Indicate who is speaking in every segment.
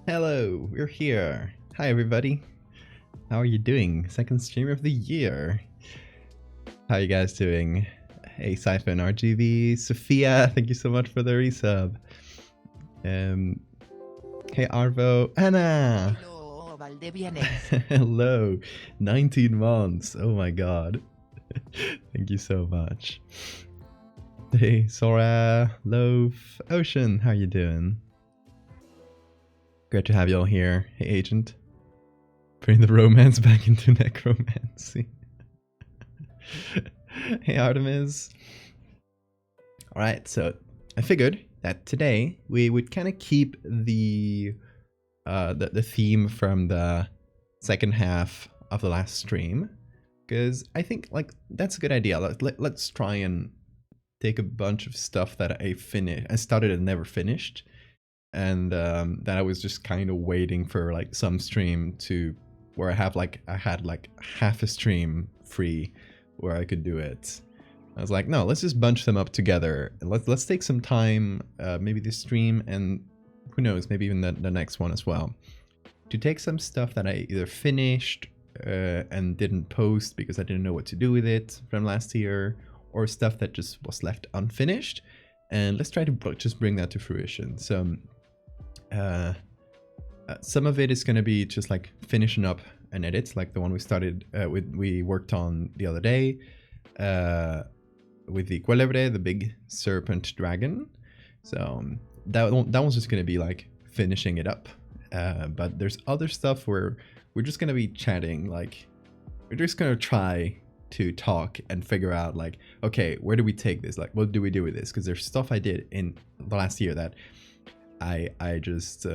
Speaker 1: Hello, we're here. Hi everybody. How are you doing? Second stream of the year. How are you guys doing? Hey Siphon, RGV, Sophia, thank you so much for the resub. Hey Arvo, Anna.
Speaker 2: Hello, Valdevia.
Speaker 1: Hello, 19 months. Oh my god. Thank you so much. Hey Sora, Loaf, Ocean, how you doing? Great to have you all here. Hey Agent. Bring the romance back into necromancy. Hey Artemis. Alright, so I figured that today we would kind of keep the theme from the second half of the last stream, because I think like that's a good idea. Let's try and take a bunch of stuff that I started and never finished, and that I was just kind of waiting for like some stream to where I had like half a stream free where I could do it. I was like, no, let's just bunch them up together and let's take some time, maybe this stream and who knows, maybe even the next one as well, to take some stuff that I either finished and didn't post because I didn't know what to do with it from last year, or stuff that just was left unfinished, and let's try to just bring that to fruition. So some of it is going to be just like finishing up an edit, like the one we started we worked on the other day with the Cuélebre, the big serpent dragon. So that one's just going to be like finishing it up. But there's other stuff where we're just going to be chatting, like we're just going to try to talk and figure out like, okay, where do we take this? Like, what do we do with this? Because there's stuff I did in the last year that I just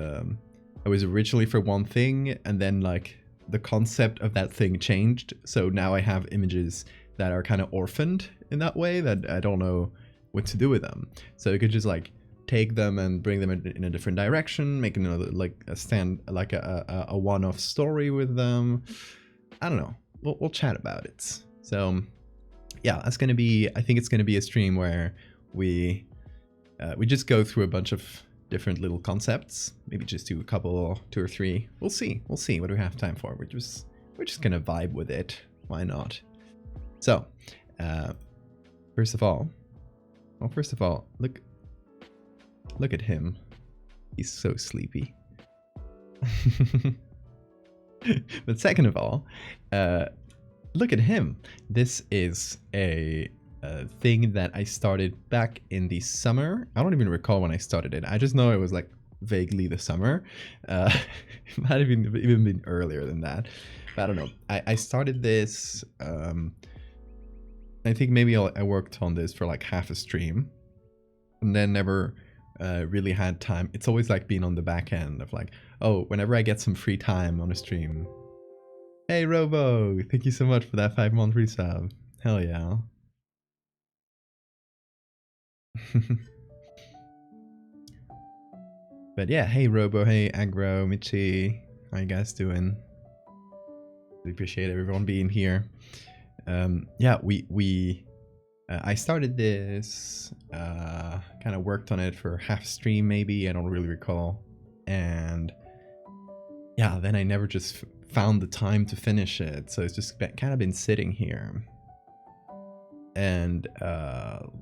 Speaker 1: I was originally for one thing, and then like the concept of that thing changed, so now I have images that are kind of orphaned in that way that I don't know what to do with them. So you could just like take them and bring them in a different direction, make another like a one-off story with them. I don't know, we'll chat about it. So yeah, that's gonna be, I think it's gonna be a stream where we just go through a bunch of different little concepts, maybe just do two or three. We'll see what do we have time for. We're just gonna vibe with it. Why not? So first of all, look at him. He's so sleepy. But second of all, look at him. This is a thing that I started back in the summer. I don't even recall when I started it. I just know it was like vaguely the summer. It might have even been earlier than that. But I don't know. I started this. I think maybe I worked on this for like half a stream, and then never really had time. It's always like being on the back end of like, oh, whenever I get some free time on a stream. Hey Robo, thank you so much for that 5-month resub. Hell yeah. But yeah, hey Robo, hey Agro, Michi, how you guys doing? We appreciate everyone being here. Yeah, I started this, kind of worked on it for half stream maybe, I don't really recall, and yeah, then I never just found the time to finish it, so it's just kind of been sitting here. And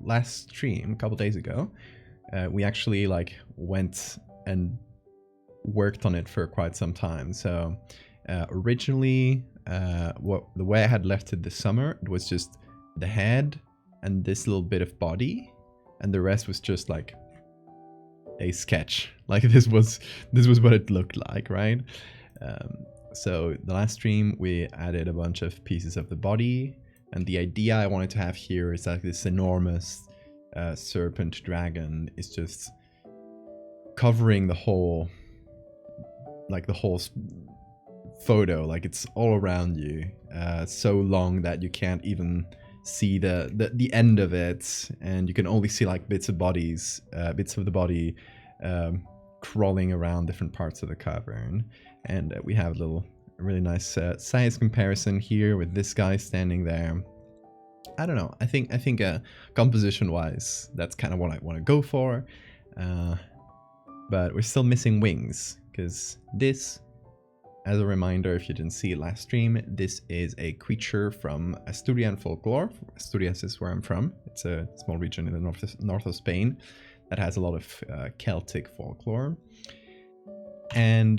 Speaker 1: last stream, a couple days ago, we actually like went and worked on it for quite some time. So originally, the way I had left it this summer, it was just the head and this little bit of body, and the rest was just like a sketch. Like this was what it looked like, right? So the last stream we added a bunch of pieces of the body. And the idea I wanted to have here is that this enormous serpent dragon is just covering the whole photo, like it's all around you, so long that you can't even see the end of it, and you can only see like bits of the body crawling around different parts of the cavern. And we have a little really nice size comparison here with this guy standing there. I don't know. I think composition wise, that's kind of what I want to go for. But we're still missing wings, because this, as a reminder, if you didn't see it last stream, this is a creature from Asturian folklore. Asturias is where I'm from. It's a small region in the north of Spain that has a lot of Celtic folklore. And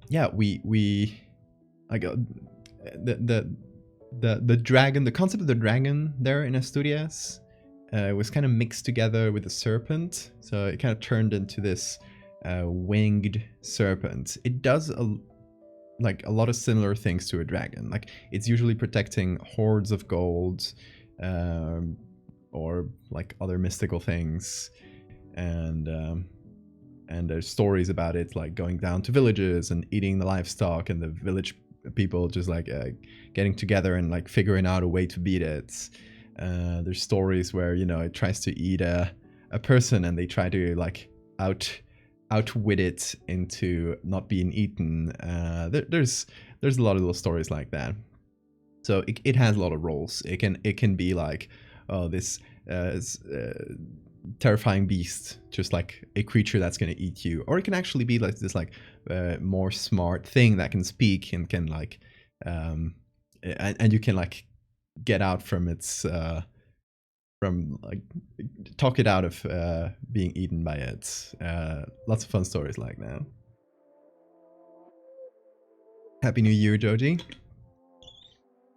Speaker 1: yeah, we like the dragon, the concept of the dragon there in Asturias was kind of mixed together with the serpent, so it kind of turned into this winged serpent. It does like a lot of similar things to a dragon. Like, it's usually protecting hoards of gold, or like other mystical things, and there's stories about it, like going down to villages and eating the livestock, and the village people just like getting together and like figuring out a way to beat it. There's stories where, you know, it tries to eat a person, and they try to like outwit it into not being eaten. There's a lot of little stories like that. So it has a lot of roles. It can be like, oh, this terrifying beast, just like a creature that's going to eat you, or it can actually be like this like more smart thing that can speak and can like and you can like get out from its from like talk it out of being eaten by it. Lots of fun stories like that. Happy New Year, Joji.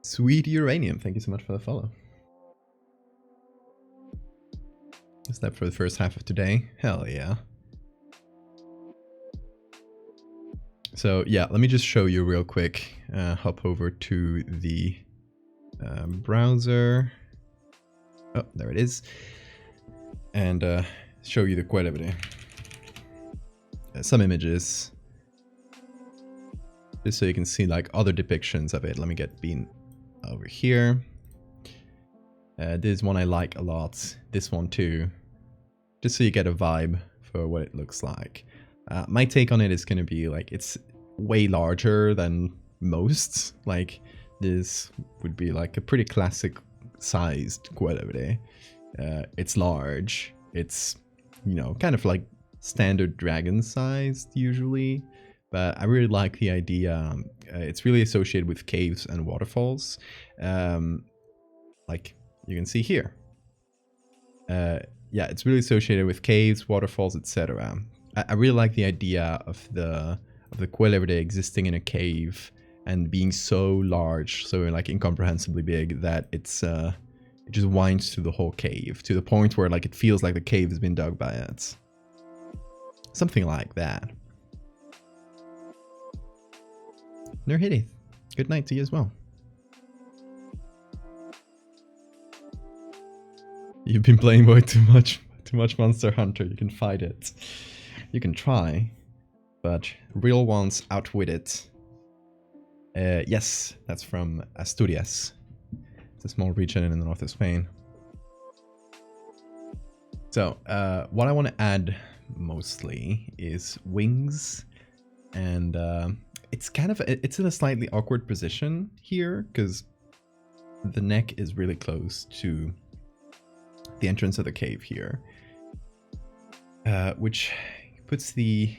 Speaker 1: Sweet Uranium, thank you so much for the follow. Is that for the first half of today? Hell yeah. So yeah, let me just show you real quick. Hop over to the browser. Oh, there it is. And show you the Cuélebre. Some images. Just so you can see like other depictions of it. Let me get Bean over here. This one I like a lot. This one too. Just so you get a vibe for what it looks like. My take on it is going to be like, it's way larger than most. Like, this would be like a pretty classic sized Cuélebre. It's large. It's, you know, kind of like standard dragon sized usually. But I really like the idea. It's really associated with caves and waterfalls. Like you can see here. Yeah, it's really associated with caves, waterfalls, etc. I really like the idea of the Cuélebre existing in a cave and being so large, so like incomprehensibly big, that it's it just winds through the whole cave to the point where like it feels like the cave has been dug by it. Something like that. Nurhidith, good night to you as well. You've been playing way too much Monster Hunter. You can fight it. You can try, but real ones outwit it. Yes, that's from Asturias. It's a small region in the north of Spain. So, what I want to add mostly is wings, and it's in a slightly awkward position here because the neck is really close to the entrance of the cave here, which puts the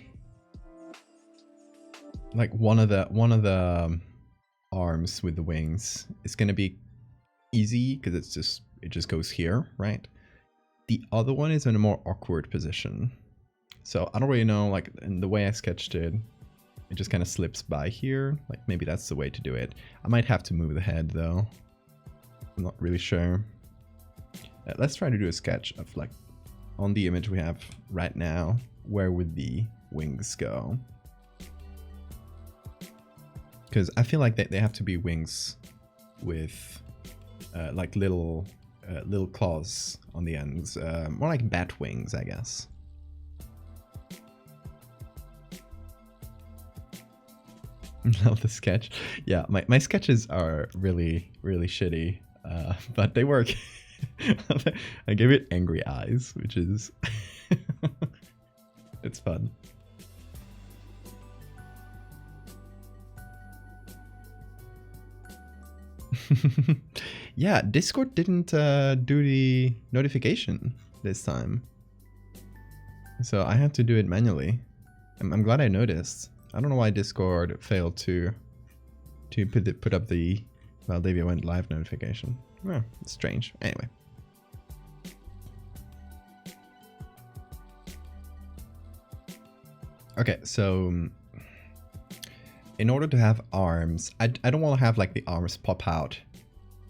Speaker 1: like one of the arms with the wings is going to be easy because it just goes here, right? The other one is in a more awkward position, so I don't really know, like in the way I sketched it, it just kind of slips by here. Like maybe that's the way to do it. I might have to move the head though. I'm not really sure. Let's try to do a sketch of like on the image we have right now, where would the wings go? Because I feel like they have to be wings with like little claws on the ends, more like bat wings, I guess. Love the sketch. Yeah, my sketches are really shitty, but they work. I gave it angry eyes, which is it's fun. Yeah, Discord didn't do the notification this time, so I had to do it manually. I'm glad I noticed. I don't know why Discord failed to put up the Valdevia went live notification. Oh, it's strange. Anyway. Okay, so in order to have arms, I don't want to have like the arms pop out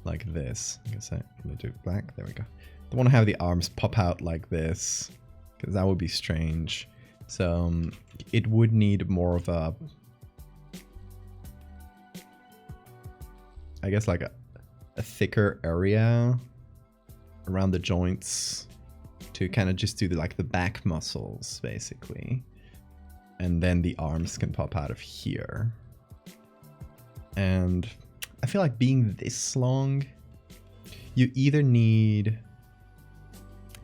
Speaker 1: like this. I guess I'm gonna do black. There we go. I don't want to have the arms pop out like this because that would be strange. So it would need more of a, I guess like a thicker area around the joints to kind of just do like the back muscles basically. And then the arms can pop out of here. And I feel like being this long, you either need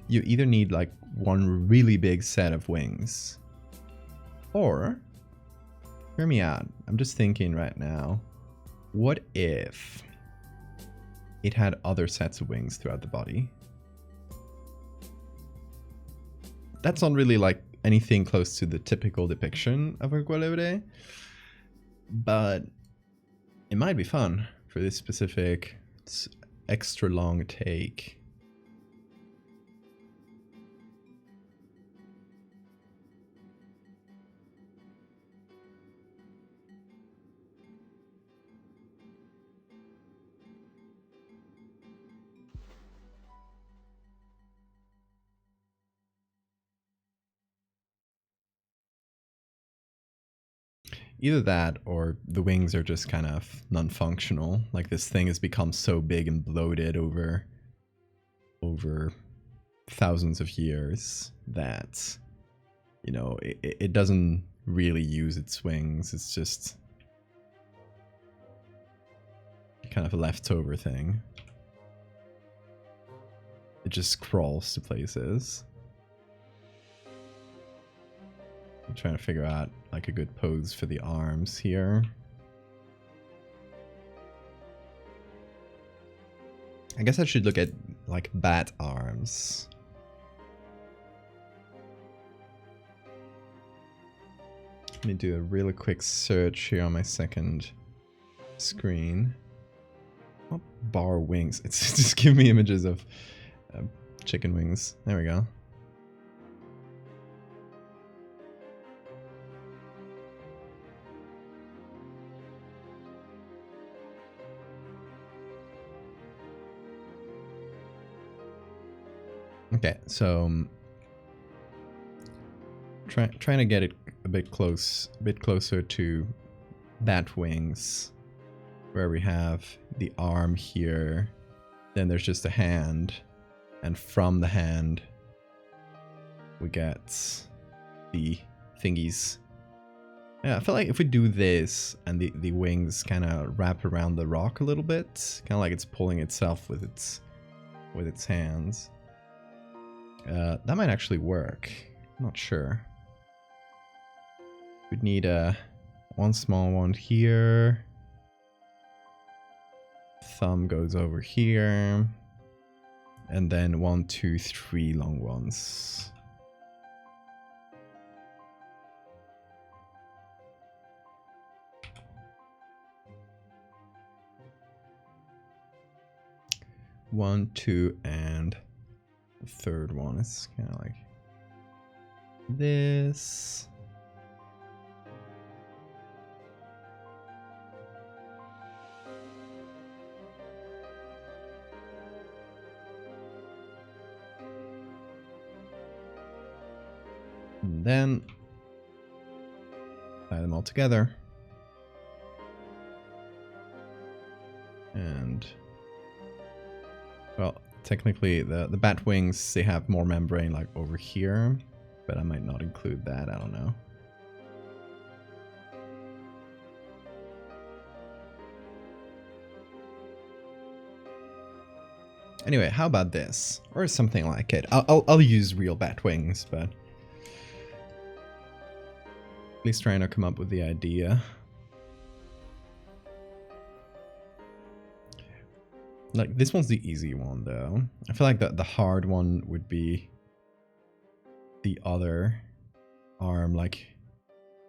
Speaker 1: like one really big set of wings, or, hear me out, I'm just thinking right now, what if it had other sets of wings throughout the body? That's not really like anything close to the typical depiction of a Cuélebre, but it might be fun for this specific extra long take. Either that or the wings are just kind of non-functional. Like this thing has become so big and bloated over thousands of years that, you know, it doesn't really use its wings. It's just kind of a leftover thing. It just crawls to places. I'm trying to figure out like a good pose for the arms here. I guess I should look at like bat arms. Let me do a really quick search here on my second screen. Oh, bar wings. It's just give me images of chicken wings. There we go. Okay, so trying to get it a bit closer to bat wings, where we have the arm here, then there's just a hand, and from the hand we get the thingies. Yeah, I feel like if we do this and the wings kind of wrap around the rock a little bit, kind of like it's pulling itself with its hands. That might actually work. I'm not sure. We'd need one small one here. Thumb goes over here. And then 1, 2, 3 long ones. One, two, and the third one is kind of like this. And then tie them all together. And well, technically the bat wings, they have more membrane like over here, but I might not include that, I don't know. Anyway, how about this? Or something like it. I'll use real bat wings, but at least trying to come up with the idea. Like, this one's the easy one, though. I feel like the hard one would be the other arm, like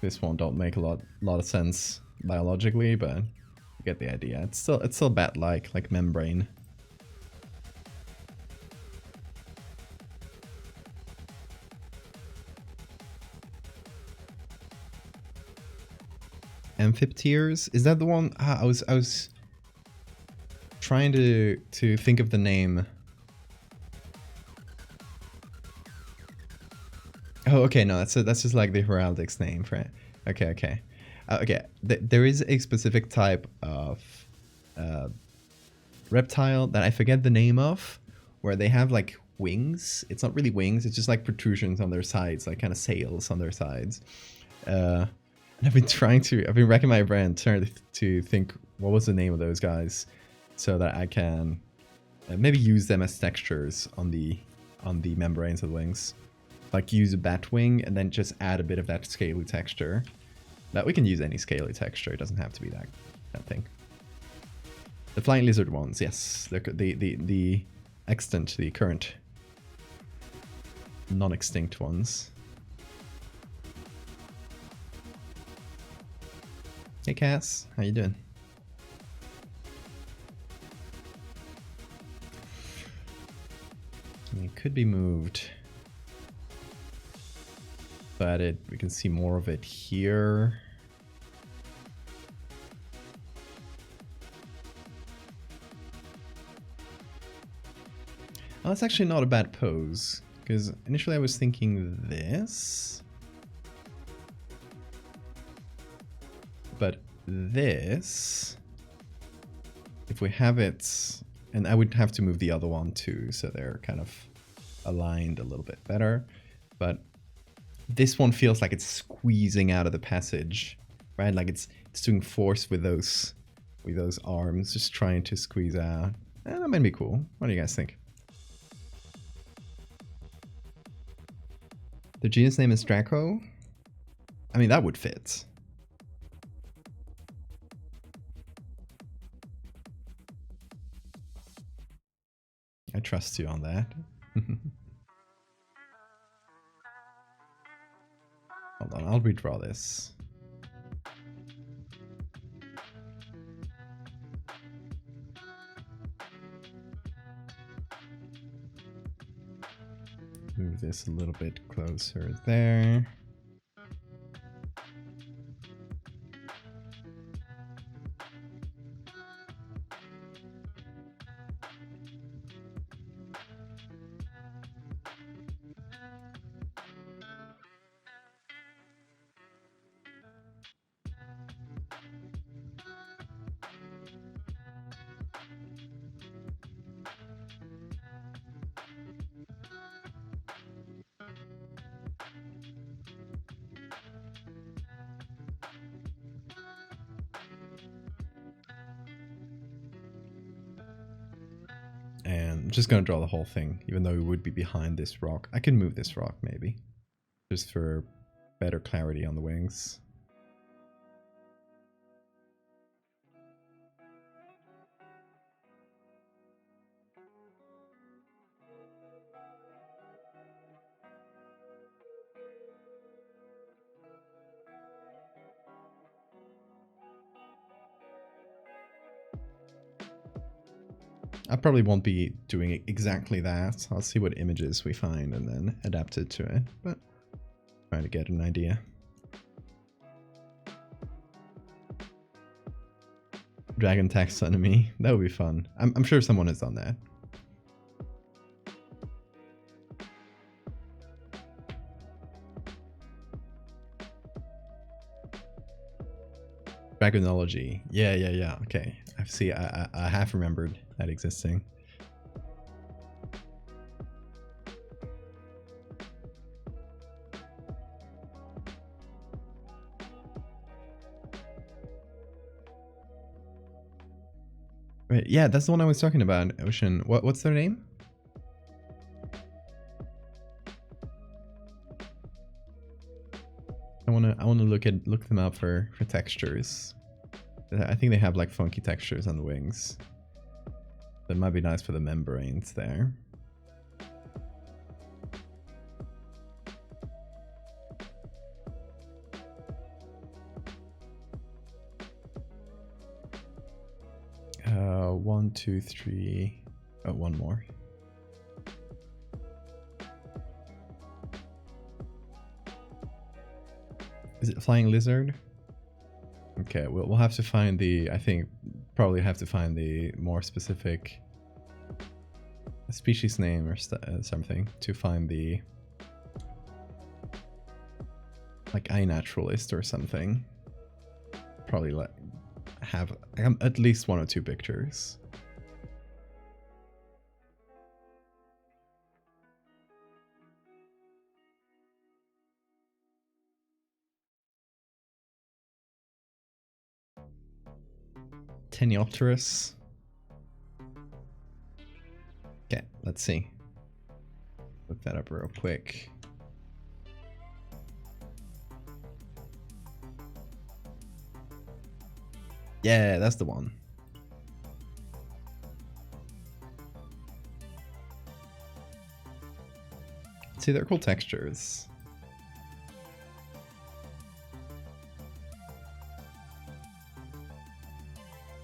Speaker 1: This one don't make a lot of sense biologically, but you get the idea. It's still bat-like, like membrane. Amphipteres? Is that the one? I was trying to think of the name. Oh, okay, no, that's just like the heraldics name for it. Okay. Okay, there is a specific type of reptile that I forget the name of, where they have like wings. It's not really wings, it's just like protrusions on their sides, like kind of sails on their sides. And I've been racking my brain trying to think what was the name of those guys, so that I can maybe use them as textures on the membranes of the wings. Like use a bat wing and then just add a bit of that scaly texture. But we can use any scaly texture, it doesn't have to be that thing. The flying lizard ones, yes. The extant, the current non-extinct ones. Hey Cass, how you doing? It could be moved, but we can see more of it here. Oh, that's actually not a bad pose, because initially I was thinking this. But this, if we have it, and I would have to move the other one too, so they're kind of aligned a little bit better. But this one feels like it's squeezing out of the passage, right? Like it's doing force with those arms, just trying to squeeze out. That might be cool. What do you guys think? The genus name is Draco. I mean, that would fit. I trust you on that. Hold on, I'll redraw this. Move this a little bit closer there. And I'm just going to draw the whole thing, even though it would be behind this rock. I can move this rock, maybe. Just for better clarity on the wings. I probably won't be doing exactly that. I'll see what images we find and then adapt it to it, but try to get an idea. Dragon taxonomy, that would be fun. I'm sure someone has done that. Dragonology, yeah, okay. I see, I half remembered that existing. Right, yeah, that's the one I was talking about, Ocean. What's their name? I wanna look them up for textures. I think they have like funky textures on the wings. That might be nice for the membranes there. 1, 2, 3. Oh, one more. Is it a flying lizard? Okay, we'll have to find the, I think, probably have to find the more specific species name or something to find the, like, iNaturalist or something. Probably have at least 1 or 2 pictures. Teniopterus. Okay, let's see. Look that up real quick. Yeah, that's the one. See, they're cool textures.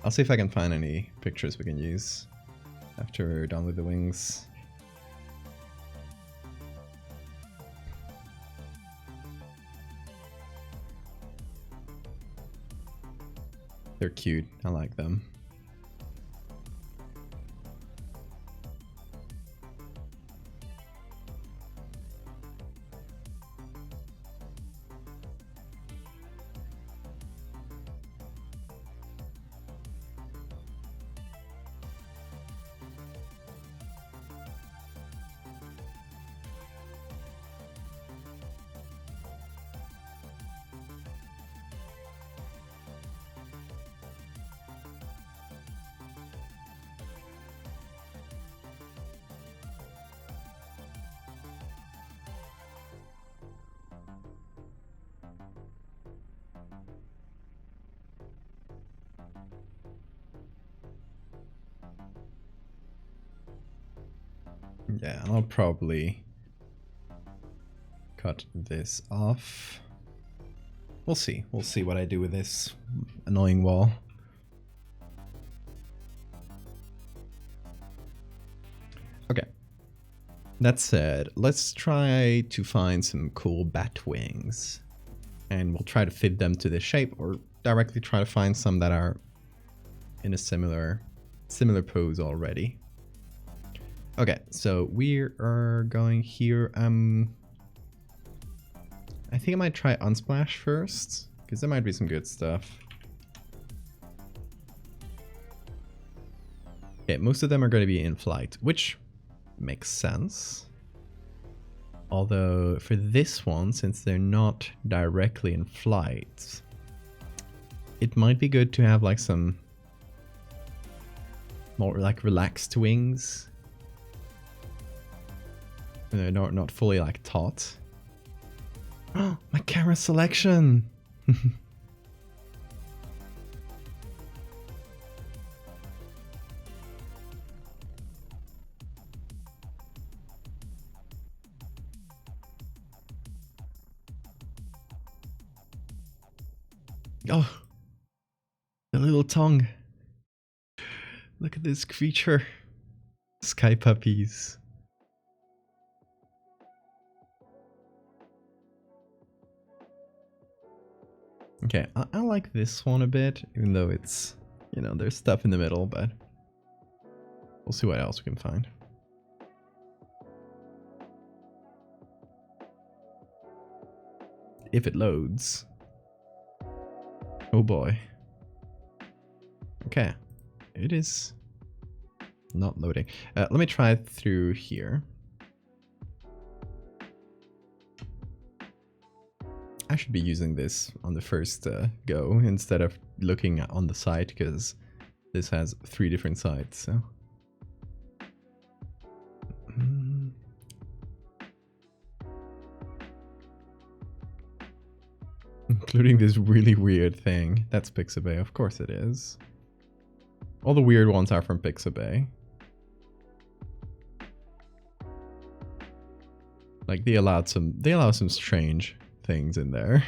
Speaker 1: I'll see if I can find any pictures we can use after we're done with the wings. They're cute. I like them. Yeah, I'll probably cut this off. We'll see. We'll see what I do with this annoying wall. Okay. That said, let's try to find some cool bat wings. And we'll try to fit them to this shape, or directly try to find some that are in a similar pose already. Okay, so we are going here. I think I might try Unsplash first, because there might be some good stuff. Okay, most of them are going to be in flight, which makes sense. Although for this one, since they're not directly in flight, it might be good to have like some more like relaxed wings. They're not fully like taut. Oh, my camera selection! Oh, the little tongue. Look at this creature. Sky puppies. Okay, I like this one a bit, even though it's, you know, there's stuff in the middle, but we'll see what else we can find. If it loads. Oh boy. Okay, it is not loading. Let me try it through here. I should be using this on the first go instead of looking on the side, because this has 3 different sides, so. Including this really weird thing. That's Pixabay, of course it is. All the weird ones are from Pixabay. Like they allow some strange things in there.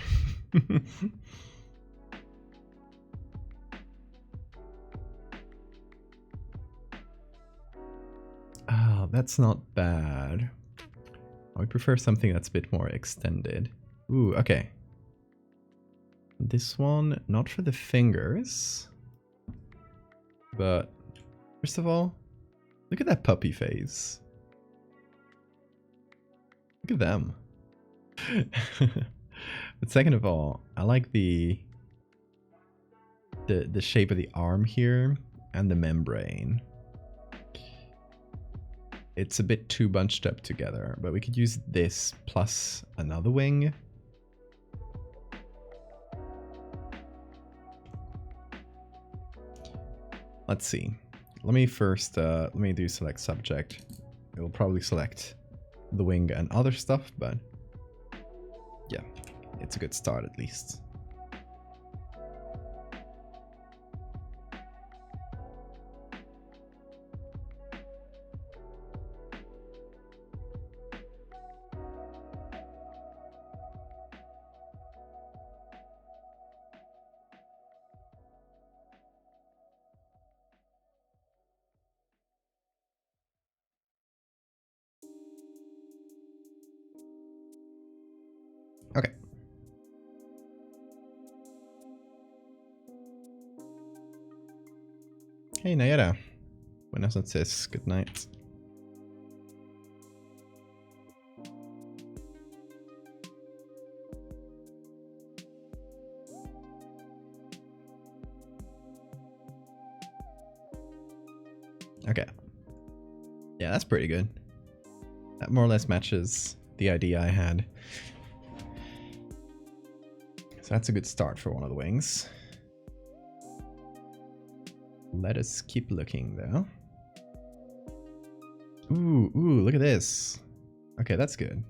Speaker 1: that's not bad. I would prefer something that's a bit more extended. Ooh, okay. This one, not for the fingers. But, first of all, look at that puppy face. Look at them. But second of all, I like the shape of the arm here and the membrane. It's a bit too bunched up together, but we could use this plus another wing. Let's see. Let me first, let me do select subject. It will probably select the wing and other stuff, but yeah, it's a good start at least. Okay. Hey Nayara. Buenas noches. Good night. Okay. Yeah, that's pretty good. That more or less matches the idea I had. So that's a good start for one of the wings. Let us keep looking though. Ooh, look at this. Okay, that's good.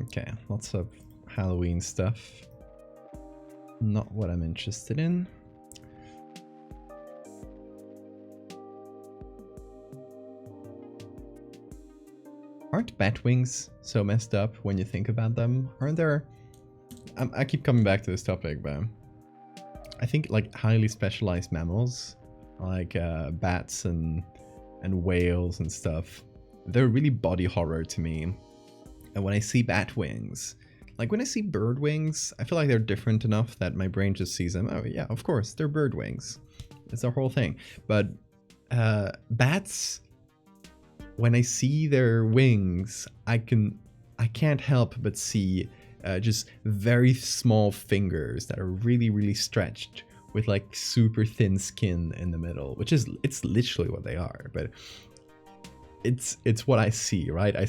Speaker 1: Okay, lots of Halloween stuff. Not what I'm interested in. Aren't bat wings so messed up when you think about them? Aren't there... I keep coming back to this topic, but I think like highly specialized mammals, like bats and whales and stuff, they're really body horror to me. And when I see bat wings, like when I see bird wings, I feel like they're different enough that my brain just sees them. Oh yeah, of course, they're bird wings. It's the whole thing. But bats... when I see their wings, I can't help but see just very small fingers that are really, really stretched with like super thin skin in the middle, which is, it's literally what they are, but it's what I see, right? I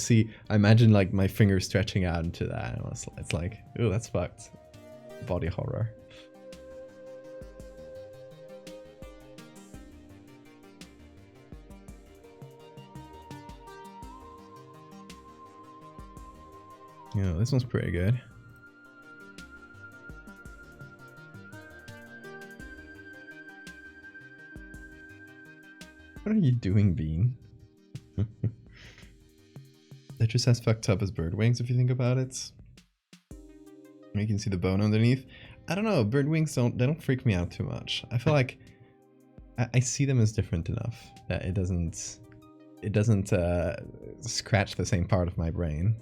Speaker 1: imagine like my fingers stretching out into that, and it's like, oh, that's fucked. Body horror. Yeah, this one's pretty good. What are you doing, Bean? They're just as fucked up as bird wings if you think about it. You can see the bone underneath. I don't know, bird wings don't freak me out too much. I feel like I see them as different enough that it doesn't scratch the same part of my brain.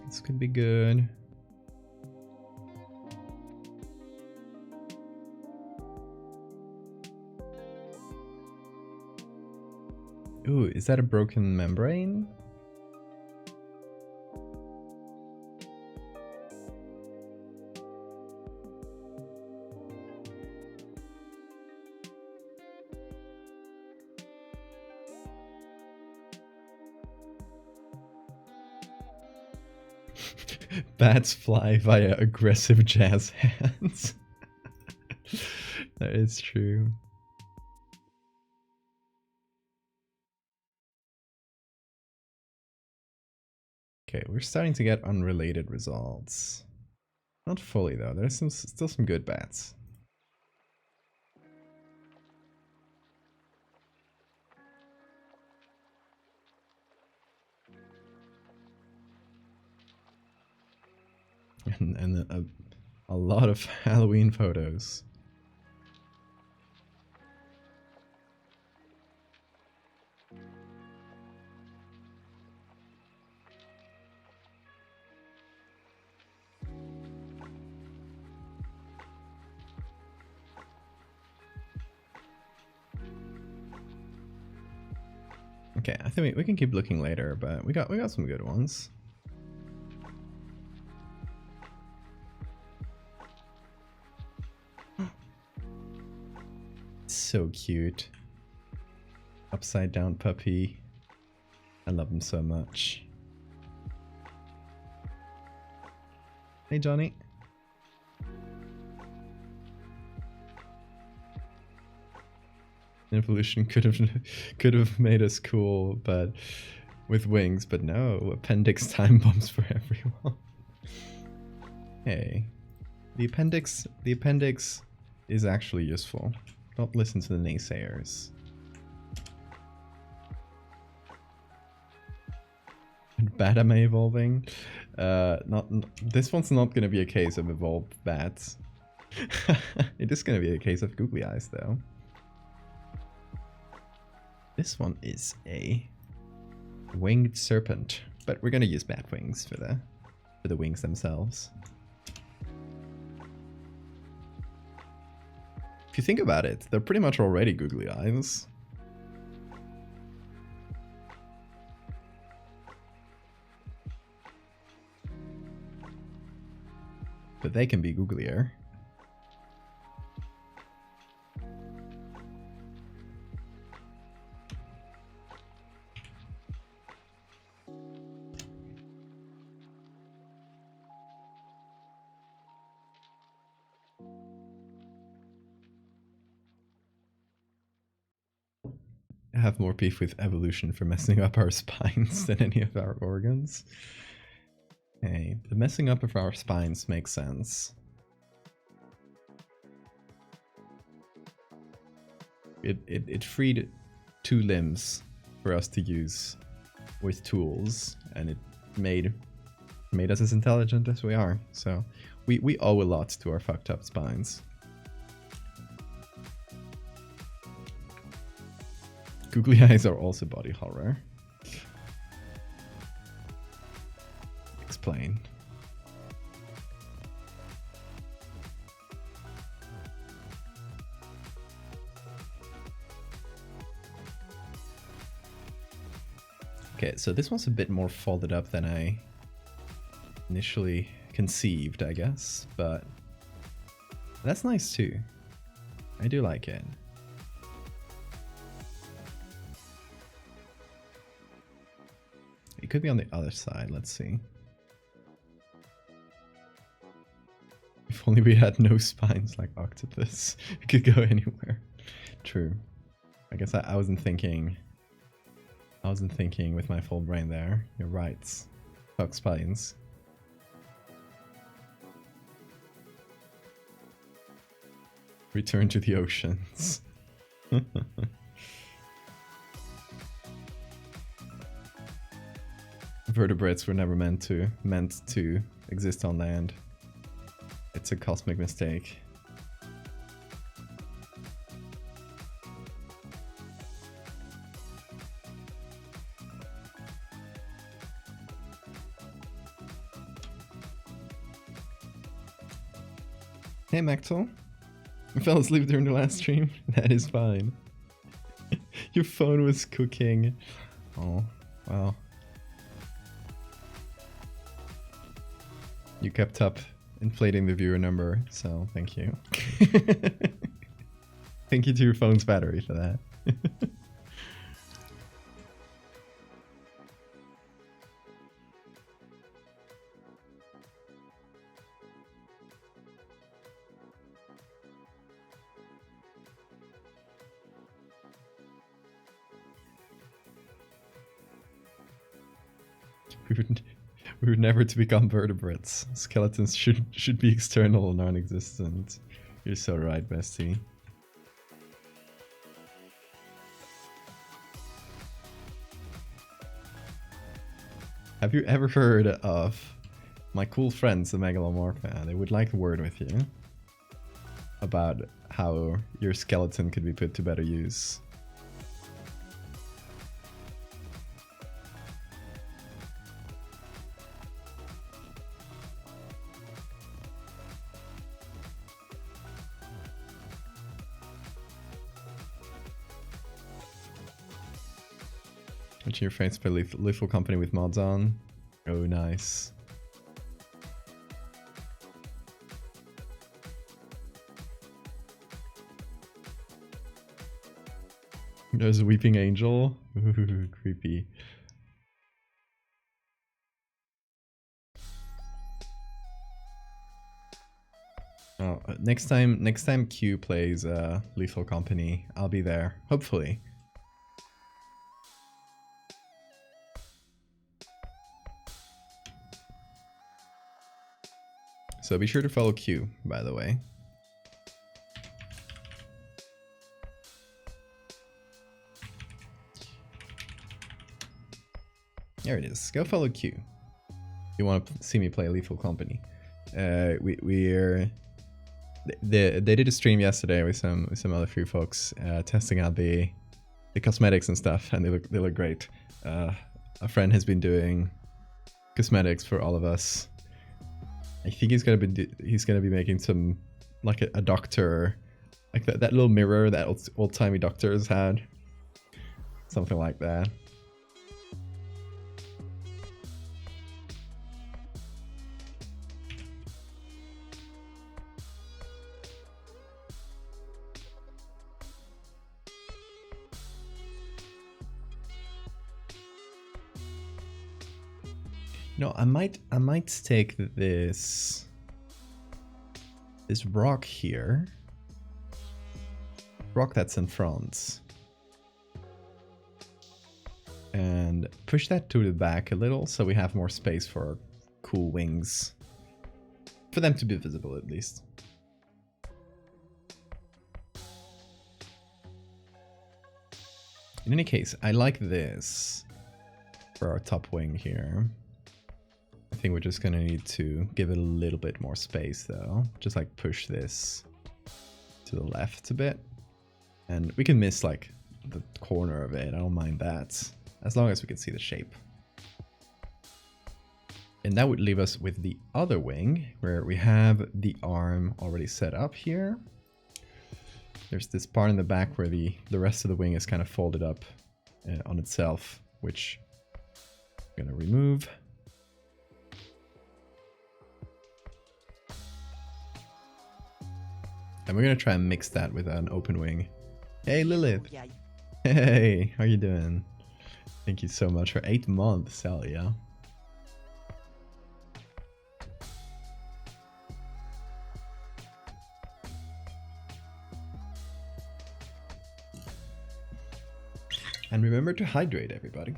Speaker 1: This could be good. Ooh, is that a broken membrane? Bats fly via aggressive jazz hands. That is true. Okay, we're starting to get unrelated results. Not fully though, there's still some good bets. And a lot of Halloween photos. Okay, I think we can keep looking later, but we got some good ones. So cute. Upside down puppy. I love him so much. Hey Johnny. Evolution could have made us cool, but with wings, but no, appendix time bombs for everyone. Hey, the appendix is actually useful. Don't listen to the naysayers. And bad am I evolving? This one's not gonna be a case of evolved bats. It is gonna be a case of googly eyes though. This one is a winged serpent, but we're gonna use bat wings for the wings themselves. If you think about it, they're pretty much already googly eyes. But they can be googlier. I have more beef with evolution for messing up our spines than any of our organs. Okay, the messing up of our spines makes sense. It freed 2 limbs for us to use with tools, and it made us as intelligent as we are. So we owe a lot to our fucked up spines. Googly eyes are also body horror. Explain. Okay, so this one's a bit more folded up than I initially conceived, I guess, but that's nice too. I do like it. It could be on the other side, let's see. If only we had no spines like octopus. It could go anywhere. True. I guess I wasn't thinking with my full brain there. You're right. Fuck spines. Return to the oceans. Vertebrates were never meant to exist on land. It's a cosmic mistake. Hey Mactel, I fell asleep during the last stream. That is fine. Your phone was cooking. Oh, wow. You kept up inflating the viewer number, so thank you. Thank you to your phone's battery for that. We're never to become vertebrates. Skeletons should be external or non-existent. You're so right, bestie. Have you ever heard of my cool friends, the Megalomorpha? They would like to word with you about how your skeleton could be put to better use. Watching your friends play Lethal Company with mods on. Oh, nice. There's a weeping angel. Ooh, creepy. Oh, next time Q plays Lethal Company, I'll be there. Hopefully. So be sure to follow Q, by the way. There it is. Go follow Q. You want to see me play Lethal Company? They did a stream yesterday with some other few folks testing out the cosmetics and stuff, and they look great. A friend has been doing cosmetics for all of us. I think he's gonna be making some, like a doctor, like that little mirror that old-timey doctors had, something like that. No, I might take this rock here, rock that's in France, and push that to the back a little so we have more space for cool wings, for them to be visible at least. In any case, I like this for our top wing here. I think we're just gonna need to give it a little bit more space though. Just like push this to the left a bit. And we can miss like the corner of it, I don't mind that. As long as we can see the shape. And that would leave us with the other wing, where we have the arm already set up here. There's this part in the back where the rest of the wing is kind of folded up on itself, which I'm gonna remove. And we're gonna try and mix that with an open wing. Hey Lilith!
Speaker 2: Yeah.
Speaker 1: Hey, how you doing? Thank you so much for 8 months, hell yeah. And remember to hydrate, everybody.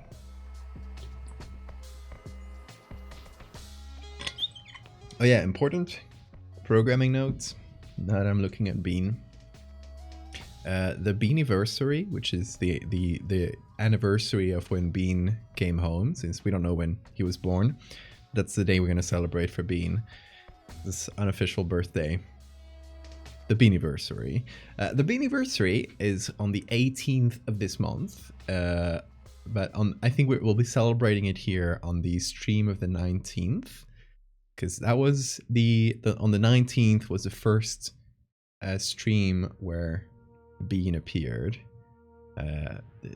Speaker 1: Oh yeah, important programming notes. Now that I'm looking at Bean, the Beaniversary, which is the anniversary of when Bean came home, since we don't know when he was born, that's the day we're gonna celebrate for Bean. This unofficial birthday. The Beaniversary. The Beaniversary is on the 18th of this month, but I think we'll be celebrating it here on the stream of the 19th. Because that was on the 19th was the first stream where Bean appeared.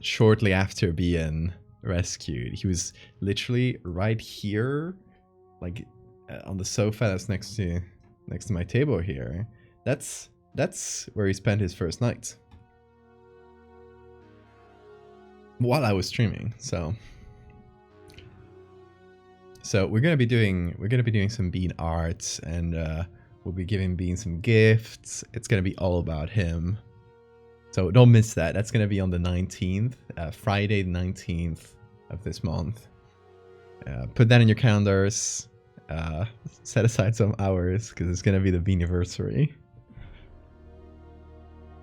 Speaker 1: Shortly after being rescued, he was literally right here, like on the sofa that's next to my table here. That's where he spent his first night while I was streaming. So we're gonna be doing some Bean arts, and we'll be giving Bean some gifts. It's gonna be all about him. So don't miss that. That's gonna be on the 19th, Friday the 19th of this month. Put that in your calendars. Set aside some hours because it's gonna be the beaniversary.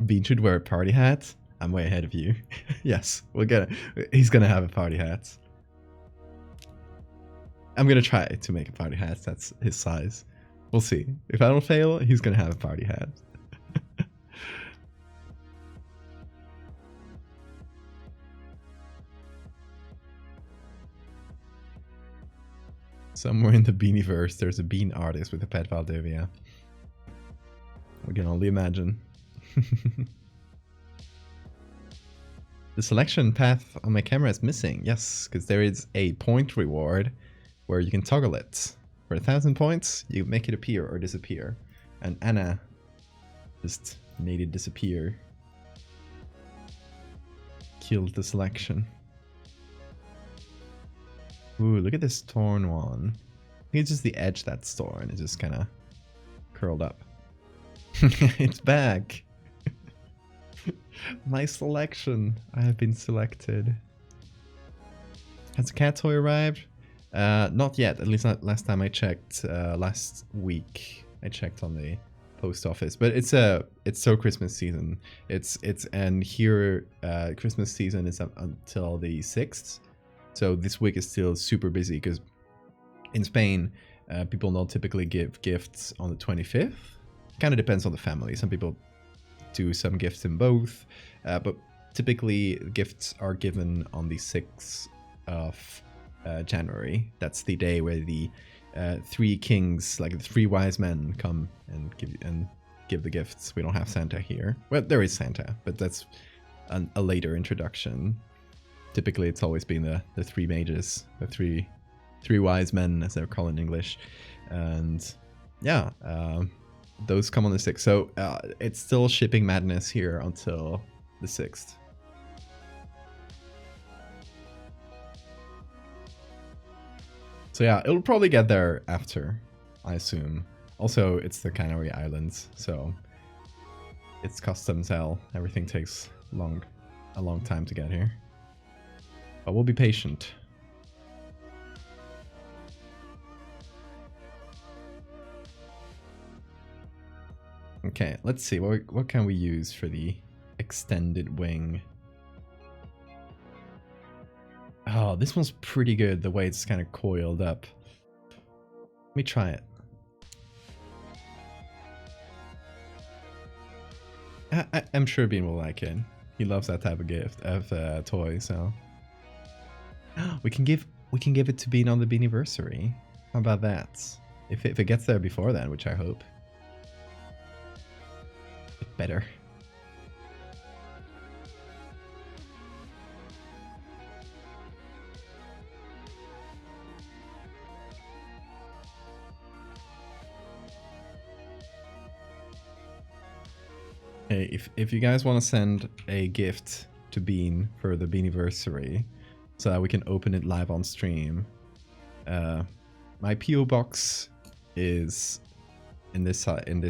Speaker 1: Bean should wear a party hat. I'm way ahead of you. Yes, he's gonna have a party hat. I'm gonna try to make a party hat. That's his size. We'll see. If I don't fail, he's gonna have a party hat. Somewhere in the Beaniverse, there's a bean artist with a pet Valdevia. We can only imagine. The selection path on my camera is missing. Yes, because there is a point reward where you can toggle it. For 1,000 points, you make it appear or disappear. And Anna just made it disappear. Killed the selection. Ooh, look at this torn one. I think it's just the edge that's torn. It's just kind of curled up. It's back. My selection. I have been selected. Has the cat toy arrived? Not yet. At least not last time I checked. Last week I checked on the post office. But it's so Christmas season. And here Christmas season is up until the 6th. So this week is still super busy because in Spain, people don't typically give gifts on the 25th. Kind of depends on the family. Some people do some gifts in both, but typically gifts are given on the 6th of January. That's the day where the 3 kings, like the 3 wise men, come and give the gifts. We don't have Santa here. Well, there is Santa, but that's a later introduction. Typically, it's always been the 3 mages, the three wise men, as they're called in English, and yeah, those come on the 6th. So it's still shipping madness here until the 6th. So yeah, it'll probably get there after, I assume. Also, it's the Canary Islands, so it's customs hell. Everything takes a long time to get here. But we'll be patient. Okay, let's see. What can we use for the extended wing? Oh, this one's pretty good, the way it's kind of coiled up. Let me try it. I'm sure Bean will like it. He loves that type of gift, of toy, so... We can give it to Bean on the Beaniversary. How about that? If it gets there before then, which I hope. Better. Hey, if you guys want to send a gift to Bean for the Beaniversary, so that we can open it live on stream, my PO box is in this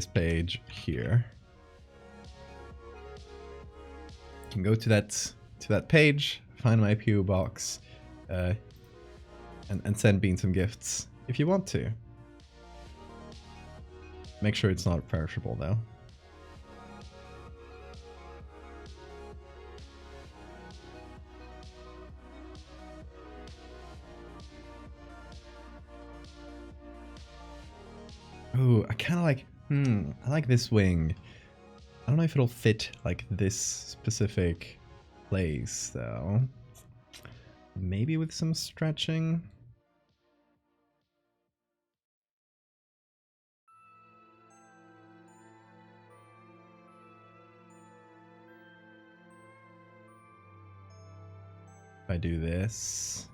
Speaker 1: page here. You can go to that page, find my PO box, and send Bean some gifts if you want to. Make sure it's not perishable though. Ooh, I kind of like, I like this wing. I don't know if it'll fit like this specific place though. Maybe with some stretching. If I do this.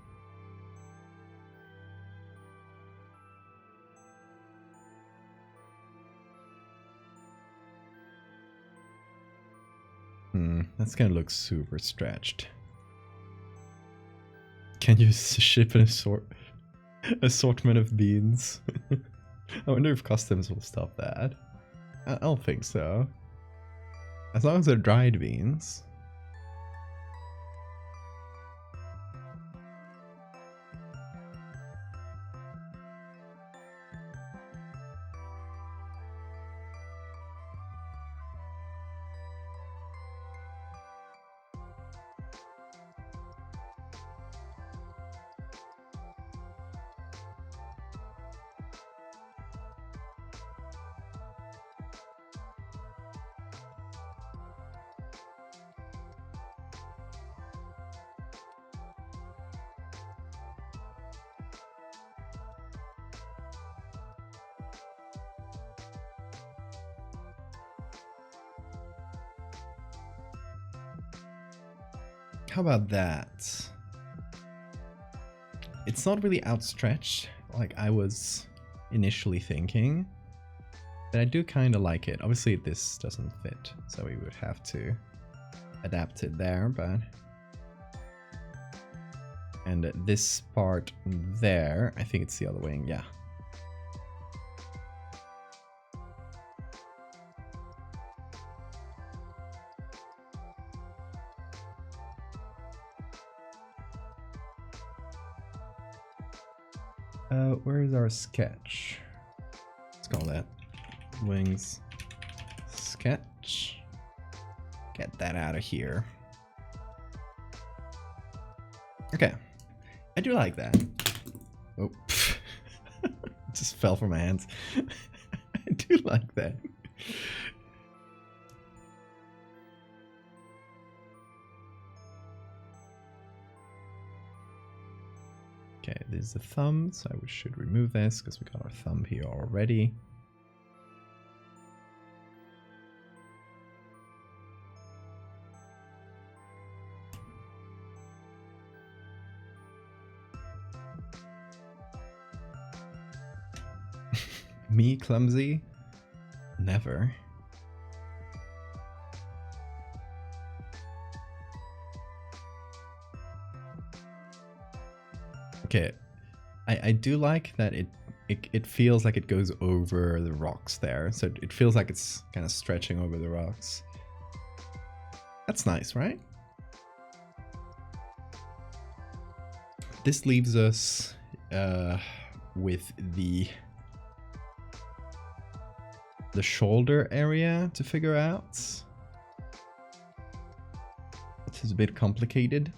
Speaker 1: That's gonna look super stretched. Can you ship an assortment of beans? I wonder if customs will stop that. I don't think so. As long as they're dried beans. how about that? It's not really outstretched like I was initially thinking, but I do kind of like it. Obviously this doesn't fit, so we would have to adapt it there, but... And this part there, I think it's the other wing, yeah. Where is our sketch? Let's call that wings sketch. Get that out of here. Okay, I do like that. Oh, it just fell from my hands. I do like that. Okay, this is the thumb, so we should remove this because we got our thumb here already. Me clumsy? Never. Okay, I do like that it feels like it goes over the rocks there, so it feels like it's kind of stretching over the rocks. That's nice, right? This leaves us with the shoulder area to figure out. This is a bit complicated.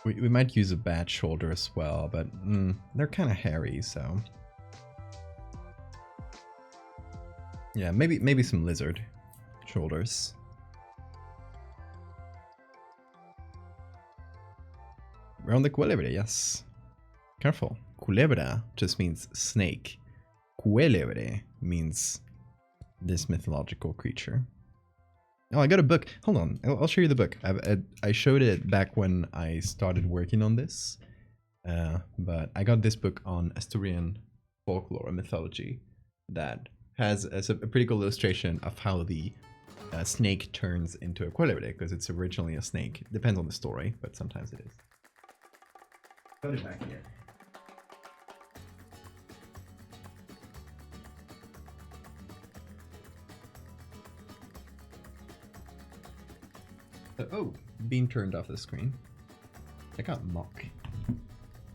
Speaker 1: We might use a bat shoulder as well, but they're kind of hairy, so... Yeah, maybe some lizard shoulders. We're on the Cuélebre, yes. Careful. Cuélebre just means snake. Cuélebre means this mythological creature. Oh, I got a book. Hold on, I'll show you the book. I showed it back when I started working on this, but I got this book on Asturian folklore and mythology that has a pretty cool illustration of how the snake turns into a Cuélebre, because it's originally a snake. Depends on the story, but sometimes it is. Put it back here. Oh, being turned off the screen. Check out Mock.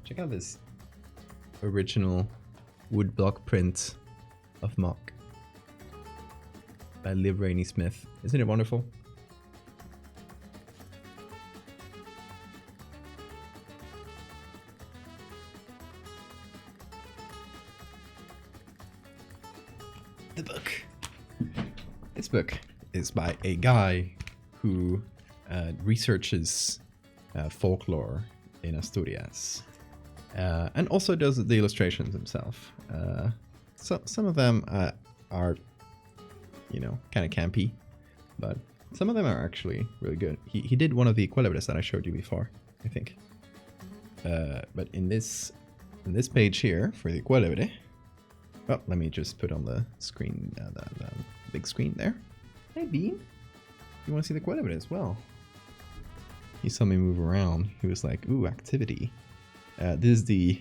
Speaker 1: Check out this original woodblock print of Mock by Liv Rainey Smith. Isn't it wonderful? The book. This book is by a guy who researches folklore in Asturias, and also does the illustrations himself. So some of them are, you know, kind of campy, but some of them are actually really good. He did one of the Cuélebres that I showed you before, I think. But in this page here for the Cuélebre, oh, let me just put on the screen, the big screen there. Hey Bean, you want to see the Cuélebre as well? He saw me move around. He was like, ooh, activity. This is the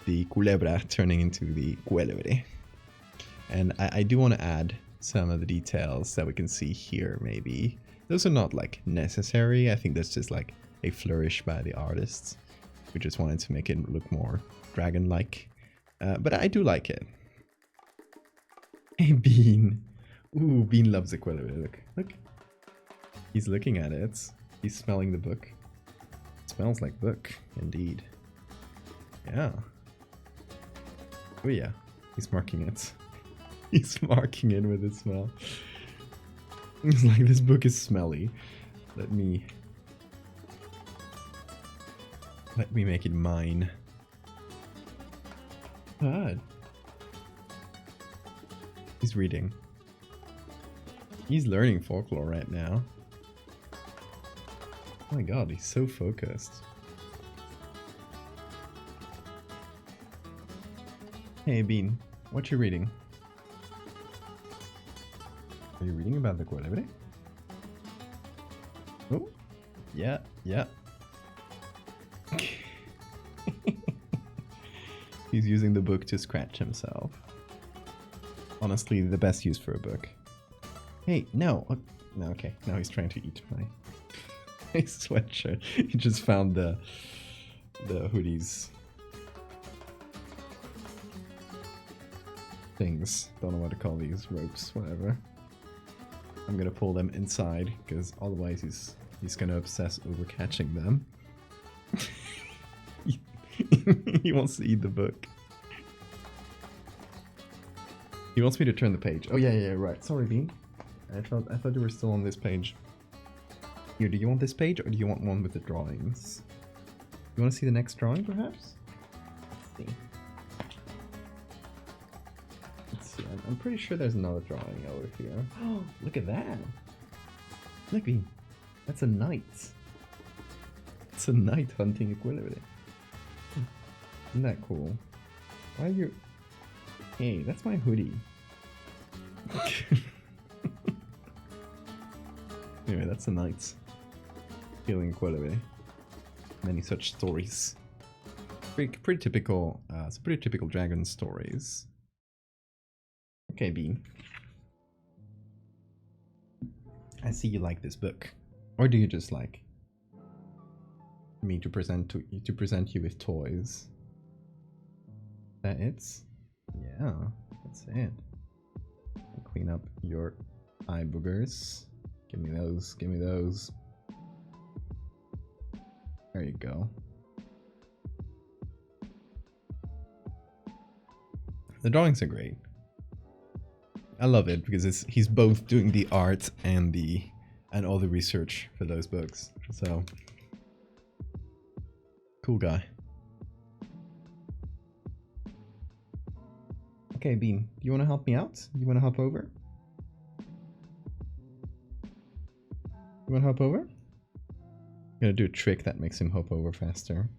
Speaker 1: Cuélebra turning into the Cuélebre. And I do want to add some of the details that we can see here, maybe. Those are not like necessary. I think that's just like a flourish by the artists. We just wanted to make it look more dragon-like. But I do like it. Hey Bean. Ooh, Bean loves the Cuélebre. Look. He's looking at it. He's smelling the book. It smells like book, indeed. Yeah. Oh yeah, he's marking it. He's marking it with his smell. He's like, this book is smelly. Let me make it mine. God. He's reading. He's learning folklore right now. Oh my god, he's so focused. Hey Bean, what you reading? Are you reading about the Cuélebre? Oh, yeah, yeah. He's using the book to scratch himself. Honestly, the best use for a book. Hey, no. No, okay. Now he's trying to eat my sweatshirt. He just found the hoodies. Things. Don't know what to call these. Ropes, whatever. I'm gonna pull them inside, because otherwise he's gonna obsess over catching them. He wants to eat the book. He wants me to turn the page. Oh yeah, right. Sorry, Bean. I thought you were still on this page. Here, do you want this page or do you want one with the drawings? You want to see the next drawing, perhaps? Let's see. I'm pretty sure there's another drawing over here. Oh, look at that! Look, Bean. That's a knight. It's a knight hunting a Cuélebre. Isn't that cool? Why are you... Hey, that's my hoodie. Anyway, that's a knight killing Cuélebre. Many such stories. Pretty typical. It's pretty typical dragon stories. Okay, Bean. I see you like this book, or do you just like me to present you with toys? That it's? Yeah, that's it. Clean up your eye boogers. Give me those, give me those. There you go. The drawings are great. I love it because he's both doing the art and all the research for those books. So cool guy. Okay, Bean, do you want to help me out? You want to hop over? You want to hop over? I'm gonna do a trick that makes him hop over faster.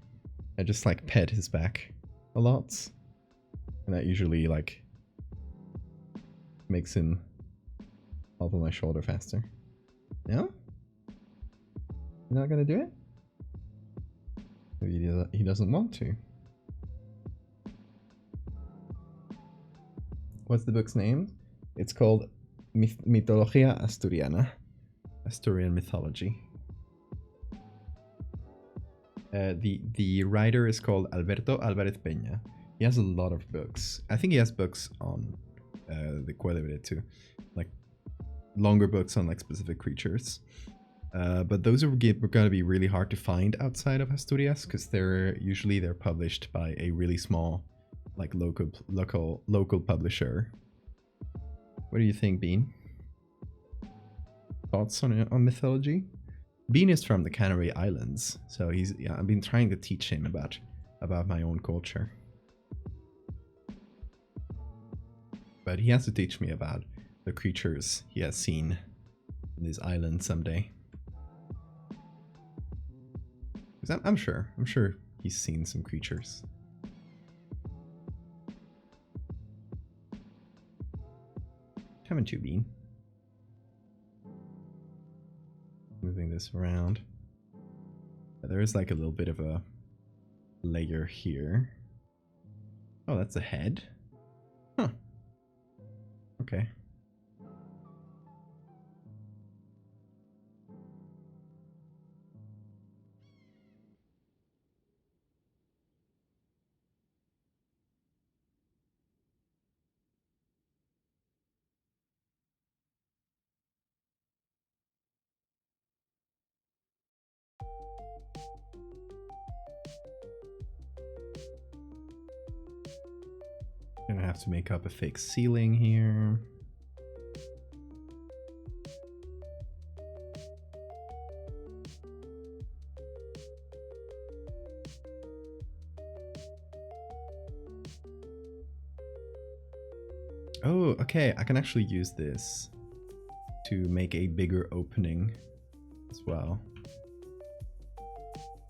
Speaker 1: I just like pet his back a lot, and that usually like makes him hop on my shoulder faster. No? You're not gonna do it? Maybe he doesn't want to. What's the book's name? It's called Mitología Asturiana. Asturian mythology. The writer is called Alberto Álvarez Peña. He has a lot of books. I think he has books on the Cuélebre too, like longer books on like specific creatures. But those are going to be really hard to find outside of Asturias because they're published by a really small, like local publisher. What do you think, Bean? Thoughts on mythology? Bean is from the Canary Islands, so I've been trying to teach him about my own culture. But he has to teach me about the creatures he has seen in this island someday. Because I'm sure he's seen some creatures. Haven't you, Bean? Moving this around. There is like a little bit of a layer here. Oh, that's a head? Huh. Okay. Gonna have to make up a fake ceiling here. Oh, okay, I can actually use this to make a bigger opening as well.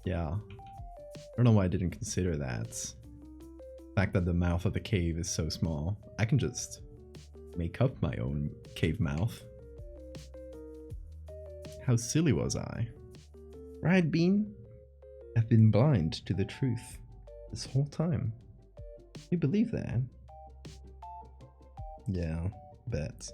Speaker 1: Yeah. I don't know why I didn't consider that. The fact that the mouth of the cave is so small. I can just make up my own cave mouth. How silly was I? Right, Bean? I've been blind to the truth this whole time. You believe that? Yeah, bet.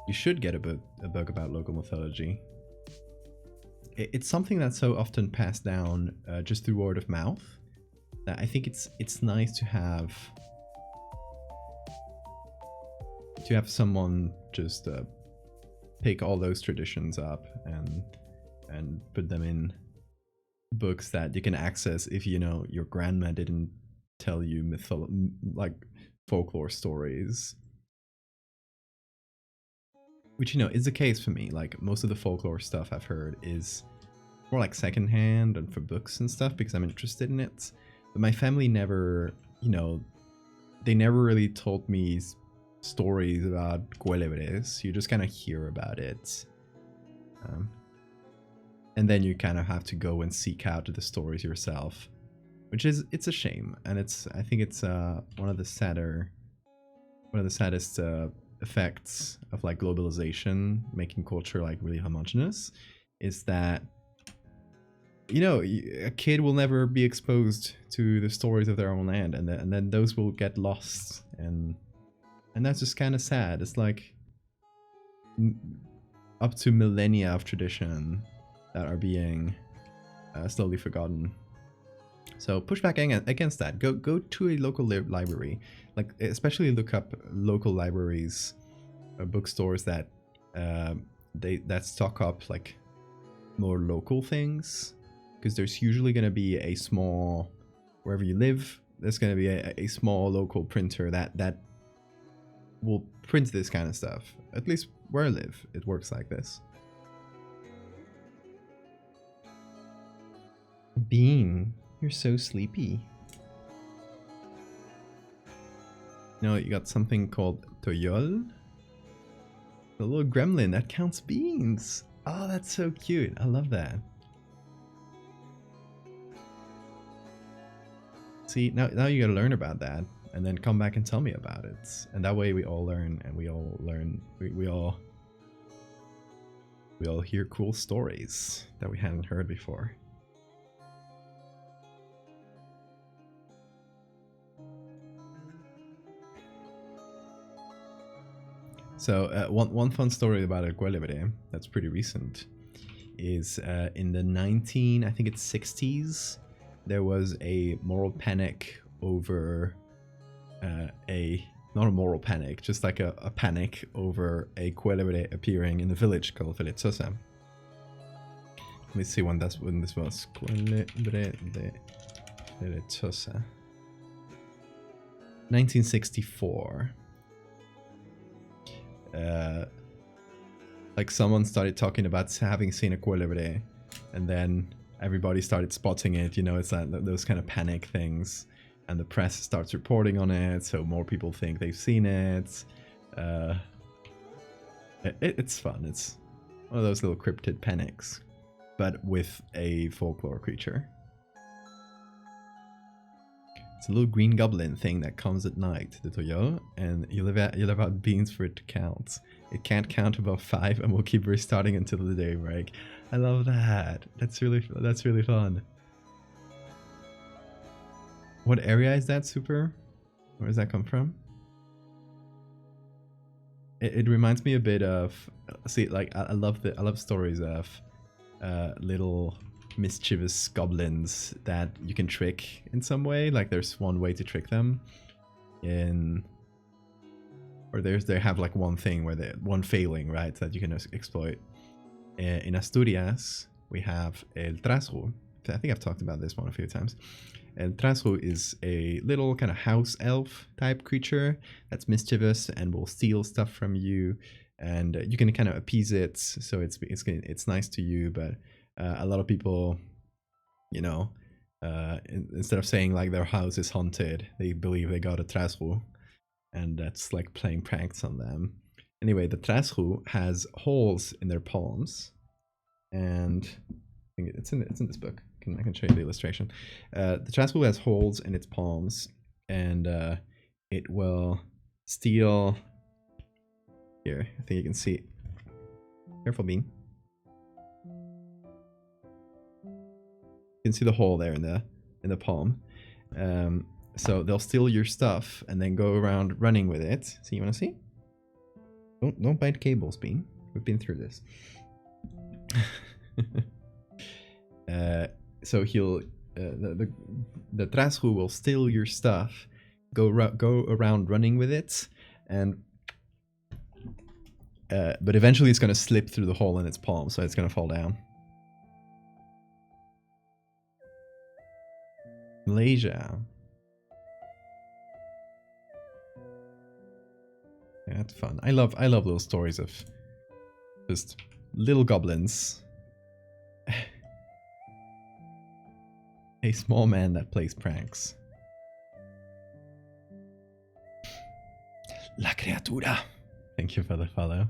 Speaker 1: You should get a book about local mythology. It's something that's so often passed down just through word of mouth that I think it's nice to have someone just pick all those traditions up and put them in books that you can access if you know your grandma didn't tell you like folklore stories, which you know is the case for me. Like most of the folklore stuff I've heard is more like secondhand and for books and stuff because I'm interested in it, but my family never, you know, they never really told me stories about Cuélebres. You just kind of hear about it, and then you kind of have to go and seek out the stories yourself, which is, it's a shame. And I think it's one of the saddest effects of like globalization making culture like really homogenous, is that, you know, a kid will never be exposed to the stories of their own land, and then those will get lost, and that's just kind of sad. It's like up to millennia of tradition that are being slowly forgotten. So push back against that. Go to a local library, like especially look up local libraries or bookstores that that stock up like more local things, because there's usually going to be a small, wherever you live, there's going to be a small local printer that will print this kind of stuff. At least where I live, it works like this. Bean, you're so sleepy. No, you got something called Toyol. The little gremlin that counts beans. Oh, that's so cute. I love that. See, now you gotta learn about that, and then come back and tell me about it. And that way we all learn, and we all hear cool stories that we hadn't heard before. So one fun story about El Cuélebre that's pretty recent is in the I think it's 60s, there was a moral panic over not a moral panic, just like a panic over a Cuélebre appearing in the village called Valdevia. Let me see when this was. Cuélebre de Valdevia. 1964. Like someone started talking about having seen a Cuélebre, and then everybody started spotting it. You know, it's like those kind of panic things, and the press starts reporting on it, so more people think they've seen it. It's fun. It's one of those little cryptid panics, but with a folklore creature. It's a little green goblin thing that comes at night, the Toyo, and you live out beans for it to count. It can't count above 5 and will keep restarting until the day break. I love that. That's really fun. What area is that, Super? Where does that come from? It reminds me a bit of, see, like I love stories of little mischievous goblins that you can trick in some way. Like there's one way to trick them they have like one thing where one failing, right, that you can exploit. In Asturias we have El Trasgo. I think I've talked about this one a few times. El Trasgo is a little kind of house elf type creature that's mischievous and will steal stuff from you, and you can kind of appease it, so it's nice to you, but a lot of people, you know, instead of saying like their house is haunted, they believe they got a trasgo. and that's like playing pranks on them. Anyway, the trashu has holes in their palms, and I think it's in this book. I can show you the illustration. The trashu has holes in its palms, and it will steal. Here, I think you can see. Careful, Bean. You can see the hole there in the palm. So they'll steal your stuff and then go around running with it. So you want to see? Don't bite cables, Bean. We've been through this. So he'll the trashu will steal your stuff, go around running with it, and but eventually it's gonna slip through the hole in its palm, so it's gonna fall down. Malaysia. Yeah, that's fun. I love little stories of just little goblins. A small man that plays pranks. La criatura. Thank you for the follow.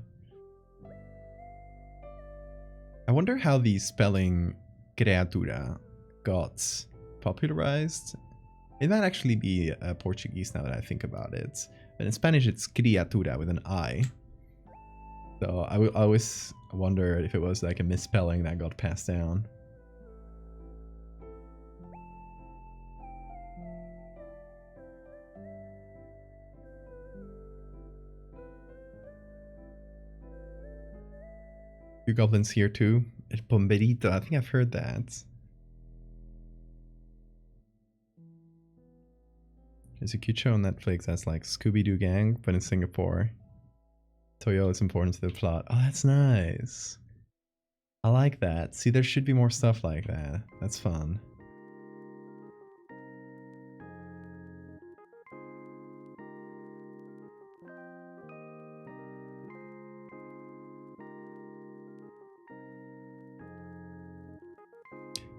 Speaker 1: I wonder how the spelling criatura got popularized. It might actually be Portuguese now that I think about it. But in Spanish it's criatura with an I. So I always wonder if it was like a misspelling that got passed down. Few goblins here too. El Pomberito, I think I've heard that. There's a cute show on Netflix that's like Scooby-Doo Gang, but in Singapore. Toyo is important to the plot. Oh, that's nice. I like that. See, there should be more stuff like that. That's fun.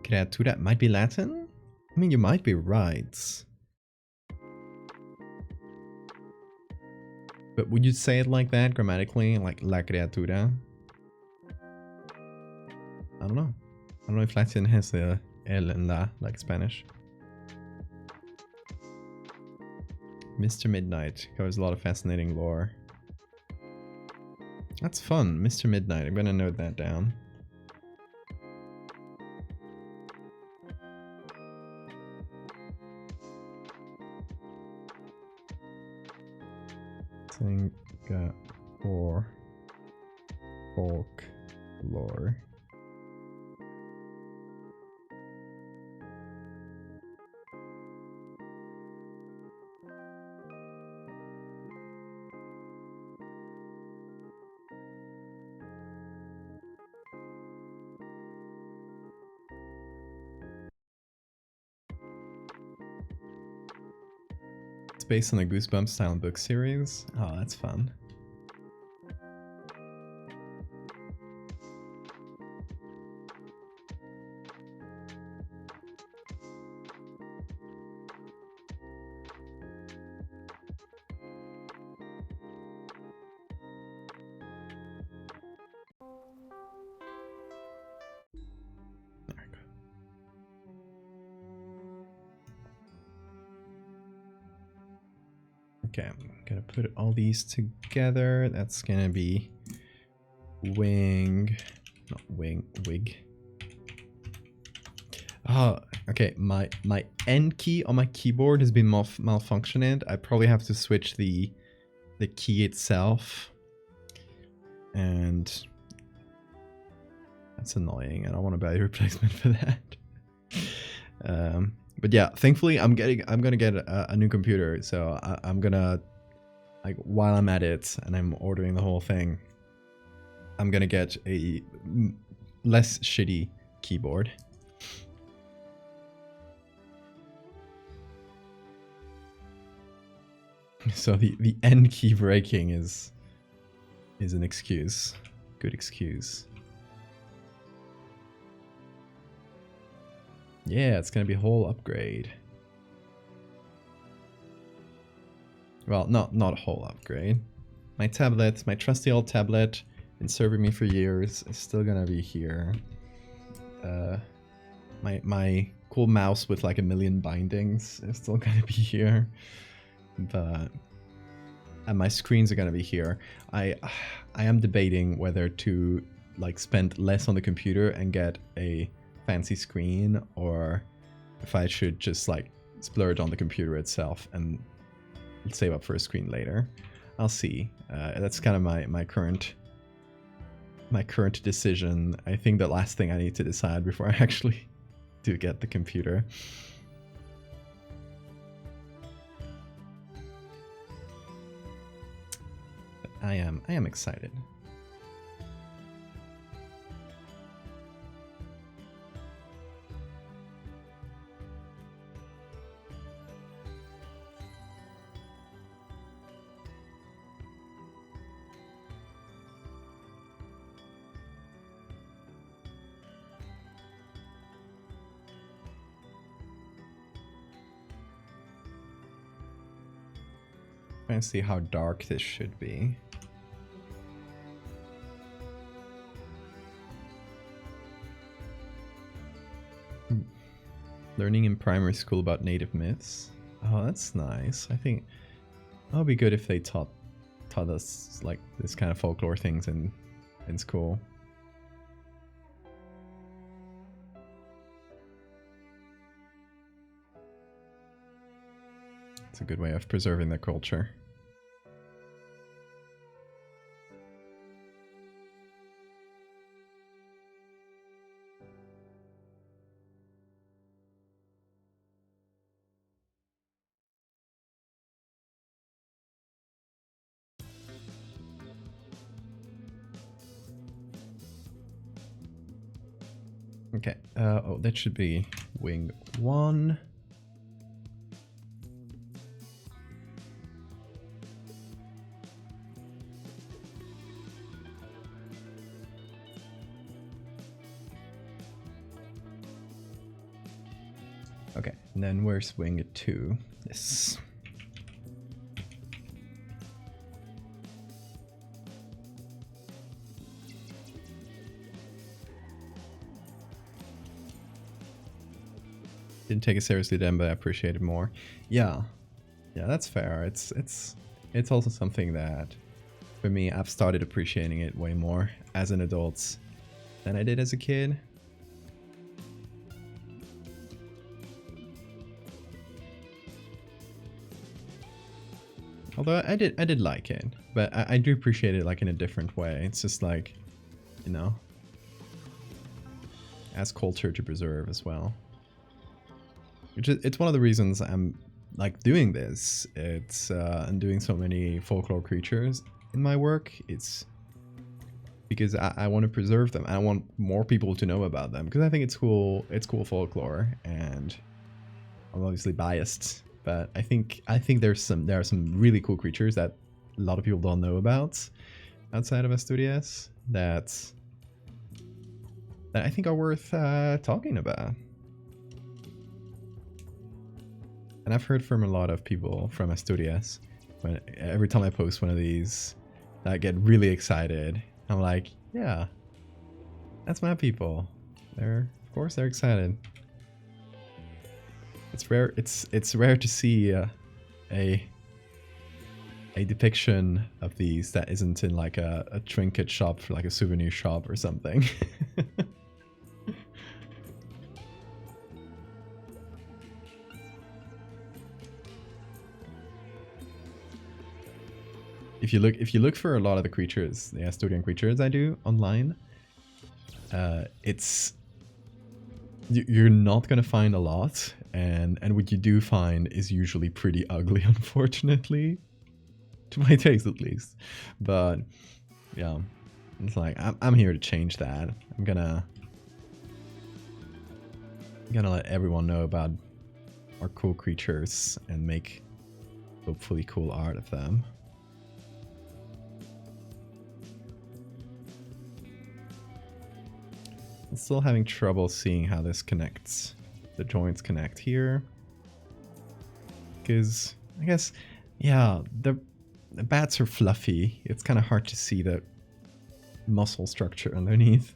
Speaker 1: Creatura might be Latin? I mean, you might be right. But would you say it like that grammatically? Like la criatura? I don't know. I don't know if Latin has the el and la like Spanish. Mr. Midnight covers a lot of fascinating lore. That's fun, Mr. Midnight. I'm gonna note that down. Singapore folklore. It's based on the Goosebumps style book series. Oh, that's fun. Okay, I'm gonna put all these together. That's gonna be wig. Oh, okay. My N key on my keyboard has been malfunctioning. I probably have to switch the key itself, and that's annoying. I don't want to buy a replacement for that. But yeah, thankfully I'm gonna get a new computer, so I'm gonna, like, while I'm at it and I'm ordering the whole thing, I'm gonna get a less shitty keyboard. So the N key breaking is an excuse, good excuse. Yeah, it's gonna be a whole upgrade. Well, not a whole upgrade. My tablet, my trusty old tablet, been serving me for years, is still gonna be here. My cool mouse with like 1,000,000 bindings is still gonna be here. But and my screens are gonna be here. I am debating whether to like spend less on the computer and get a fancy screen, or if I should just like splurge on the computer itself and save up for a screen later. I'll see. That's kind of my current decision. I think the last thing I need to decide before I actually do get the computer. But I am excited. Trying to see how dark this should be. Learning in primary school about native myths. Oh, that's nice. I think that would be good if they taught us like this kind of folklore things in school. It's a good way of preserving the culture. Okay, oh, that should be wing 1. Okay, and then where's wing 2? This. Didn't take it seriously then, but I appreciate it more. Yeah, that's fair. It's also something that, for me, I've started appreciating it way more as an adult than I did as a kid. Although I did like it, but I do appreciate it like in a different way. It's just like, you know, as culture to preserve as well. It's one of the reasons I'm like doing this. It's and doing so many folklore creatures in my work. It's because I want to preserve them. I want more people to know about them because I think it's cool. It's cool folklore, and I'm obviously biased, but I think there are some really cool creatures that a lot of people don't know about outside of Asturias that I think are worth talking about. And I've heard from a lot of people from Asturias, every time I post one of these, I get really excited. I'm like, yeah, that's my people. Of course they're excited. It's rare. It's rare to see a depiction of these that isn't in like a trinket shop, for like a souvenir shop or something. If you look for a lot of the creatures, the Asturian creatures I do online, you're not gonna find a lot, and what you do find is usually pretty ugly, unfortunately, to my taste at least. But yeah, it's like I'm here to change that. I'm gonna let everyone know about our cool creatures and make hopefully cool art of them. I'm still having trouble seeing how this connects. The joints connect here. Because I guess Yeah, the bats are fluffy. It's kind of hard to see the muscle structure underneath.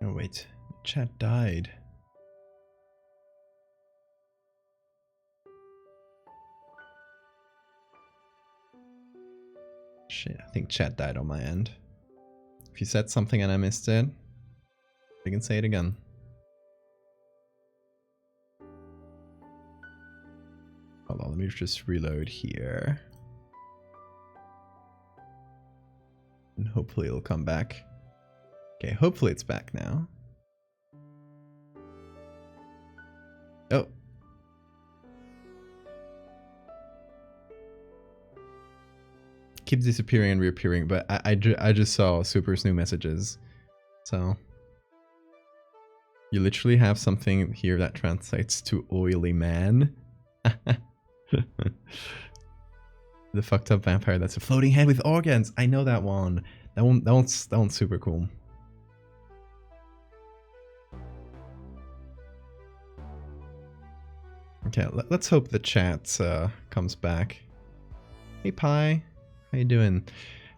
Speaker 1: Oh wait, chat died. Shit, I think chat died on my end. If you said something and I missed it, we can say it again. Hold on, let me just reload here. And hopefully it'll come back. Okay, hopefully it's back now. Oh. Keeps disappearing and reappearing, but I just saw Super's new messages. So. You literally have something here that translates to oily man. The fucked up vampire that's a floating head with organs. I know that one. That one's super cool. Okay, let's hope the chat comes back. Hey Pi, how you doing?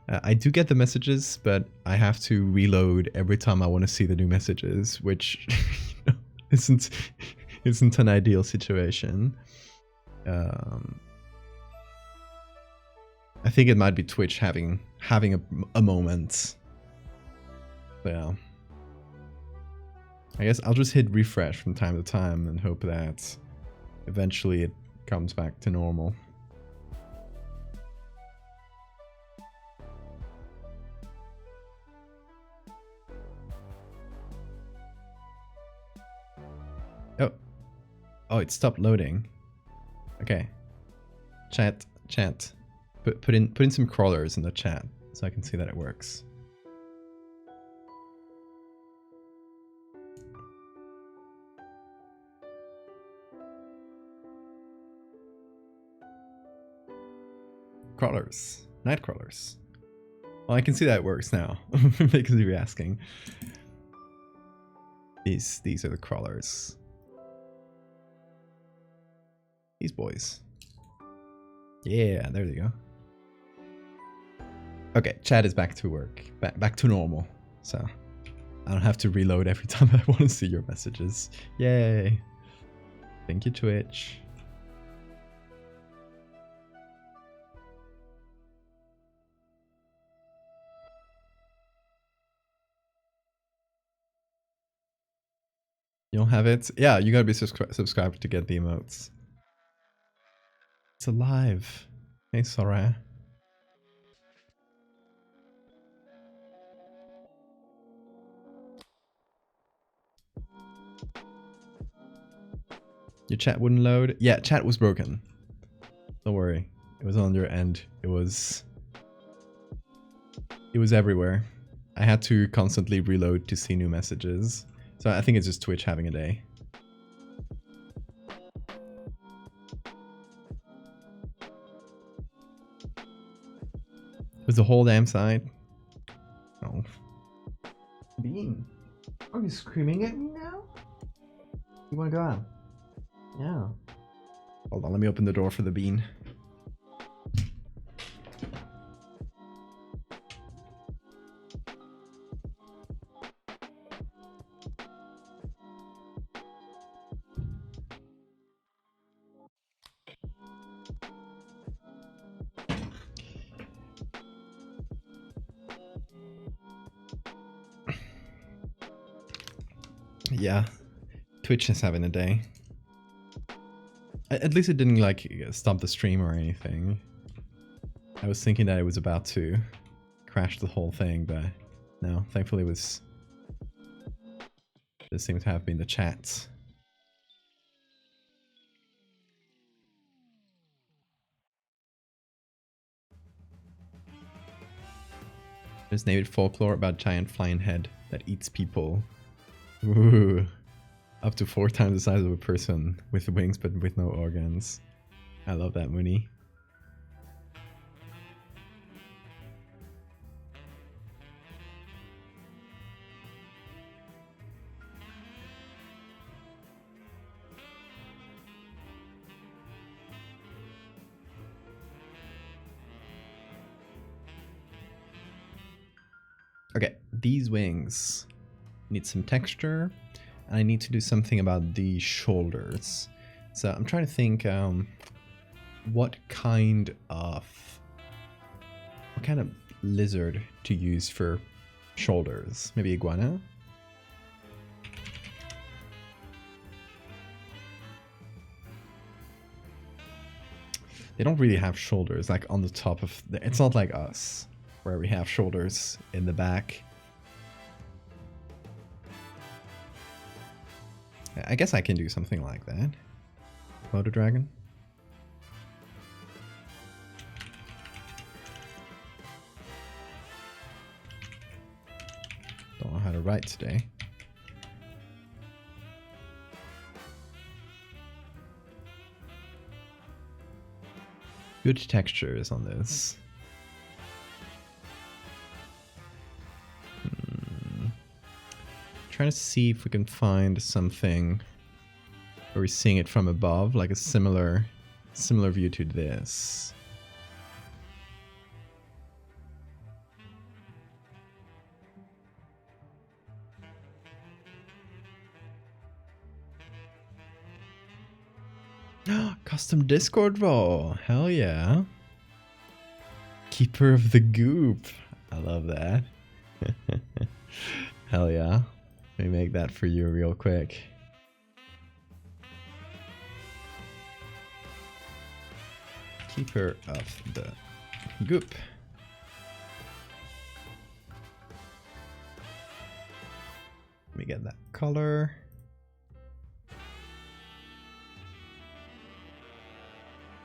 Speaker 1: I do get the messages, but I have to reload every time I want to see the new messages, which you know, isn't an ideal situation. I think it might be Twitch having a moment. But yeah. I guess I'll just hit refresh from time to time and hope that eventually it comes back to normal. Oh, it stopped loading. Okay. Chat. Put in some crawlers in the chat so I can see that it works. Crawlers. Night crawlers. Well, I can see that it works now. Because you're asking. These are the crawlers. These boys. Yeah, there you go. Okay, chat is back to work. Back to normal. So I don't have to reload every time I want to see your messages. Yay. Thank you, Twitch. You don't have it? Yeah, you gotta be subscribed to get the emotes. It's alive. Hey, Sora. Your chat wouldn't load? Yeah, chat was broken. Don't worry. It was on your end. It was everywhere. I had to constantly reload to see new messages. So I think it's just Twitch having a day. Was the whole damn site? Oh. Bean, are you screaming at me now? You wanna go out? Yeah. Hold on, let me open the door for the bean. Yeah, Twitch is having a day. At least it didn't like stop the stream or anything. I was thinking that it was about to crash the whole thing, but no, thankfully it seemed to have been the chat. There's native folklore about giant flying head that eats people. Ooh. Up to 4 times the size of a person with wings but with no organs. I love that, Mooney. Okay, these wings need some texture, and I need to do something about the shoulders. So I'm trying to think what kind of lizard to use for shoulders. Maybe iguana? They don't really have shoulders like on the top of the, it's not like us where we have shoulders in the back. I guess I can do something like that. Motor dragon. Don't know how to write today. Good textures on this. Trying to see if we can find something where we're seeing it from above, like a similar view to this. Custom Discord role. Hell yeah. Keeper of the Goop. I love that. Hell yeah. Let me make that for you real quick. Keeper of the Goop. Let me get that color.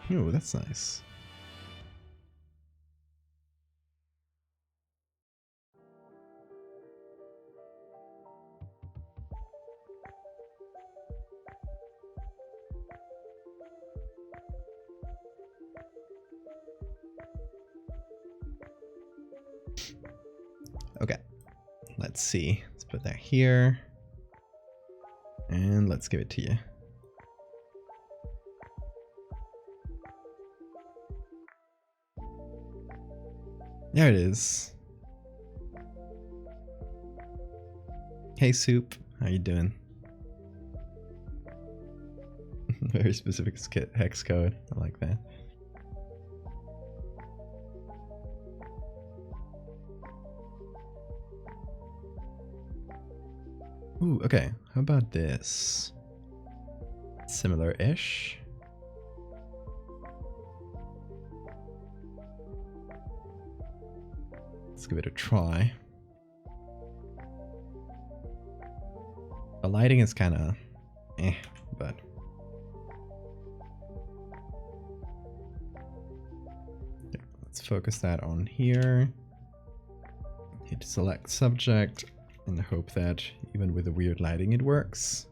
Speaker 1: Ooh, that's nice. Okay, let's see. Let's put that here. And let's give it to you. There it is. Hey Soup, how you doing? Very specific hex code. I like that. Ooh, okay. How about this? Similar-ish. Let's give it a try. The lighting is kind of but okay, let's focus that on here. Hit select subject in the hope that even with the weird lighting it works.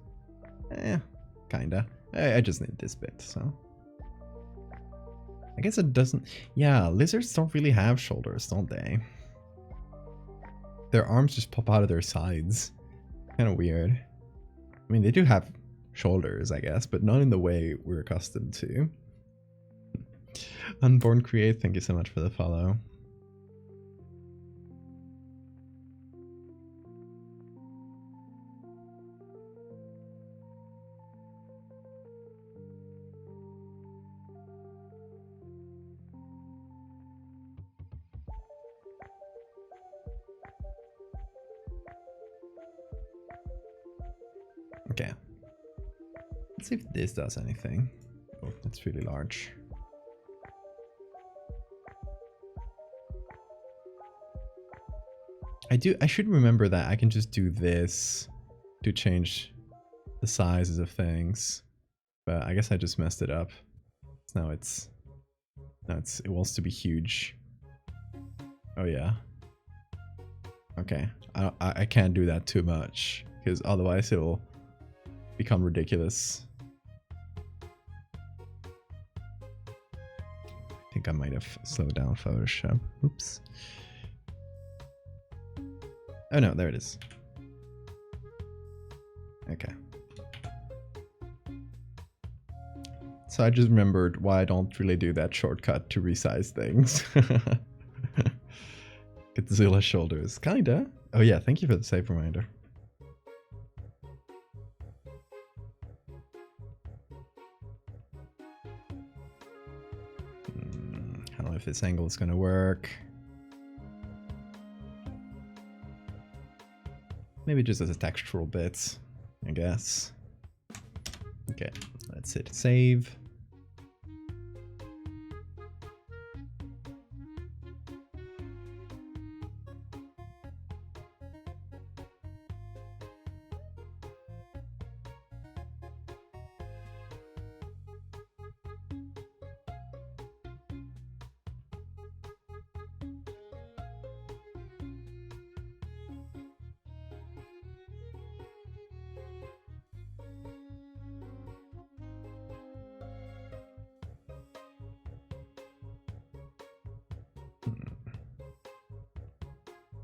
Speaker 1: Kinda. I just need this bit, so. I guess it doesn't. Yeah, lizards don't really have shoulders, don't they? Their arms just pop out of their sides. Kind of weird. I mean, they do have shoulders, I guess, but not in the way we're accustomed to. Unborn Create, thank you so much for the follow. Okay. Let's see if this does anything. Oh, that's really large. I should remember that I can just do this to change the sizes of things. But I guess I just messed it up. Now it wants to be huge. Oh yeah. Okay, I can't do that too much because otherwise it will become ridiculous. I think I might have slowed down Photoshop. Oops. Oh no, there it is. Okay. So I just remembered why I don't really do that shortcut to resize things. Godzilla shoulders. Kinda. Oh yeah, thank you for the save reminder. I don't know if this angle is gonna work. Maybe just as a textural bit, I guess. Okay, let's hit save.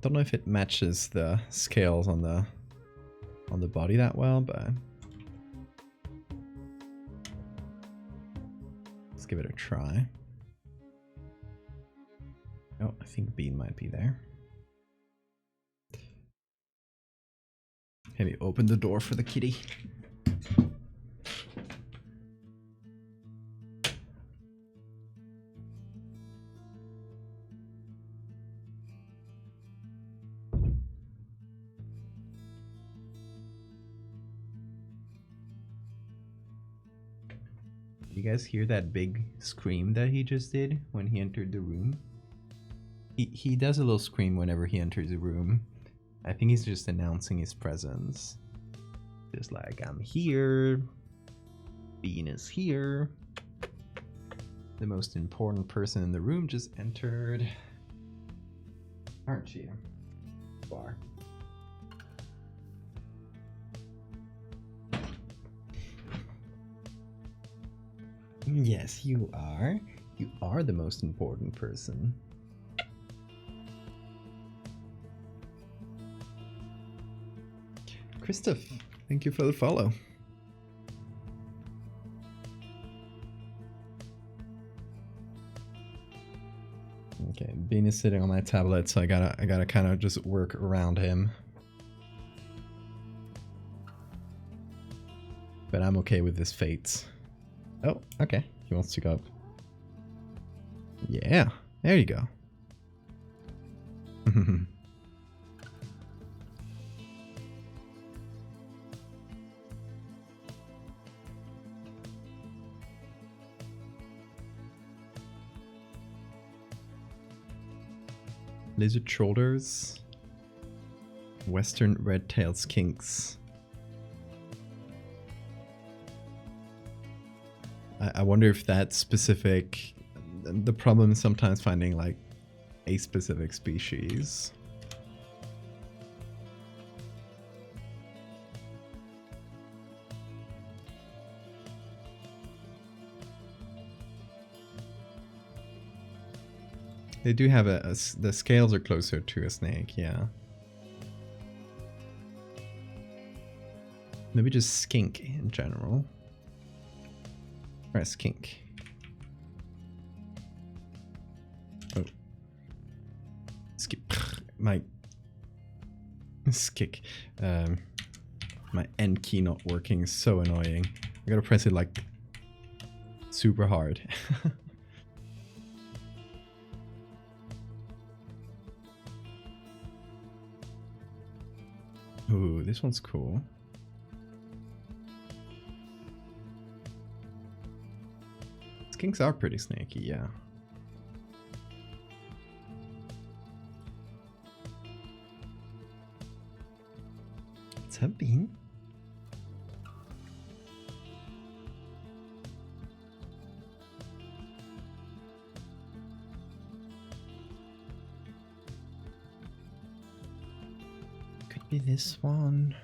Speaker 1: Don't know if it matches the scales on the body that well, but let's give it a try. Oh, I think Bean might be there. Maybe open the door for the kitty. You guys hear that big scream that he just did when he entered the room? He does a little scream whenever he enters the room. I think he's just announcing his presence. Just like, I'm here. Bean is here. The most important person in the room just entered. Aren't you? Bar. Yes, you are. You are the most important person. Christoph, thank you for the follow. Okay, Bean is sitting on my tablet, so I gotta kind of just work around him. But I'm okay with this fate. Oh, okay. He wants to go up. Yeah, there you go. Lizard shoulders. Western red-tailed skinks. I wonder if that specific... The problem is sometimes finding like a specific species. They do have the scales are closer to a snake, yeah. Maybe just skink in general. Or skink. Oh. Skip. My... Skick. My end key not working is so annoying. I gotta press it like... super hard. Ooh, this one's cool. Skinks are pretty snaky, yeah. What's that Bean? Be this one.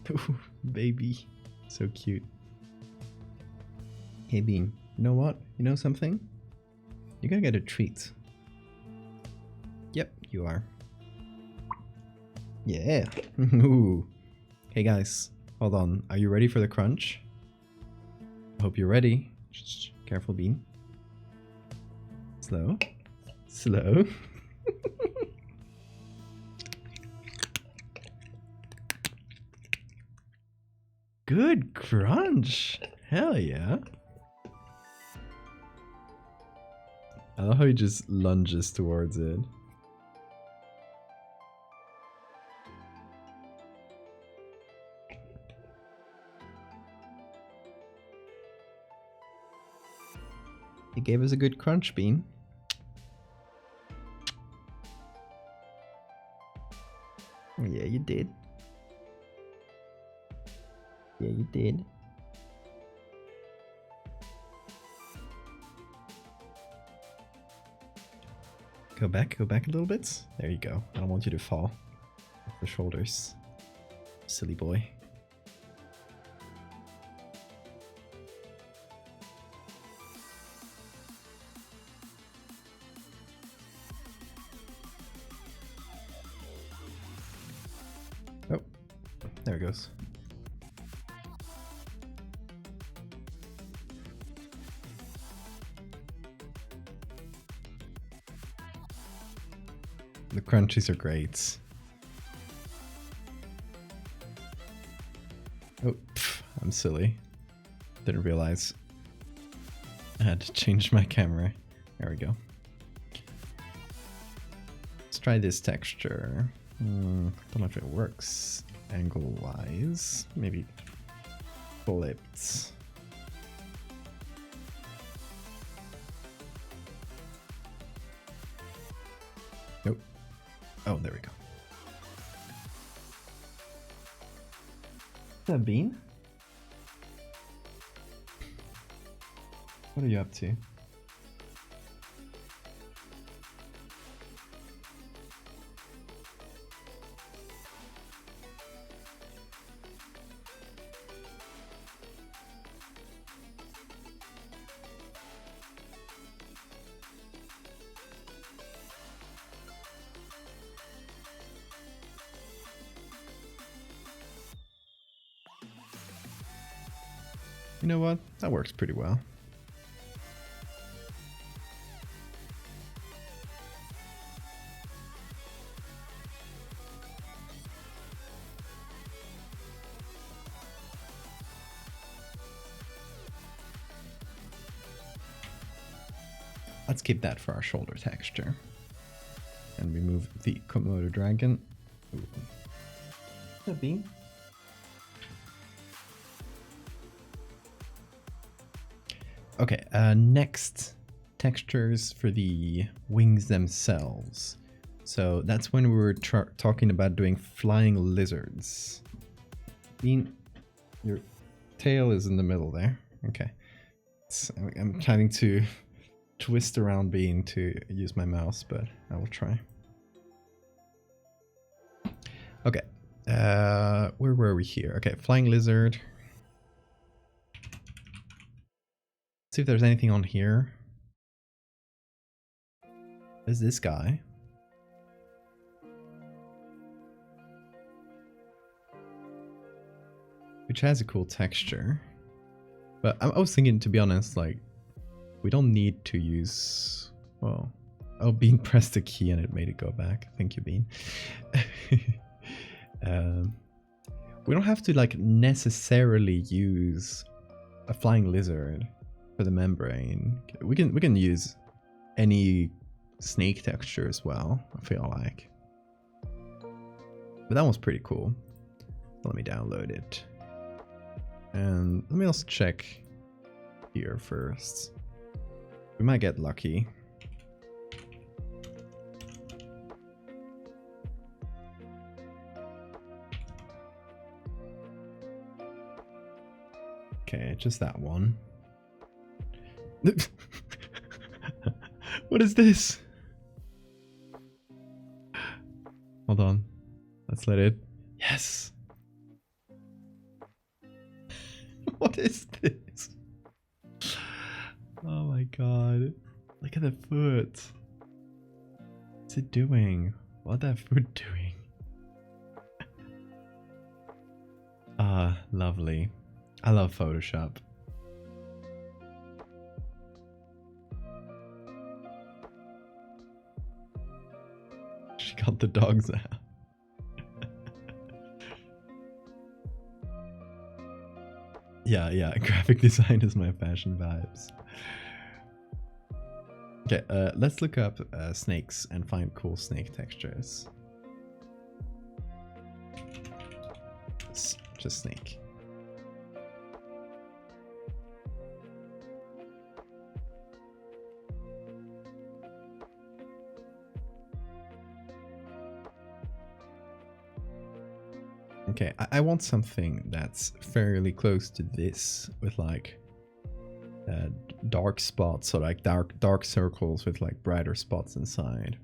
Speaker 1: Ooh, baby. So cute. Hey Bean, you know what? You know something? You're gonna get a treat. Yep, you are. Yeah. Ooh. Hey guys, hold on. Are you ready for the crunch? I hope you're ready. Shh, careful, Bean. Slow. Slow. Good crunch. Hell yeah. I love how he just lunges towards it. He gave us a good crunch, Bean. Yeah, you did. Yeah, you did. Go back a little bit. There you go. I don't want you to fall off the shoulders. Silly boy. Oh, there it goes. The crunchies are great. Oh, I'm silly. Didn't realize I had to change my camera. There we go. Let's try this texture. Don't know if it works angle-wise. Maybe flipped. Nope. Oh, there we go. What's that, Bean? What are you up to? You know what? That works pretty well. Let's keep that for our shoulder texture. And remove the Komodo dragon. Ooh. What's up, Bean? Okay, next, textures for the wings themselves. So that's when we were talking about doing flying lizards. Bean, your tail is in the middle there. Okay. So I'm trying to twist around Bean to use my mouse, but I will try. Okay. Where were we here? Okay, flying lizard. See if there's anything on here. There's this guy. Which has a cool texture. But I was thinking, to be honest, like, we don't need to use... Well... Oh, Bean pressed the key and it made it go back. Thank you, Bean. We don't have to, like, necessarily use a flying lizard for the membrane. We can use any snake texture as well, I feel like. But that one's pretty cool. Let me download it. And let me also check here first. We might get lucky. Okay, just that one. What is this? Hold on. Let's let it. Yes. What is this? Oh my god. Look at the foot. What's it doing? What's that foot doing? Ah, lovely. I love Photoshop. She got the dogs out. Yeah, graphic design is my fashion vibes. Okay, let's look up snakes and find cool snake textures. Just snake. Okay, I want something that's fairly close to this with like dark spots, so like dark circles with like brighter spots inside.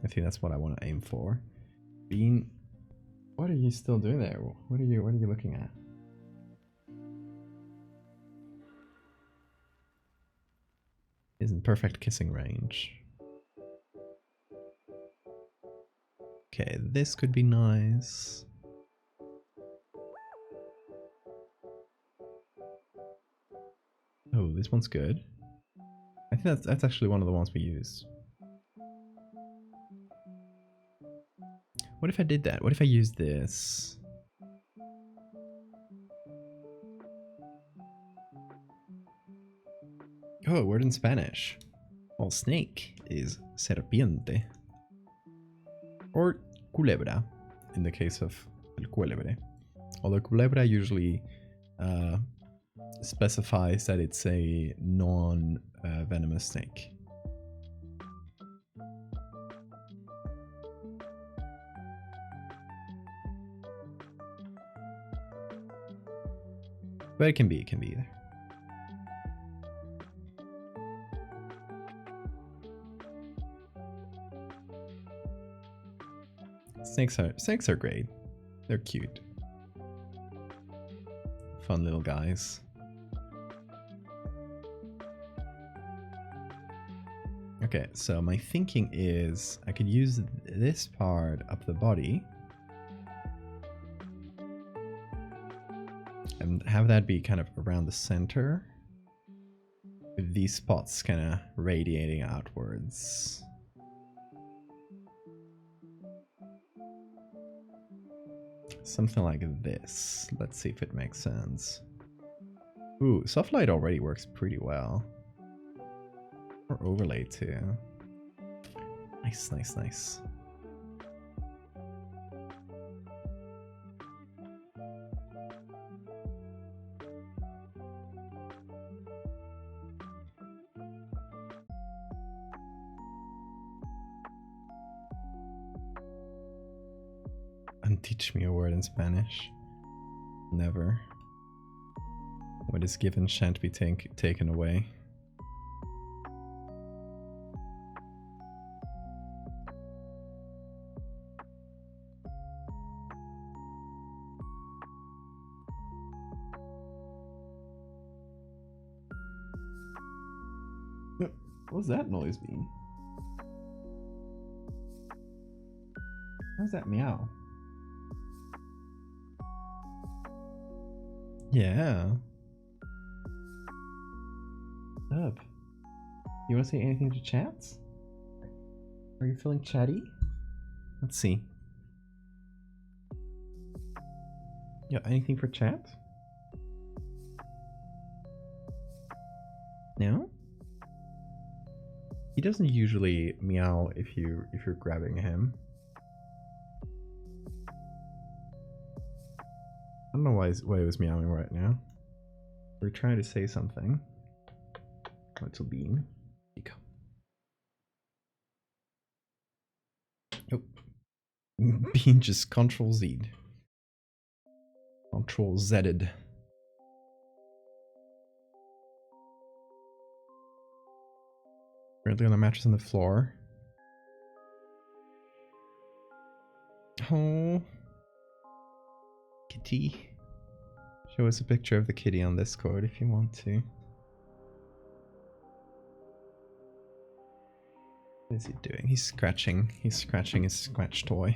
Speaker 1: I think that's what I want to aim for. Bean, what are you still doing there? What are you looking at? Is in perfect kissing range. Okay, this could be nice. Oh, this one's good. I think that's actually one of the ones we use. What if I did that? What if I used this? Oh, a word in Spanish. Well, snake is serpiente. Or culebra, in the case of el cuélebre. Although culebra usually specifies that it's a non-venomous snake. But it can be either. Snakes are great. They're cute. Fun little guys. Okay, so my thinking is I could use this part up the body and have that be kind of around the center with these spots kind of radiating outwards. Something like this. Let's see if it makes sense. Ooh, soft light already works pretty well. Or overlay too. Nice, nice, nice. Teach me a word in Spanish. Never. What is given shan't be taken away. What was that noise being? How's that meow? Yeah. What's up? You want to say anything to chat? Are you feeling chatty? Let's see. Yeah, anything for chat? No? He doesn't usually meow if you're grabbing him. I don't know why he was meowing right now. We're trying to say something. Little bean. Here you go. Oh. Bean just Control Z'd. Control Z'd. Currently on a mattress on the floor. Oh, kitty. Show us a picture of the kitty on Discord if you want to. What is he doing? He's scratching. He's scratching his scratch toy.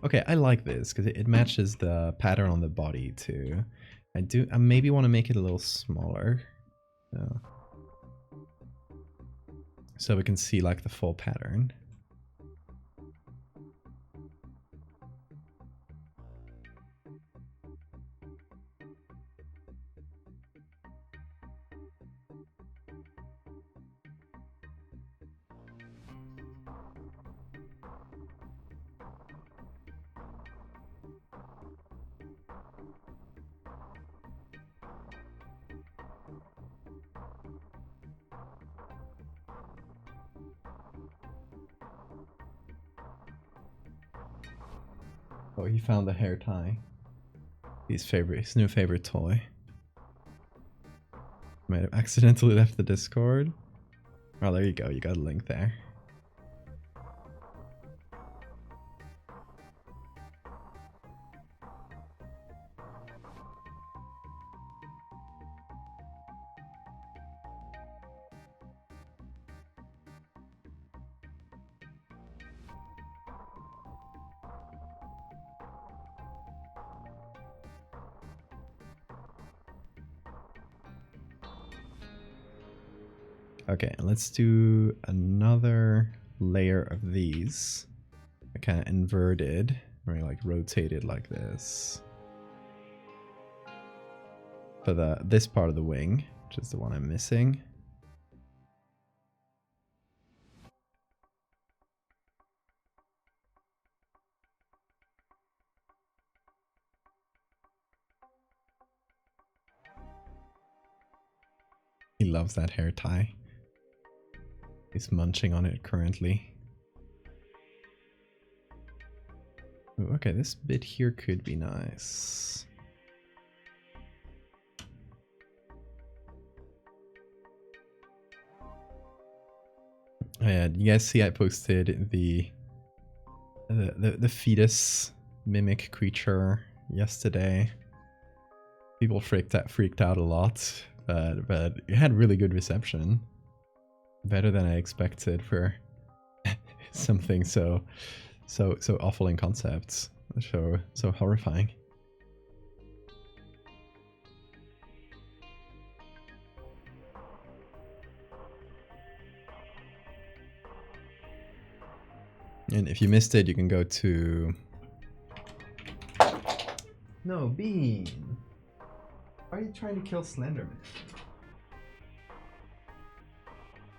Speaker 1: Okay, I like this because it matches the pattern on the body too. I maybe want to make it a little smaller. So we can see like the full pattern. Oh, he found the hair tie. His new favorite toy. Might have accidentally left the Discord. Oh, there you go. You got a link there. Okay, let's do another layer of these. Kind of inverted, or like rotated like this. For this part of the wing, which is the one I'm missing. He loves that hair tie. He's munching on it currently. Ooh, okay, this bit here could be nice. Yeah, you guys see I posted the fetus mimic creature yesterday. People freaked out a lot, but it had really good reception. Better than I expected for something so awful in concepts. So horrifying. And if you missed it, you can go to... No, Bean! Why are you trying to kill Slenderman?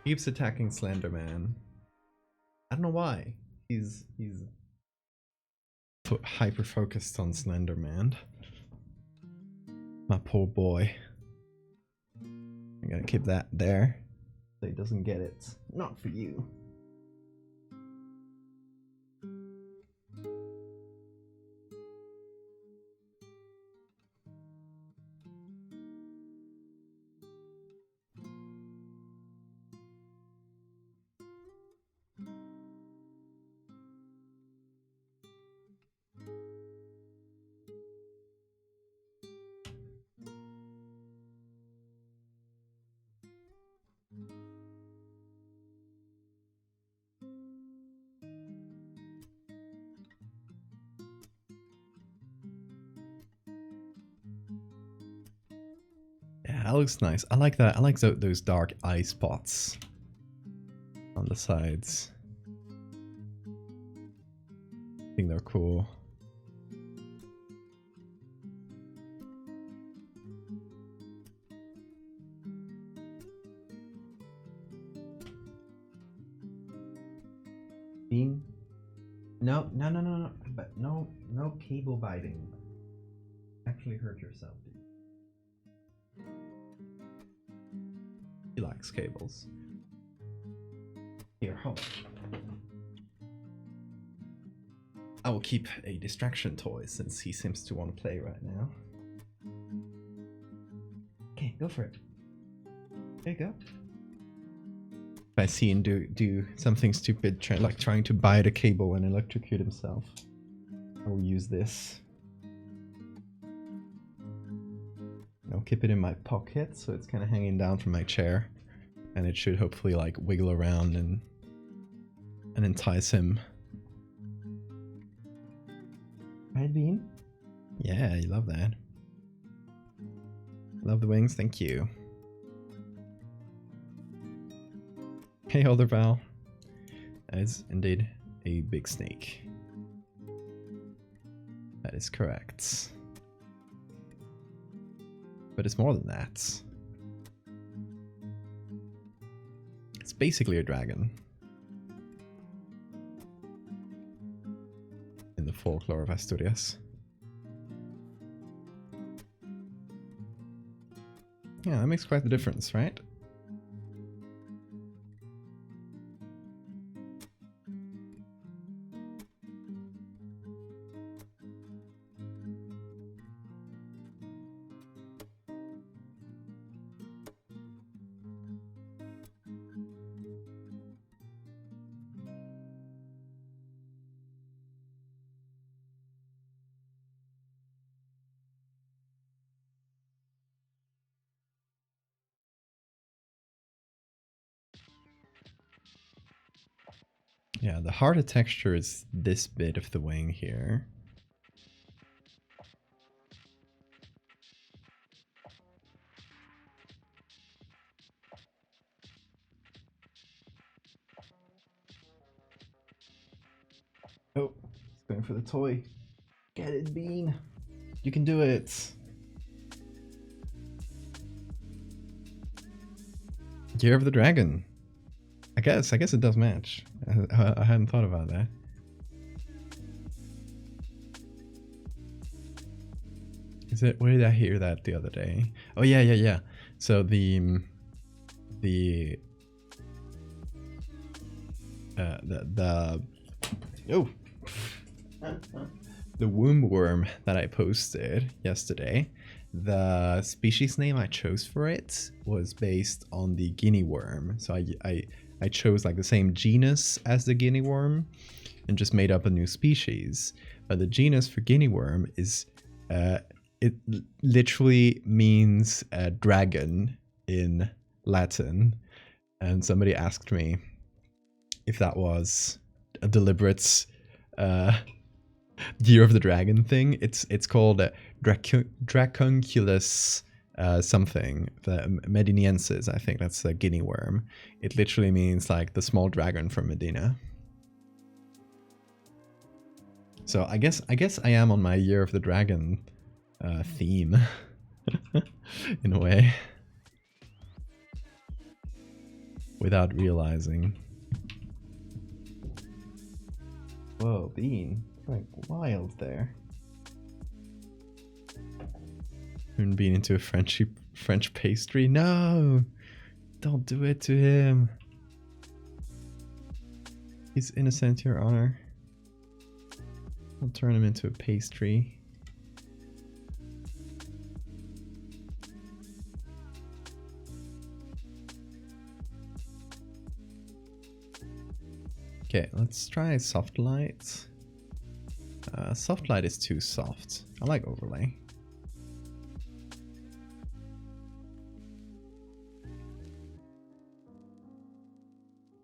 Speaker 1: Keeps attacking Slenderman. I don't know why. He's hyper focused on Slenderman. My poor boy. I'm gonna keep that there so he doesn't get it. Not for you. Yeah, that looks nice. I like that. I like those dark eye spots on the sides. I think they're cool. Bean? No, but no cable biting. Actually hurt yourself, dude. He likes cables. Here, hold on. I will keep a distraction toy since he seems to want to play right now. Okay, go for it. There you go. If I see him do something stupid, like trying to bite a cable and electrocute himself, I will use this. I'll keep it in my pocket, so it's kind of hanging down from my chair, and it should hopefully like wiggle around and entice him. Right, Bean? Yeah, you love that. Love the wings, thank you. Hey, Older Val. That is indeed a big snake. That is correct. But it's more than that. It's basically a dragon. In the folklore of Asturias. Yeah, that makes quite the difference, right? Yeah, the harder texture is this bit of the wing here. Oh, it's going for the toy. Get it, Bean. You can do it. Year of the Dragon. I guess it does match. I hadn't thought about that. Is it? Where did I hear that the other day? Oh yeah. So the womb worm that I posted yesterday, the species name I chose for it was based on the guinea worm. So I chose like the same genus as the guinea worm and just made up a new species. But the genus for guinea worm is it literally means dragon in Latin. And somebody asked me if that was a deliberate Year of the Dragon thing. It's called Dracunculus something, the Mediniensis. I think that's a guinea worm. It literally means like the small dragon from Medina. So I guess I am on my Year of the Dragon theme in a way, without realizing. Whoa, Bean, going wild there. Turned Bean into a French pastry. No, don't do it to him. He's innocent, Your Honor. I'll turn him into a pastry. Okay, let's try soft light. Soft light is too soft. I like overlay.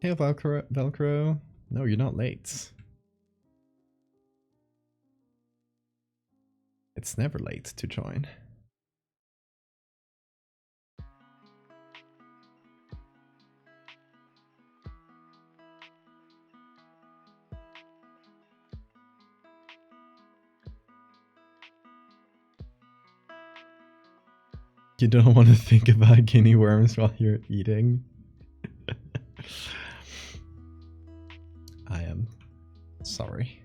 Speaker 1: Hey, Velcro. No, you're not late. It's never late to join. You don't want to think about guinea worms while you're eating? I am sorry.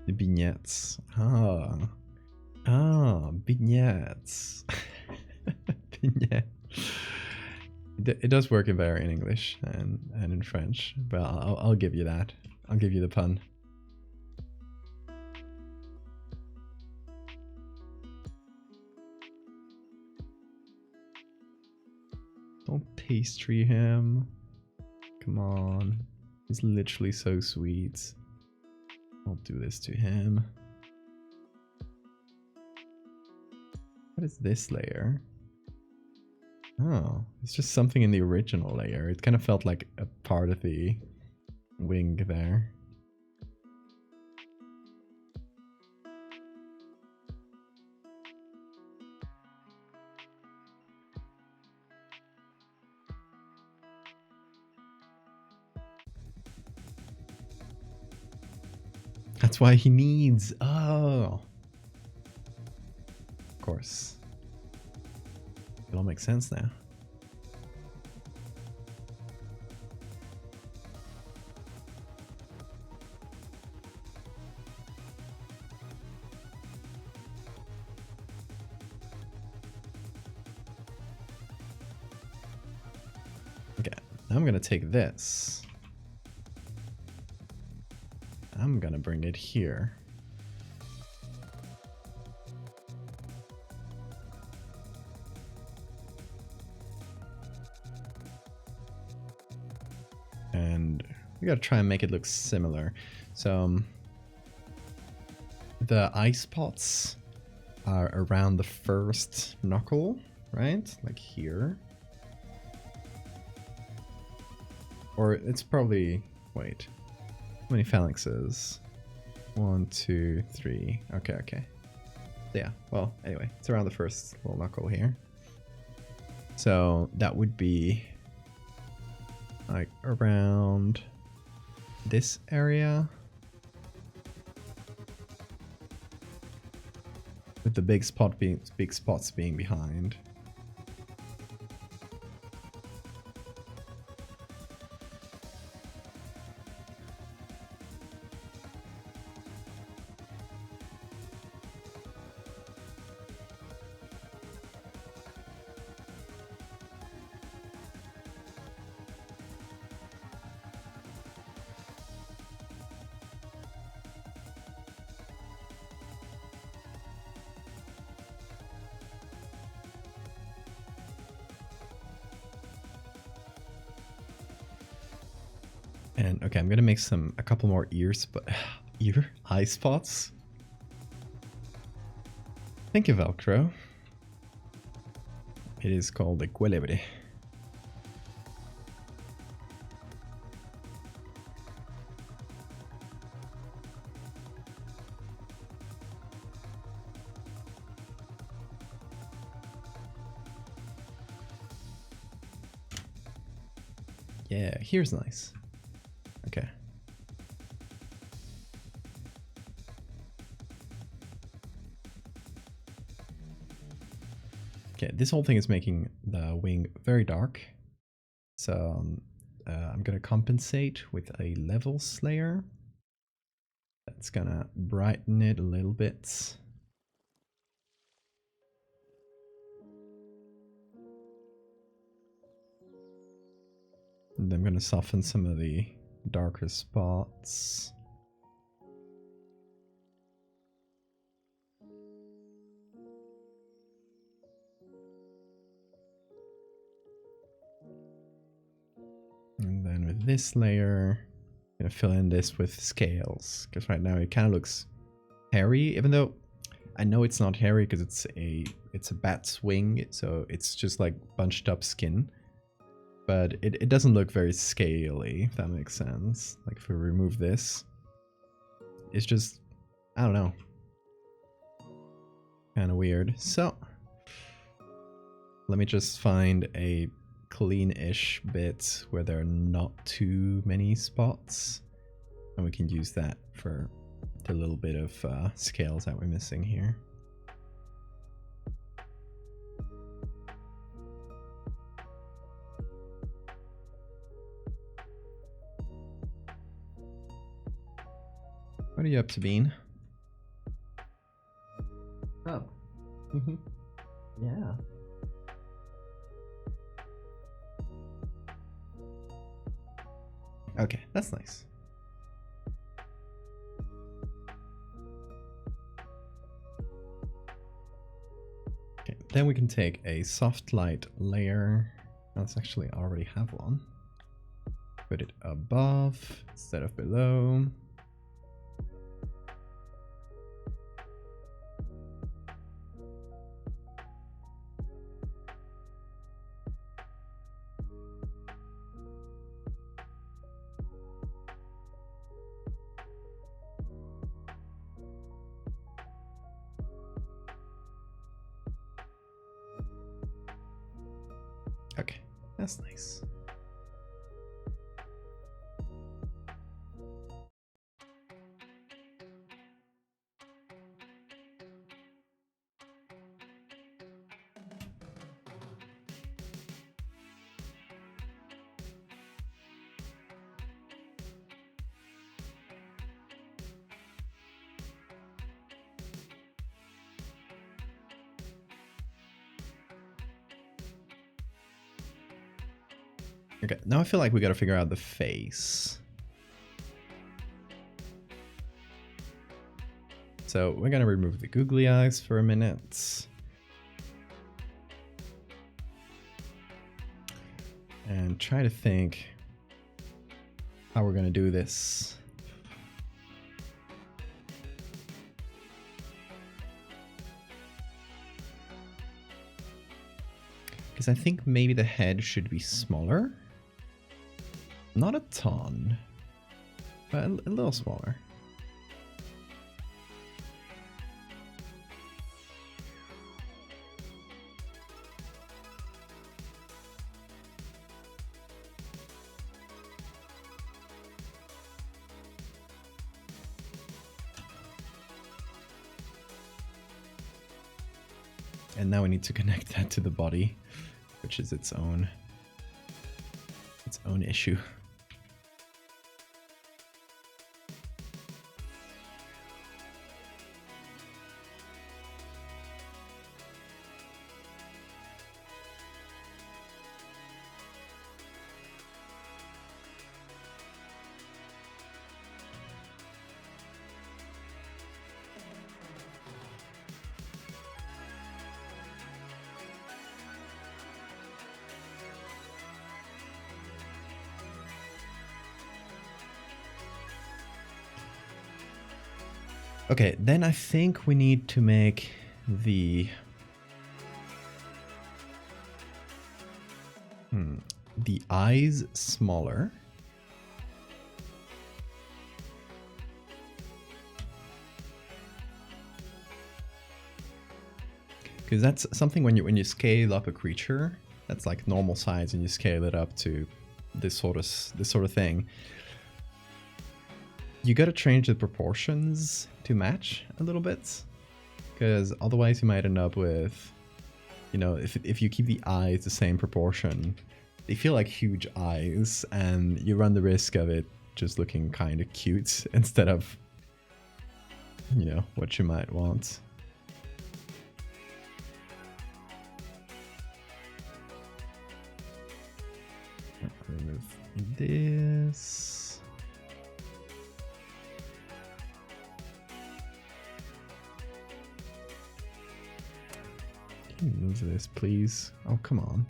Speaker 1: The vignettes. Vignettes. Vignette. It does work better in English and in French, but I'll give you that. I'll give you the pun. Don't pastry him. Come on. He's literally so sweet. I'll do this to him. What is this layer? Oh, it's just something in the original layer. It kind of felt like a part of the wing there. That's why he needs. Oh. Of course. It all makes sense now. Okay, now I'm gonna take this. I'm gonna bring it here. And we gotta try and make it look similar. So the eye spots are around the first knuckle, right? Like here. Or it's probably, wait. How many phalanxes? 1, 2, 3. Okay, okay. Yeah, well, anyway, it's around the first little knuckle here. So that would be like around this area. With the big spots being behind. And okay, I'm gonna make a couple more eye spots. Thank you, Velcro. It is called the Cuélebre. Yeah, here's nice. Okay. Okay, this whole thing is making the wing very dark. So I'm gonna compensate with a levels layer. That's gonna brighten it a little bit. And I'm gonna soften some of the darker spots. And then with this layer, I'm gonna fill in this with scales, because right now it kind of looks hairy, even though I know it's not hairy because it's a bat's wing, so it's just like bunched up skin. But it doesn't look very scaly, if that makes sense. Like if we remove this, it's just, I don't know, kind of weird. So let me just find a clean-ish bit where there are not too many spots, and we can use that for the little bit of scales that we're missing here. What are you up to, Bean? Oh. Yeah. Okay, that's nice. Okay, then we can take a soft light layer. Let's actually already have one. Put it above instead of below. Okay, that's nice. Okay, now I feel like we gotta figure out the face. So we're gonna remove the googly eyes for a minute. And try to think how we're gonna do this. Because I think maybe the head should be smaller. Not a ton, but a little smaller. And now we need to connect that to the body, which is its own issue. Okay, then I think we need to make the eyes smaller. Because that's something when you scale up a creature that's like normal size and you scale it up to this sort of thing. You gotta change the proportions to match a little bit, because otherwise you might end up with, you know, if you keep the eyes the same proportion, they feel like huge eyes, and you run the risk of it just looking kind of cute instead of, you know, what you might want. Remove this. Can you move this, please? Oh, come on.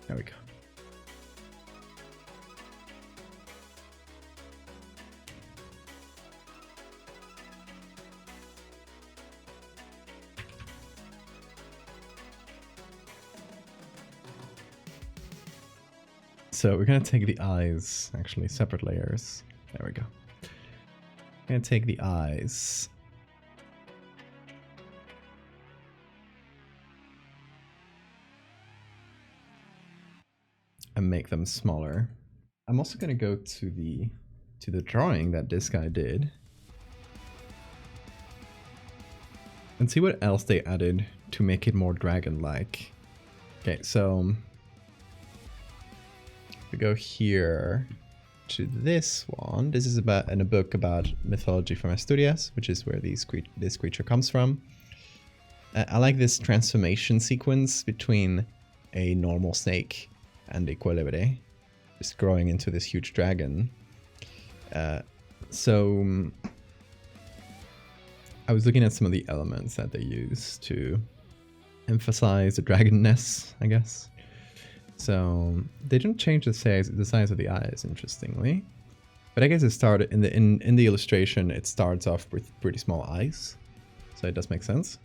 Speaker 1: There we go. So we're gonna take the eyes, actually separate layers. There we go. We're gonna take the eyes. And make them smaller. I'm also gonna go to the drawing that this guy did and see what else they added to make it more dragon-like. Okay, so we go here to this one. This is about in a book about mythology from Asturias, which is where this creature comes from. I like this transformation sequence between a normal snake and a Cuélebre, just growing into this huge dragon. So I was looking at some of the elements that they use to emphasize the dragonness, I guess. So they didn't change the size of the eyes, interestingly. But I guess it started in the illustration. It starts off with pretty small eyes, so it does make sense.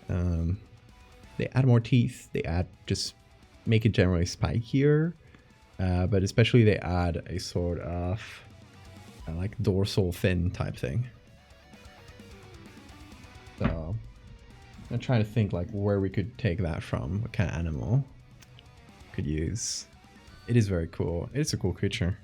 Speaker 1: They add more teeth. They just make it generally spikier, but especially they add a sort of like dorsal fin type thing. So I'm trying to think like where we could take that from. What kind of animal could use? It is very cool. It's a cool creature.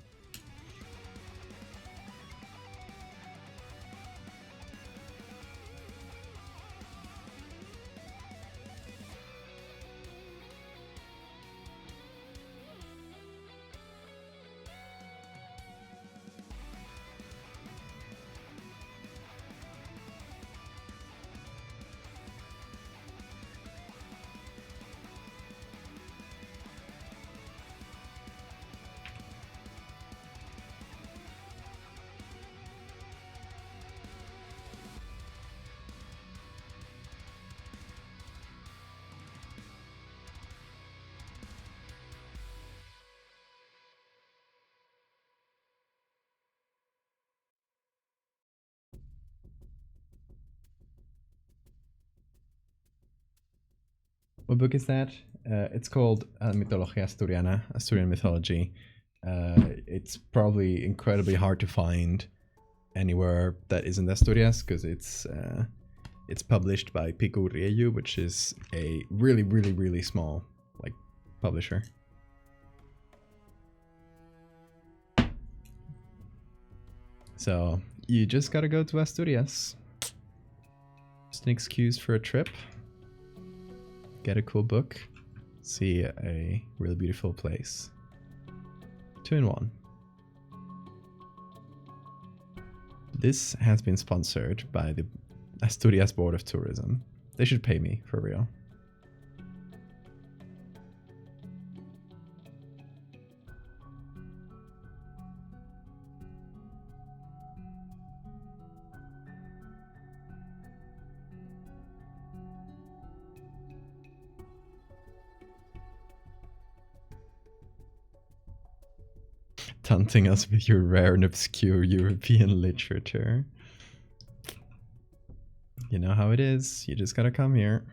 Speaker 1: What book is that? It's called Mitología Asturiana, Asturian Mythology. It's probably incredibly hard to find anywhere that isn't Asturias, because it's published by Pico Rieju, which is a really small like publisher. So you just gotta go to Asturias. Just an excuse for a trip. Get a cool book, see a really beautiful place. 2 in 1. This has been sponsored by the Asturias Board of Tourism. They should pay me, for real. Taunting us with your rare and obscure European literature. You know how it is. You just gotta come here.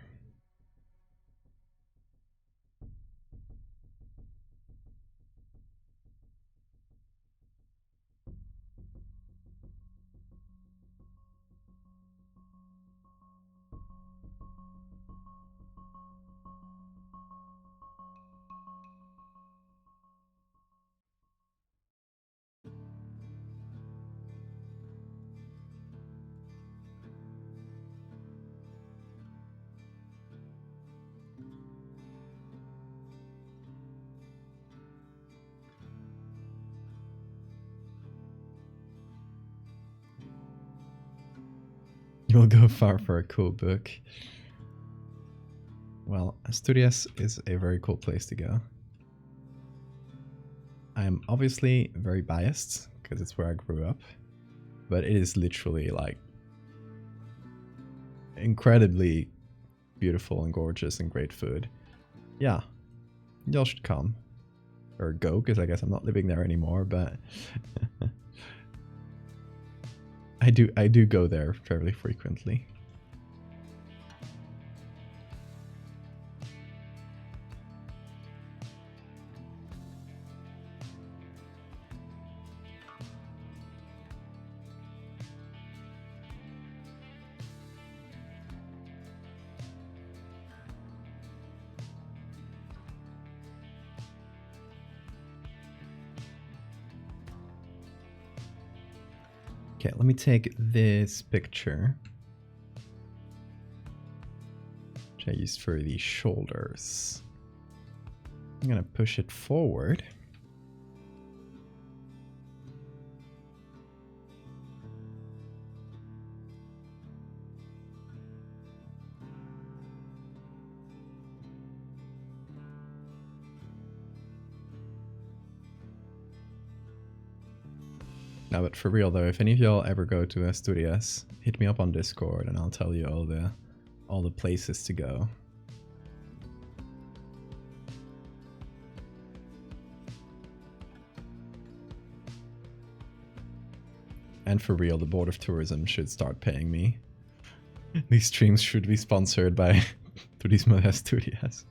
Speaker 1: You'll go far for a cool book. Well, Asturias is a very cool place to go. I'm obviously very biased because it's where I grew up, but it is literally like incredibly beautiful and gorgeous and great food. Yeah, y'all should come. Or go, because I guess I'm not living there anymore, but I do go there fairly frequently. Okay, let me take this picture, which I used for the shoulders. I'm gonna push it forward. No, but for real though, if any of y'all ever go to Asturias, hit me up on Discord and I'll tell you all the places to go. And for real, the Board of Tourism should start paying me. These streams should be sponsored by Turismo de Asturias.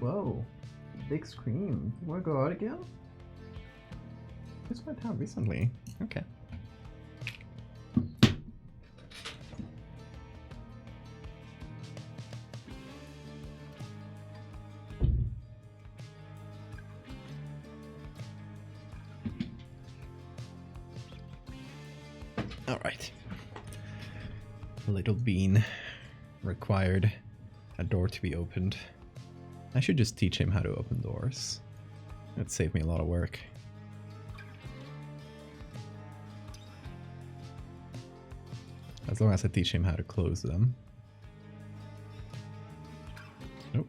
Speaker 1: Whoa, big scream. You wanna go out again? Just went out recently. Okay. Alright. Little bean required a door to be opened. I should just teach him how to open doors. That'd save me a lot of work. As long as I teach him how to close them. Nope.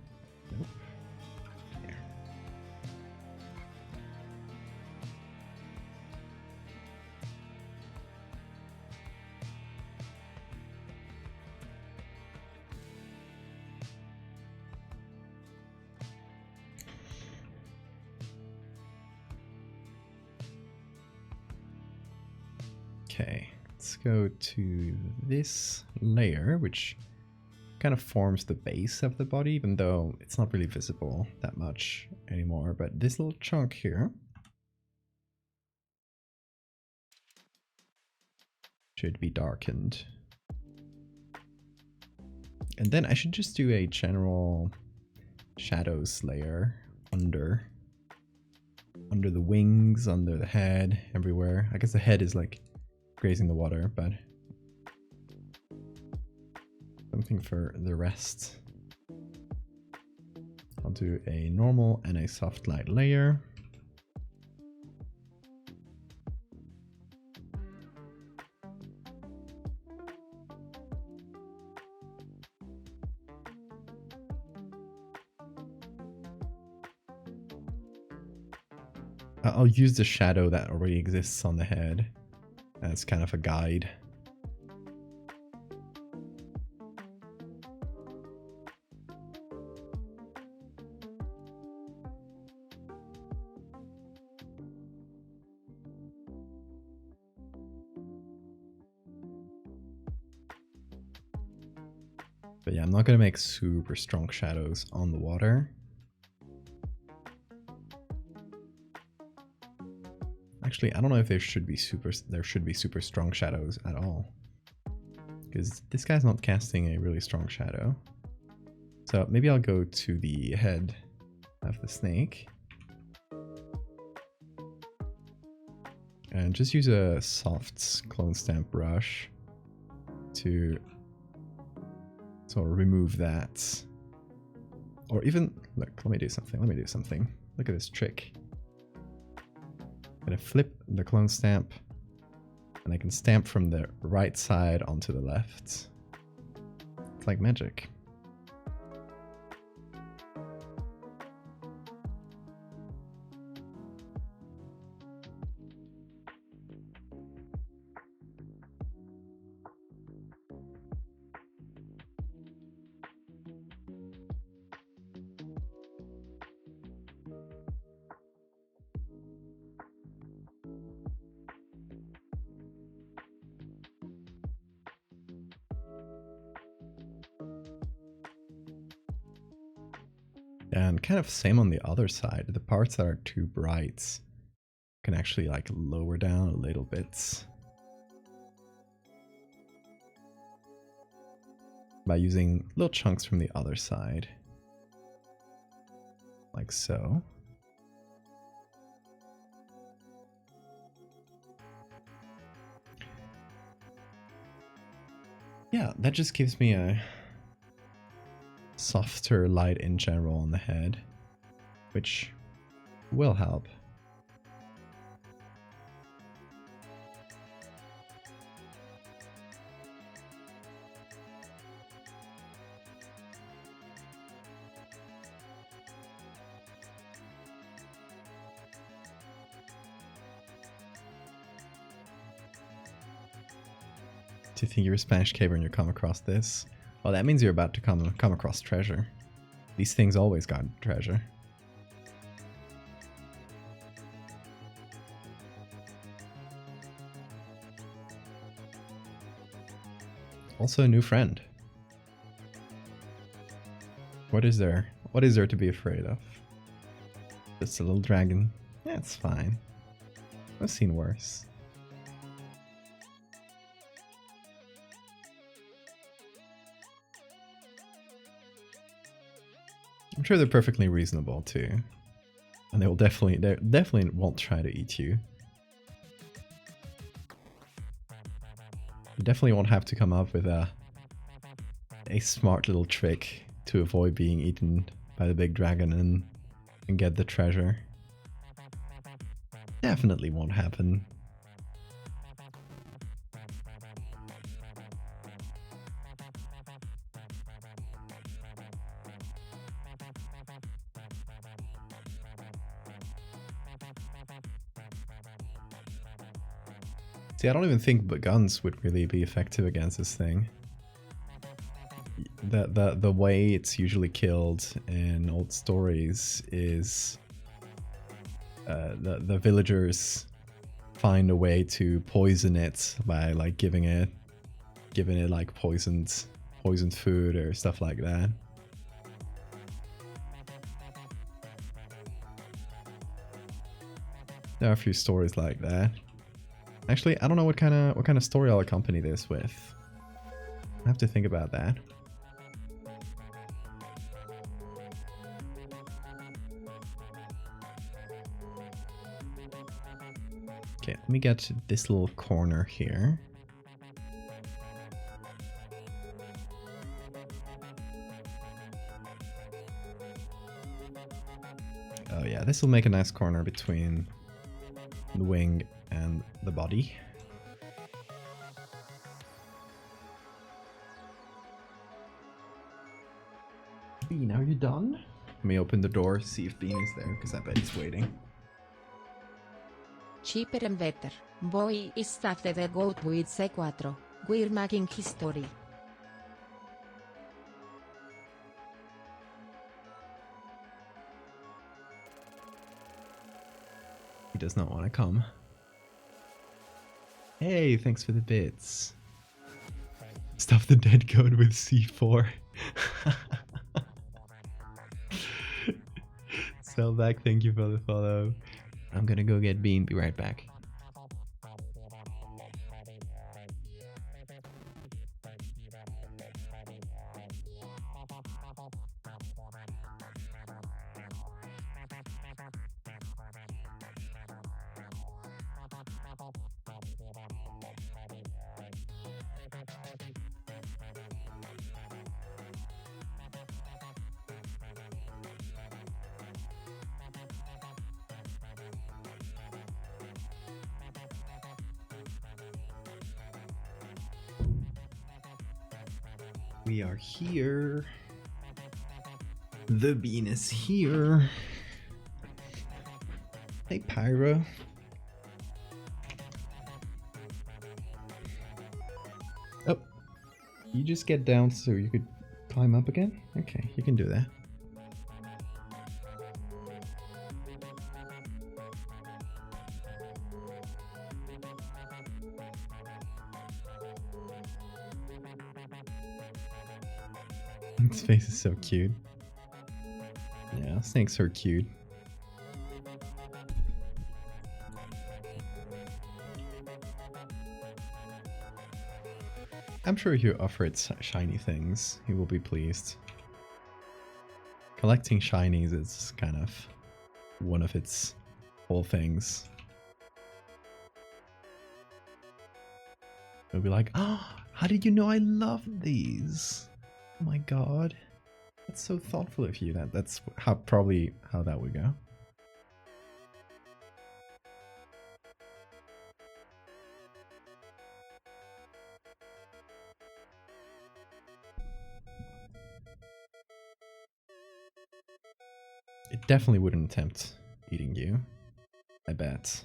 Speaker 1: Nope. Here. Okay. Let's go to this layer, which kind of forms the base of the body, even though it's not really visible that much anymore. But this little chunk here should be darkened. And then I should just do a general shadows layer under the wings, under the head, everywhere. I guess the head is like grazing the water, but something for the rest. I'll do a normal and a soft light layer. I'll use the shadow that already exists on the head as kind of a guide. But yeah, I'm not going to make super strong shadows on the water. Actually, I don't know if there should be super strong shadows at all, because this guy's not casting a really strong shadow. So maybe I'll go to the head of the snake and just use a soft clone stamp brush to sort of remove that. Or even, look, let me do something. Look at this trick. I'm gonna flip the clone stamp and I can stamp from the right side onto the left. It's like magic. And kind of same on the other side. The parts that are too bright can actually like lower down a little bit by using little chunks from the other side, like so. Yeah, that just gives me a softer light in general on the head, which will help. Do you think you're a Spanish caver and you come across this? Well, that means you're about to come across treasure. These things always got treasure. Also a new friend. What is there? What is there to be afraid of? Just a little dragon. Yeah, it's fine. I've seen worse. I'm sure they're perfectly reasonable too. And they definitely won't try to eat you. You definitely won't have to come up with a smart little trick to avoid being eaten by the big dragon and get the treasure. Definitely won't happen. See, I don't even think guns would really be effective against this thing. The way it's usually killed in old stories is the villagers find a way to poison it by like giving it like poisoned food or stuff like that. There are a few stories like that. Actually, I don't know what kind of story I'll accompany this with. I have to think about that. Okay, let me get to this little corner here. Oh yeah, this will make a nice corner between the wing and the body. Bean, are you done? Let me open the door, see if Bean is there, because I bet he's waiting.
Speaker 2: Cheaper and better. Boy is started the goat with C4. We're making history.
Speaker 1: He does not want to come. Hey, thanks for the bits. Stuff the dead goat with C4. Cellback, thank you for the follow. I'm gonna go get Bean, be right back. We are here. The Bean is here. Hey, Pyro. Oh, you just get down so you could climb up again? Okay, you can do that. His face is so cute. Yeah, snakes are cute. I'm sure if you offer it shiny things, he will be pleased. Collecting shinies is kind of one of its whole things. He'll be like, oh, how did you know I love these? Oh my god. That's so thoughtful of you. That's probably how that would go. It definitely wouldn't attempt eating you. I bet.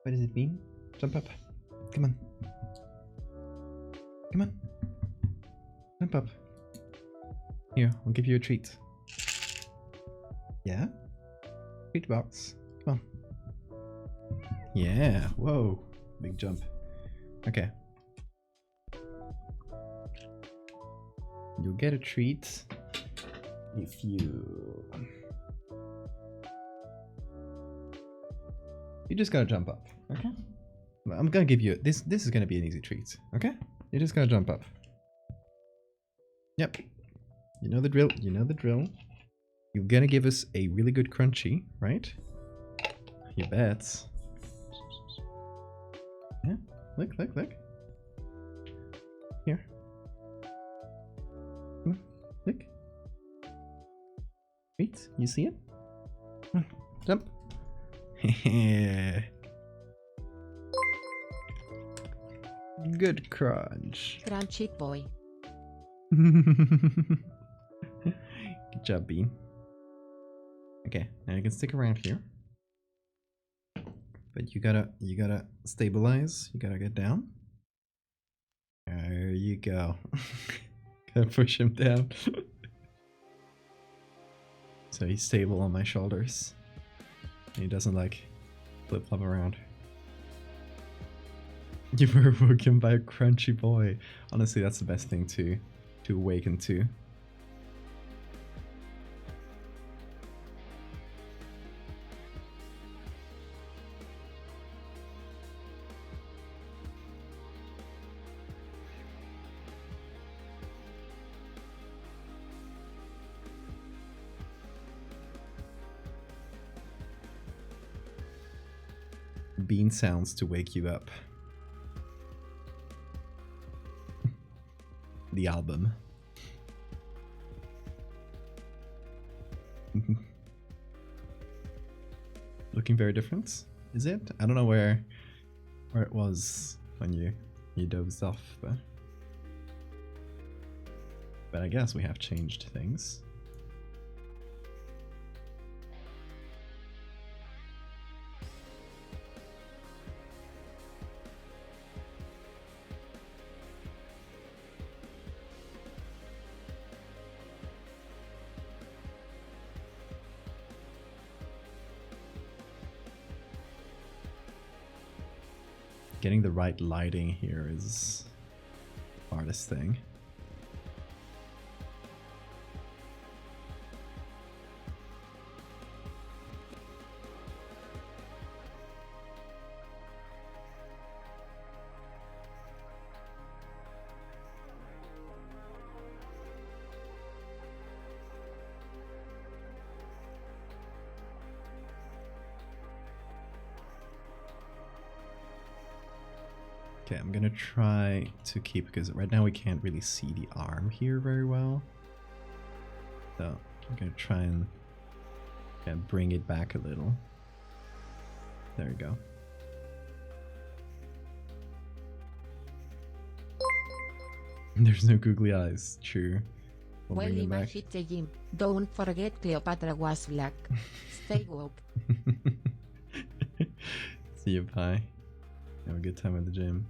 Speaker 1: What does it mean? Jump up. Come on. Come on. Jump up. Here, I'll give you a treat. Yeah? Treat box. Come on. Yeah. Whoa. Big jump. Okay. You'll get a treat if you... You just gotta jump up, okay? I'm gonna give you... This is gonna be an easy treat, okay? You just gotta jump up. Yep. You know the drill. You know the drill. You're gonna give us a really good crunchy, right? You bet. Yeah. Look, look, look. Here. Look. Wait, you see it? Come on, jump. Good crunch.
Speaker 2: Crunchy boy.
Speaker 1: Good job, Bean. Okay, now you can stick around here. But you gotta stabilize. You gotta get down. There you go. Gotta push him down. So he's stable on my shoulders. And he doesn't like flip-flop around. You were awoken by a crunchy boy. Honestly, that's the best thing to awaken to. Bean sounds to wake you up. The album. Looking very different, is it? I don't know where it was when you dozed off, but I guess we have changed things. Getting the right lighting here is the hardest thing. Okay, I'm gonna try to keep, because right now we can't really see the arm here very well. So I'm gonna try and bring it back a little. There we go. There's no googly eyes, true. We'll
Speaker 2: Well,
Speaker 1: bring them back.
Speaker 2: imagine the gym. Don't forget Cleopatra was black. Stay woke.
Speaker 1: See you, bye. Have a good time at the gym.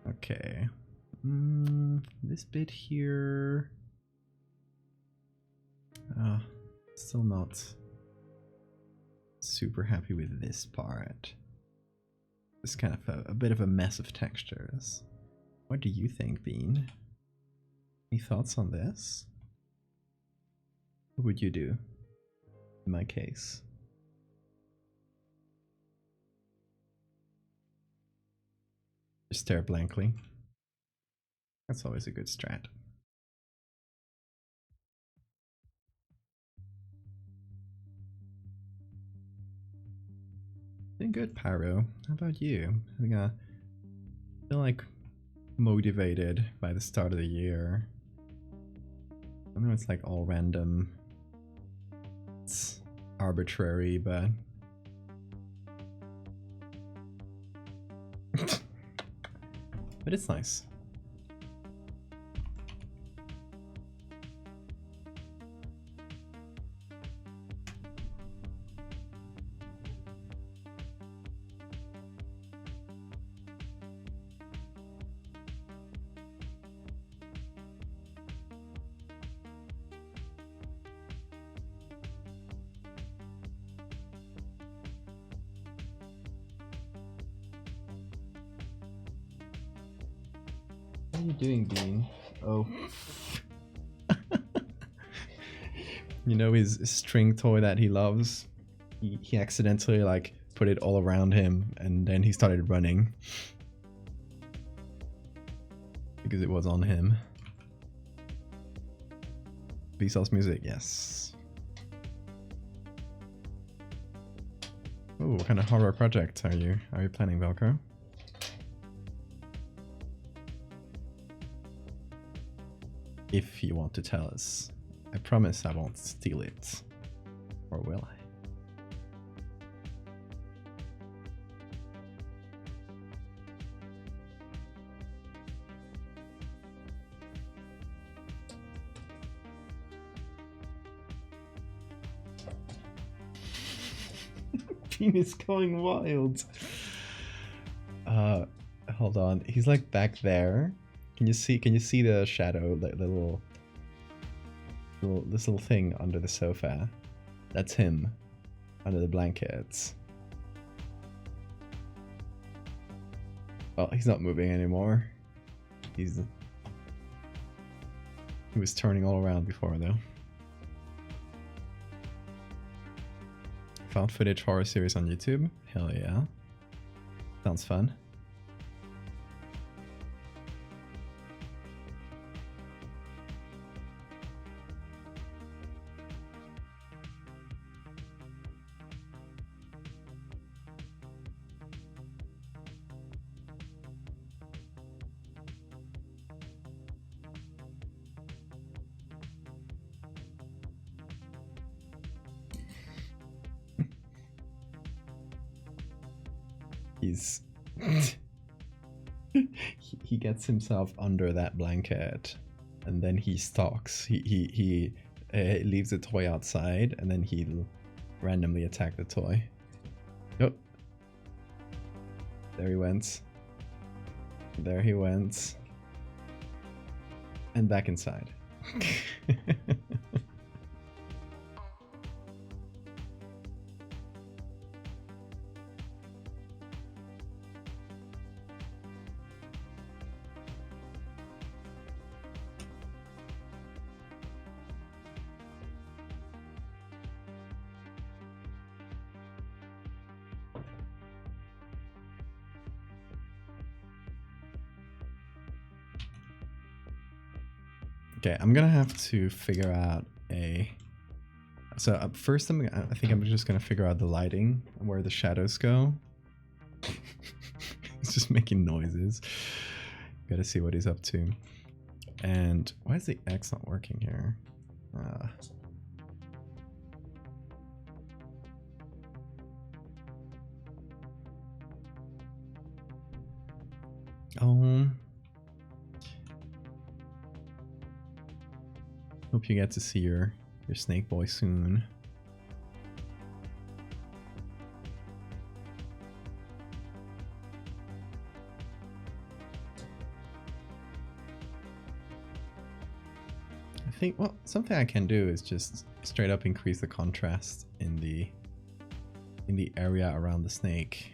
Speaker 1: Okay. This bit here. Still not super happy with this part. It's kind of a bit of a mess of textures. What do you think, Bean? Any thoughts on this? What would you do in my case? Just stare blankly. That's always a good strat. Doing good, Pyro. How about you? I feel like motivated by the start of the year. I know it's like all random. It's arbitrary, but but it's nice. What are you doing, Bean? Oh. You know his string toy that he loves? He accidentally like put it all around him and then he started running. Because it was on him. Vsauce music, yes. Oh, what kind of horror project are you planning, Velcro? If you want to tell us. I promise I won't steal it. Or will I? Bean is going wild. Hold on. He's like back there. Can you see the shadow, the little this little thing under the sofa? That's him under the blankets. Well, he's not moving anymore. He was turning all around before though. Found footage horror series on YouTube? Hell yeah. Sounds fun. He's he gets himself under that blanket and then he stalks. He leaves the toy outside and then he'll randomly attack the toy. Oh, there he went. There he went. And back inside. Okay, I'm gonna have to figure out a... So first I think I'm just gonna figure out the lighting, where the shadows go. He's just making noises. Gotta see what he's up to. And why is the X not working here? Hope you get to see your snake boy soon. I think, well, something I can do is just straight up increase the contrast in the area around the snake.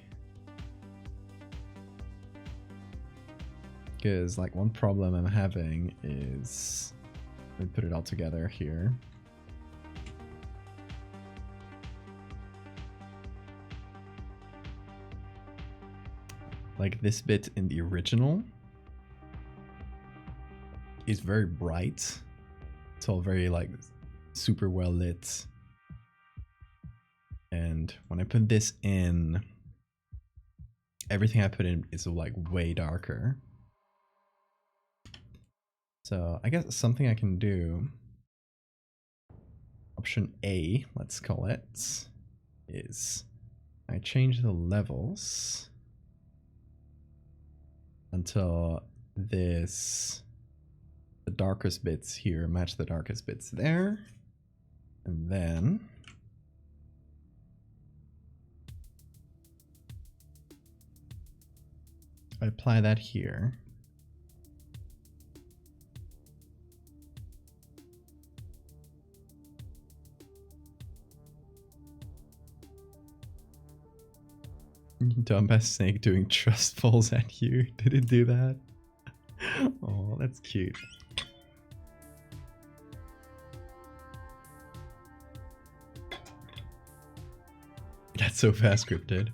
Speaker 1: Because like one problem I'm having is, let me put it all together here. Like this bit in the original is very bright. It's all very like super well lit. And when I put this in, everything I put in is like way darker. So I guess something I can do, option A, let's call it, is I change the levels until the darkest bits here match the darkest bits there. And then I apply that here. Dumbass snake doing trust falls at you. Did it do that? Oh, that's cute. That's so fast scripted.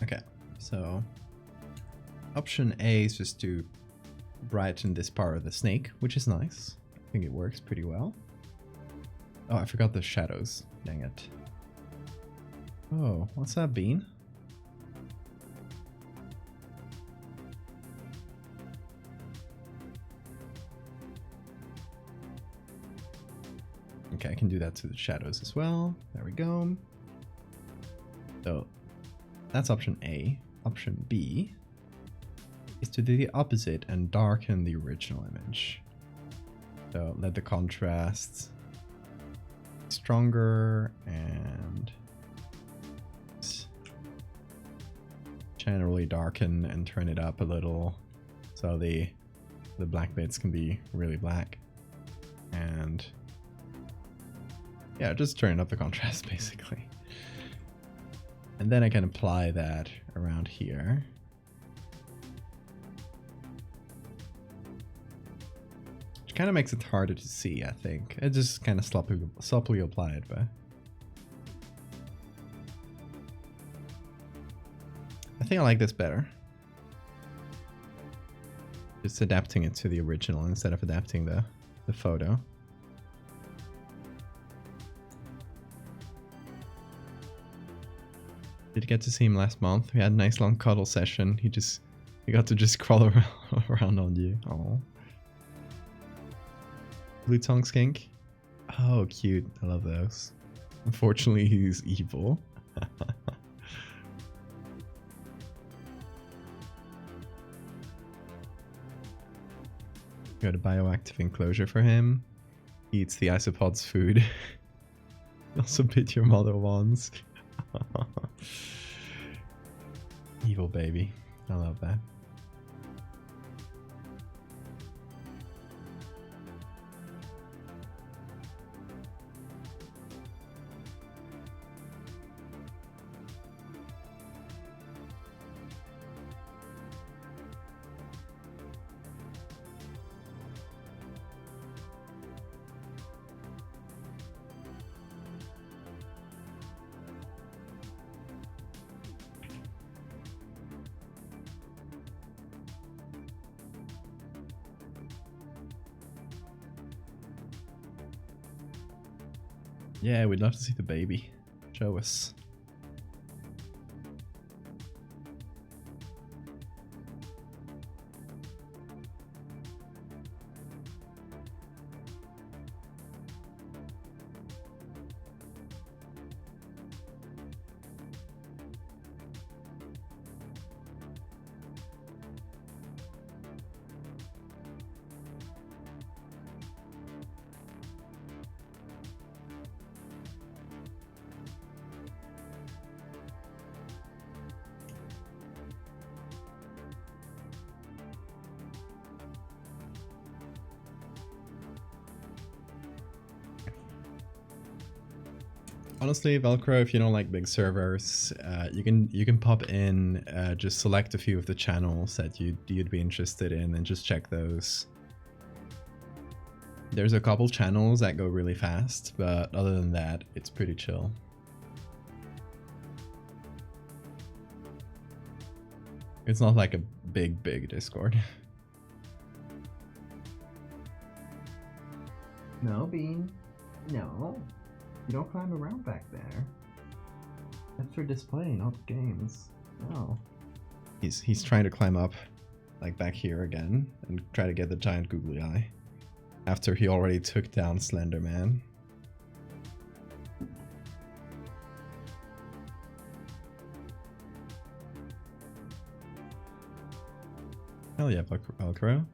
Speaker 1: Okay, so option A is just to brighten this part of the snake, which is nice. I think it works pretty well. Oh, I forgot the shadows. Dang it. Oh, what's that, Bean? Okay, I can do that to the shadows as well. There we go. So that's option A. Option B is to do the opposite and darken the original image. So let the contrast be stronger and generally darken and turn it up a little so the black bits can be really black. And yeah, just turn up the contrast basically. And then I can apply that around here. Which kind of makes it harder to see, I think. It just kind of sloppily applied, but I think I like this better. Just adapting it to the original instead of adapting the photo. Did get to see him last month. We had a nice long cuddle session. He got to just crawl around on you. Oh. Blue tongue skink. Oh, cute. I love those. Unfortunately, he's evil. Got a bioactive enclosure for him. He eats the isopod's food. Also bit your mother once. Evil baby. I love that. Yeah, we'd love to see the baby. Show us. Honestly, Velcro, if you don't like big servers, you can pop in, just select a few of the channels that you'd be interested in and just check those. There's a couple channels that go really fast, but other than that, it's pretty chill. It's not like a big Discord. No, Bean. No. You don't climb around back there. That's for display, not games. No. He's trying to climb up, like back here again, and try to get the giant googly eye. After he already took down Slender Man. Hell yeah, Velcro.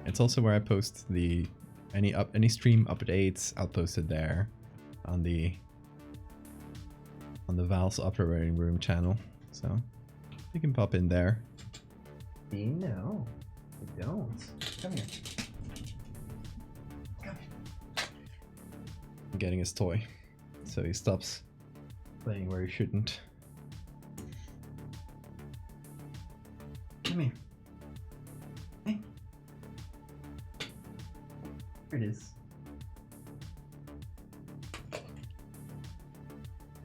Speaker 1: It's also where I post the any stream updates. I'll post it there on the Val's operating room channel. So you can pop in there. No, I don't. Come here. Come here. I'm getting his toy, so he stops playing where he shouldn't. Come here. Hey. There it is.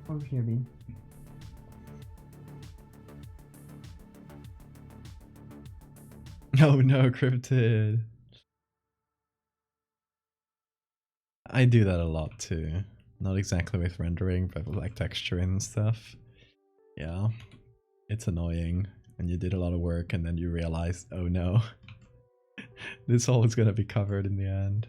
Speaker 1: Over here, Bean. Oh no, cryptid. I do that a lot too. Not exactly with rendering, but with like texturing and stuff. Yeah. It's annoying. And you did a lot of work and then you realize, oh no, this all is gonna be covered in the end.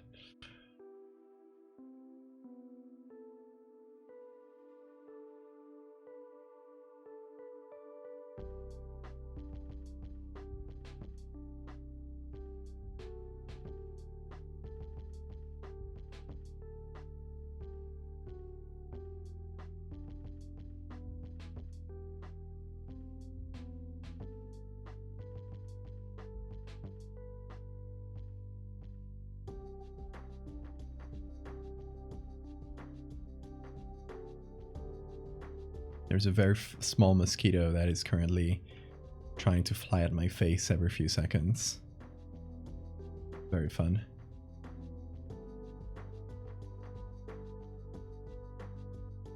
Speaker 1: There's a very small mosquito that is currently trying to fly at my face every few seconds. Very fun.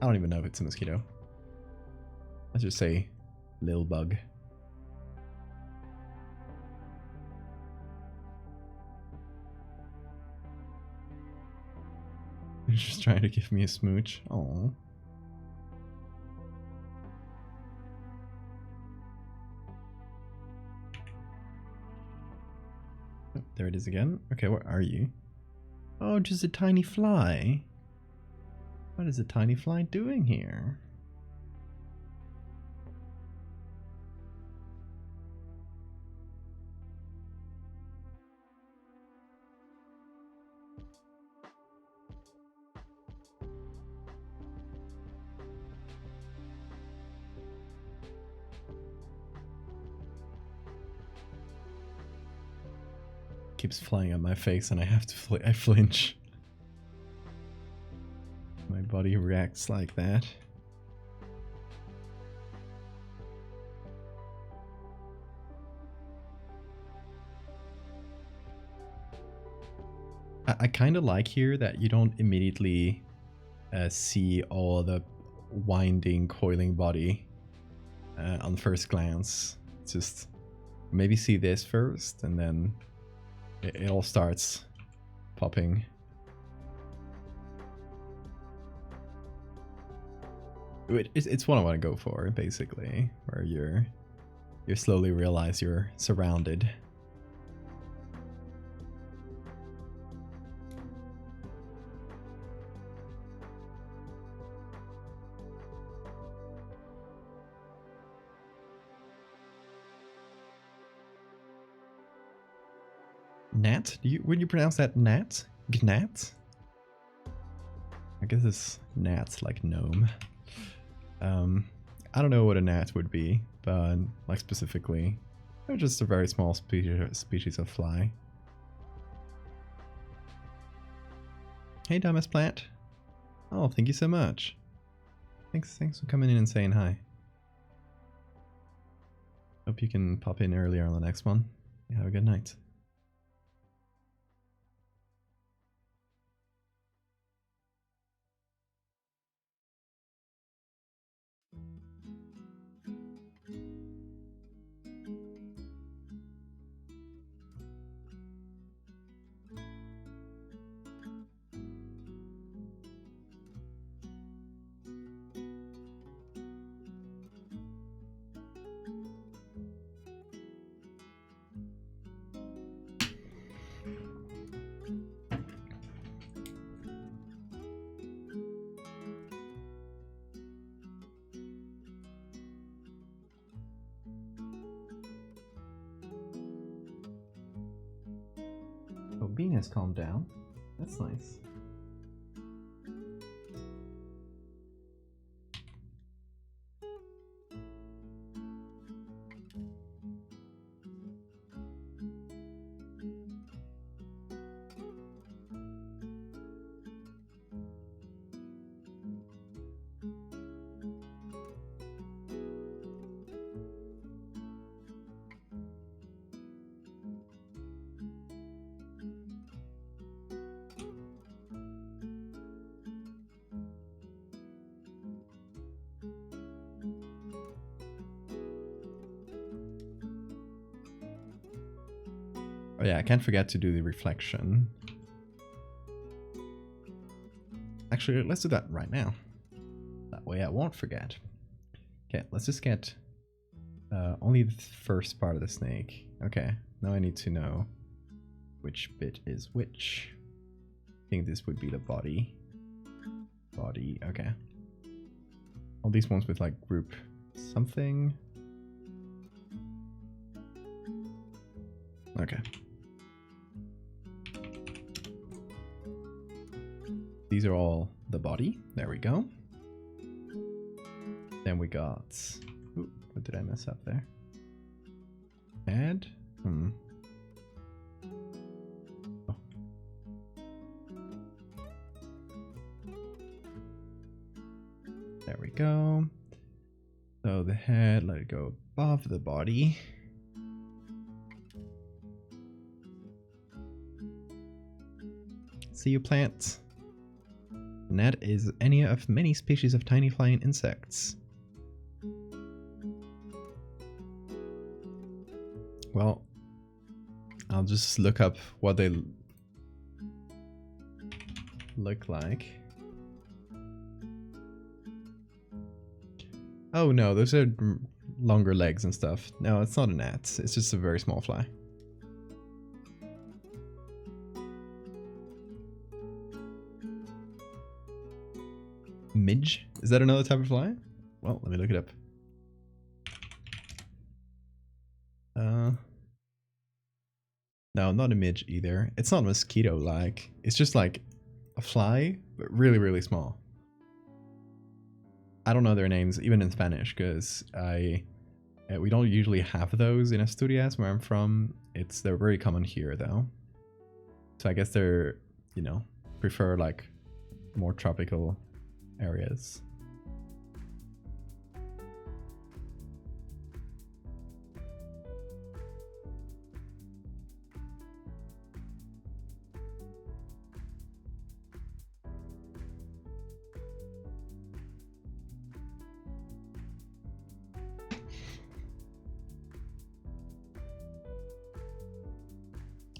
Speaker 1: I don't even know if it's a mosquito. Let's just say lil bug. He's just trying to give me a smooch. Aww. There it is again. Okay, where are you? Oh, just a tiny fly. What is a tiny fly doing here? Keeps flying at my face and I have to I flinch. My body reacts like that. I kind of like here that you don't immediately see all the winding, coiling body on first glance. Just maybe see this first and then it all starts popping. It's what I want to go for, basically, where you slowly realize you're surrounded. Gnat? Would you pronounce that Gnat? Gnat? I guess it's gnats, like gnome. I don't know what a gnat would be, but like specifically, they're just a very small species of fly. Hey, Damas Plant. Oh, thank you so much. Thanks for coming in and saying hi. Hope you can pop in earlier on the next one. Have a good night. Bean has calmed down. That's nice. Oh yeah, I can't forget to do the reflection. Actually, let's do that right now. That way I won't forget. Okay, let's just get only the first part of the snake. Okay, now I need to know which bit is which. I think this would be the body. Body, okay. All these ones with like group something. Okay. These are all the body. There we go. Then we got... Ooh, what did I mess up there? Head? Oh. There we go. So the head, let it go above the body. See you, plant. Net is any of many species of tiny flying insects. Well, I'll just look up what they look like. Oh no, those are longer legs and stuff. No, it's not a gnat. It's just a very small fly. Midge? Is that another type of fly? Well, let me look it up. No, not a midge either. It's not mosquito-like. It's just like a fly, but really, really small. I don't know their names, even in Spanish, because we don't usually have those in Asturias, where I'm from. They're very common here, though. So I guess they're, you know, prefer like more tropical areas.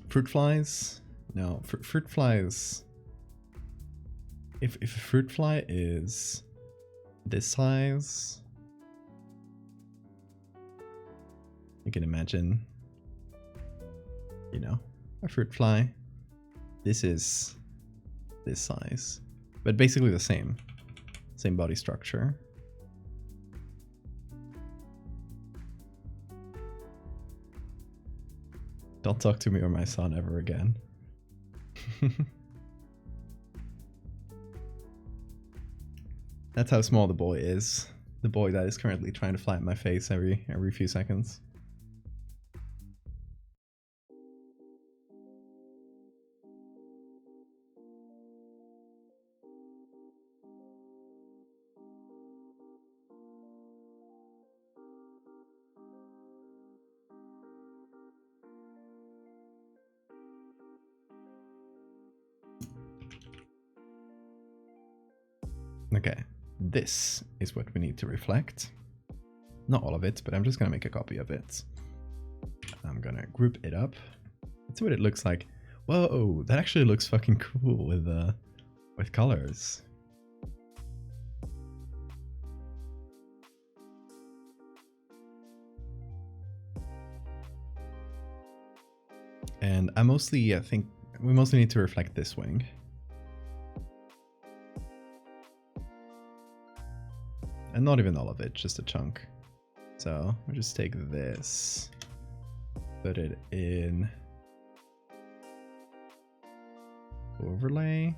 Speaker 1: Fruit flies? No, fruit flies. If a fruit fly is this size, you can imagine, you know, a fruit fly. This is this size, but basically the same body structure. Don't talk to me or my son ever again. That's how small the boy is. The boy that is currently trying to fly at my face every few seconds. Okay, this is what we need to reflect. Not all of it, but I'm just gonna make a copy of it. I'm gonna group it up. Let's see what it looks like. Whoa, that actually looks fucking cool with colors. And I think we mostly need to reflect this wing. And not even all of it, just a chunk. So we'll just take this, put it in overlay.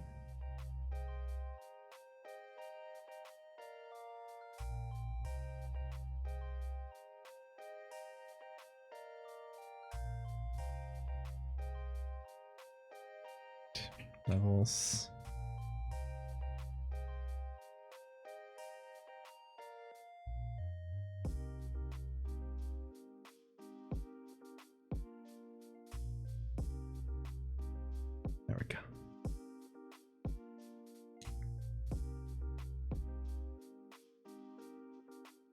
Speaker 1: Levels. There we go.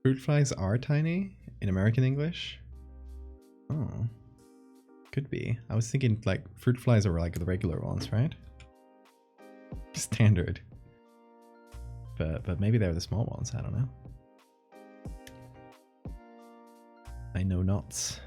Speaker 1: Fruit flies are tiny in American English? Oh. Could be. I was thinking like fruit flies are like the regular ones, right? Standard. But maybe they're the small ones, I don't know. I know not.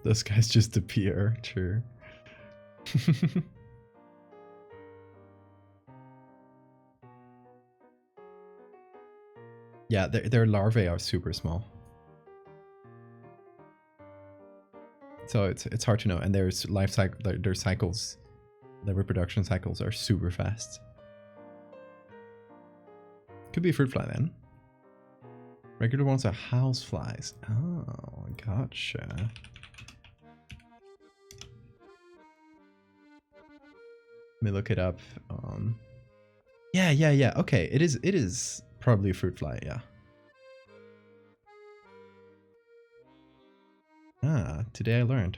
Speaker 1: Those guys just appear, true. Yeah, their larvae are super small. So it's hard to know, and their life cycle, their cycles, their reproduction cycles are super fast. Could be a fruit fly then. Regular ones are house flies. Oh, gotcha. Let me look it up. Yeah. Okay, it is probably a fruit fly. Yeah. Ah, today I learned.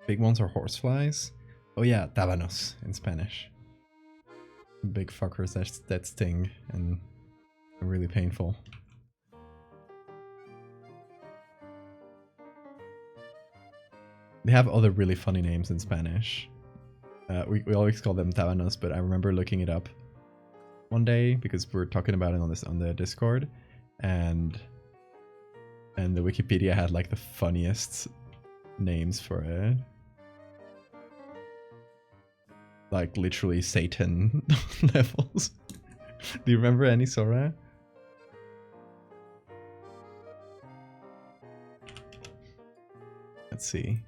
Speaker 1: Big ones are horseflies. Oh yeah, tábanos in Spanish. Big fuckers that sting and are really painful. They have other really funny names in Spanish. We always call them tábanos, but I remember looking it up one day because we're talking about it on the Discord, and the Wikipedia had like the funniest names for it. Like literally Satan levels. Do you remember any, Sora? Let's see.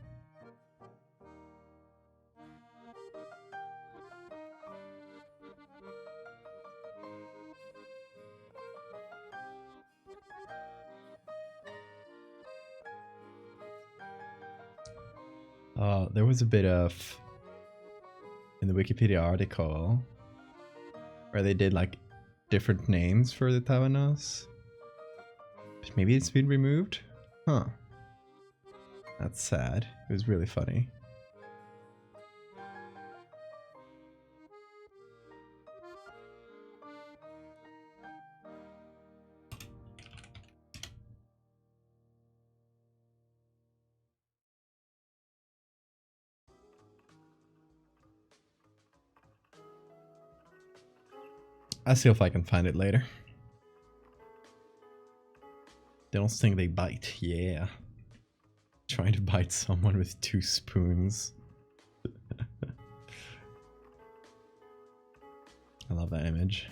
Speaker 1: There was a bit of in the Wikipedia article where they did like different names for the tábanos. Maybe it's been removed? Huh. That's sad. It was really funny. I'll see if I can find it later. They don't think they bite. Yeah. Trying to bite someone with 2 spoons. I love that image.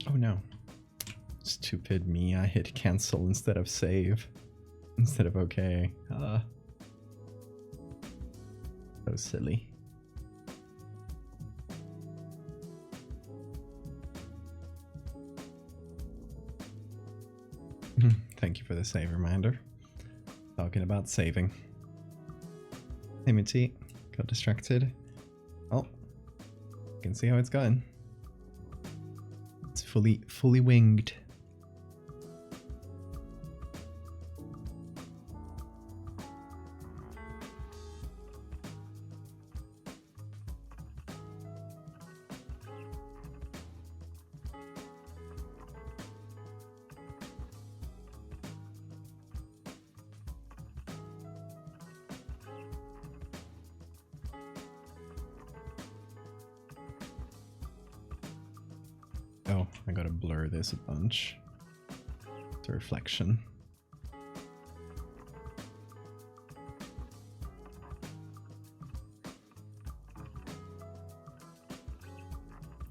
Speaker 1: Oh no. Stupid me, I hit cancel instead of save. Instead of okay. So silly. Thank you for the save reminder. Talking about saving. Hey, Mitty. Got distracted. Oh. You can see how it's going. It's fully winged. Oh, I gotta blur this a bunch. It's a reflection.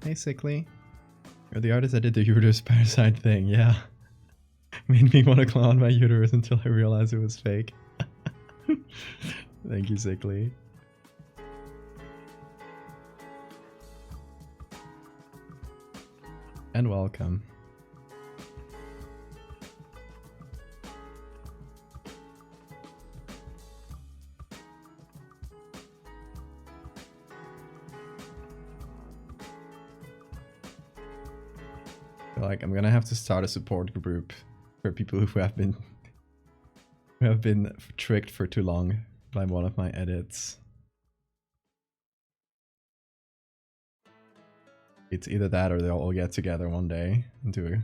Speaker 1: Hey, Sickly. You're the artist that did the uterus parasite thing, yeah. Made me want to clone my uterus until I realized it was fake. Thank you, Sickly. And welcome. Like, I'm gonna have to start a support group for people who have been tricked for too long by one of my edits. It's either that or they'll all get together one day and do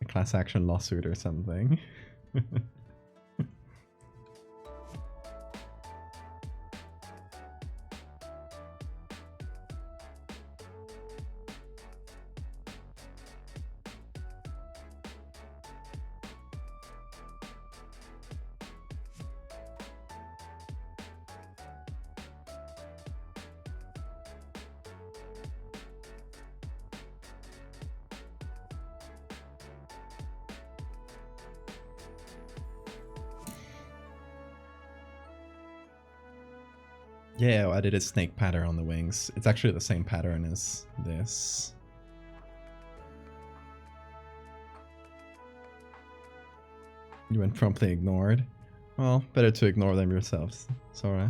Speaker 1: a class action lawsuit or something. Yeah, I did a snake pattern on the wings. It's actually the same pattern as this. You went promptly ignored. Well, better to ignore them yourselves. Sorry.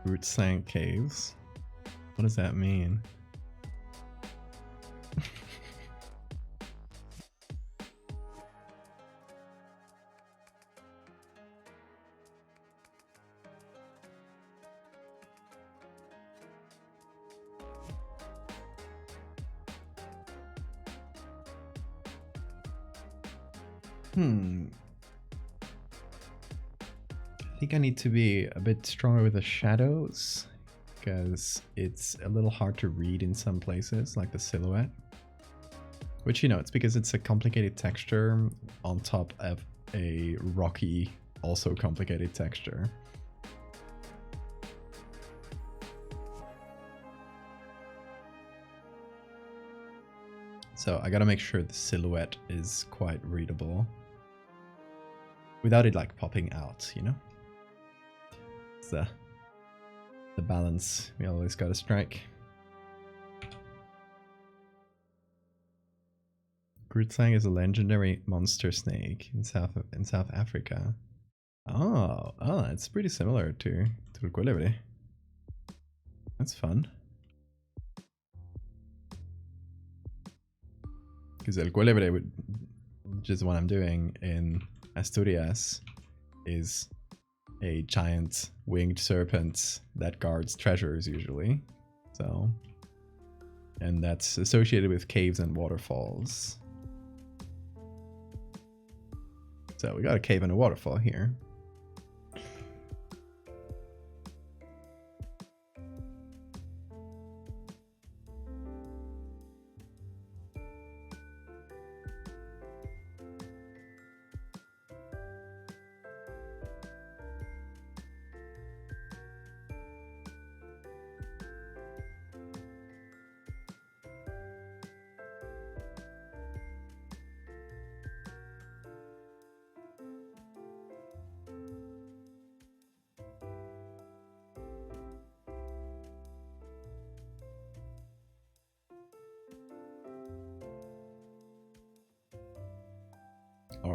Speaker 1: Root Sank Caves. What does that mean? I think I need to be a bit stronger with the shadows because it's a little hard to read in some places, like the silhouette. Which, you know, it's because it's a complicated texture on top of a rocky, also complicated texture. So I gotta make sure the silhouette is quite readable without it like popping out, you know? It's the balance we always gotta strike. Grutsang is a legendary monster snake in South Africa. Oh, it's pretty similar to the Cuélebre. That's fun. Because El Cuélebre, which is what I'm doing in Asturias, is a giant winged serpent that guards treasures usually. So, and that's associated with caves and waterfalls. So we got a cave and a waterfall here.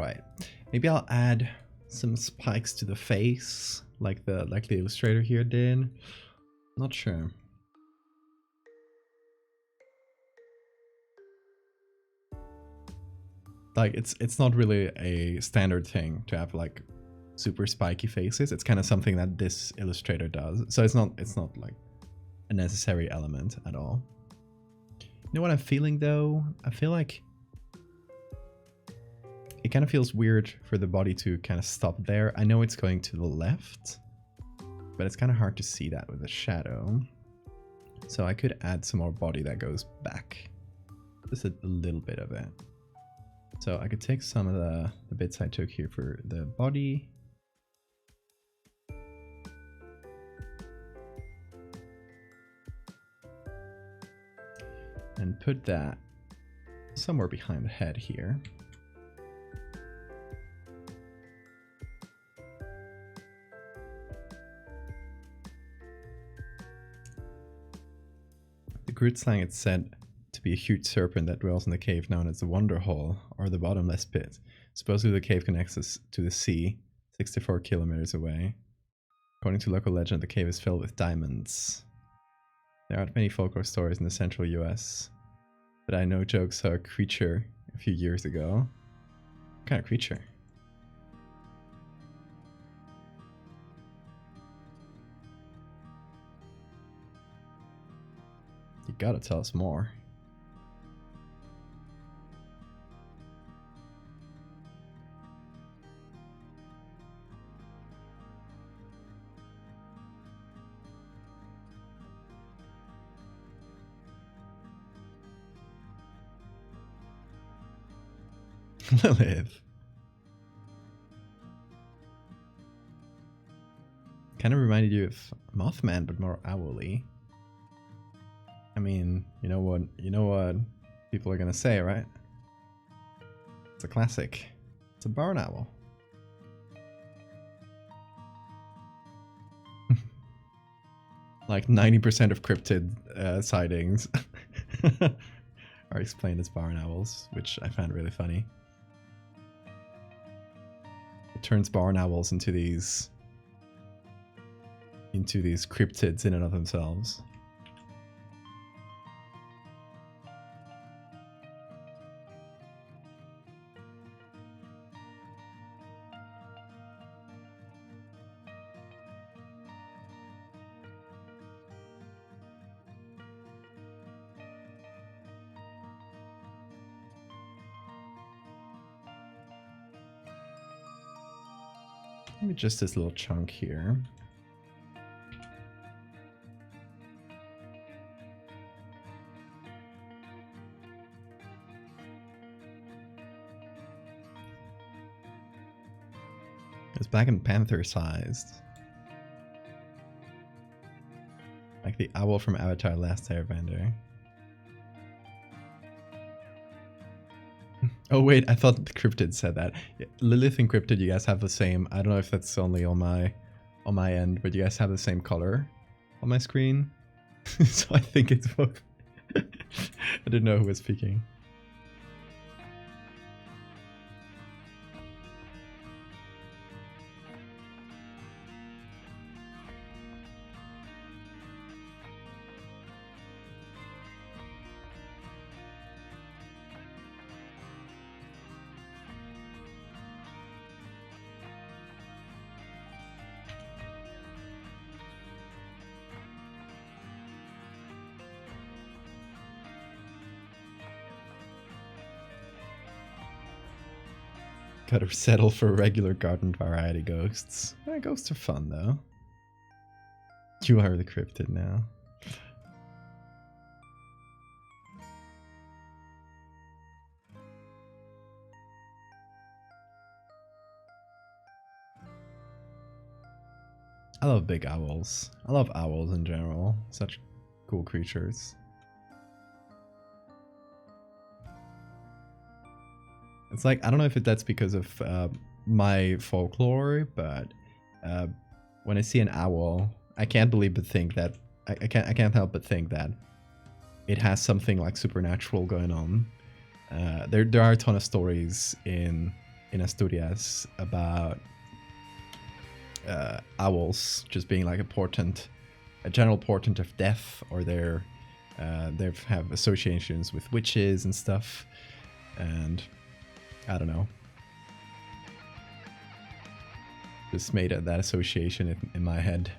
Speaker 1: Alright. Maybe I'll add some spikes to the face, like the illustrator here did. Not sure. Like it's not really a standard thing to have like super spiky faces. It's kind of something that this illustrator does. So it's not like a necessary element at all. You know what I'm feeling though? I feel like it kind of feels weird for the body to kind of stop there. I know it's going to the left, but it's kind of hard to see that with the shadow. So I could add some more body that goes back. Just a little bit of it. So I could take some of the bits I took here for the body. And put that somewhere behind the head here. The Groot slang, it's said to be a huge serpent that dwells in the cave known as the Wonder Hole, or the Bottomless Pit. Supposedly the cave connects us to the sea, 64 kilometers away. According to local legend, the cave is filled with diamonds. There aren't many folklore stories in the central US, but I know jokes saw a creature a few years ago. What kind of creature? You gotta tell us more. Lilith. Kind of reminded you of Mothman, but more owly. I mean, you know what people are gonna say, right? It's a classic. It's a barn owl. Like 90% of cryptid sightings are explained as barn owls, which I found really funny. It turns barn owls into these cryptids in and of themselves. Maybe just this little chunk here. It's Black and Panther sized. Like the owl from Avatar: Last Airbender. Oh wait, I thought the cryptid said that. Lilith and cryptid, you guys have the same. I don't know if that's only on my end, but you guys have the same color on my screen. So I think it's both. I didn't know who was speaking. Gotta settle for regular garden variety ghosts. Ghosts are fun though. You are the cryptid now. I love big owls. I love owls in general. Such cool creatures. It's like, I don't know if that's because of my folklore, but when I see an owl, I can't believe but think that I can't help but think that it has something like supernatural going on. There are a ton of stories in in Asturias about owls just being like a general portent of death, or they have associations with witches and stuff, and I don't know. Just made that association in my head.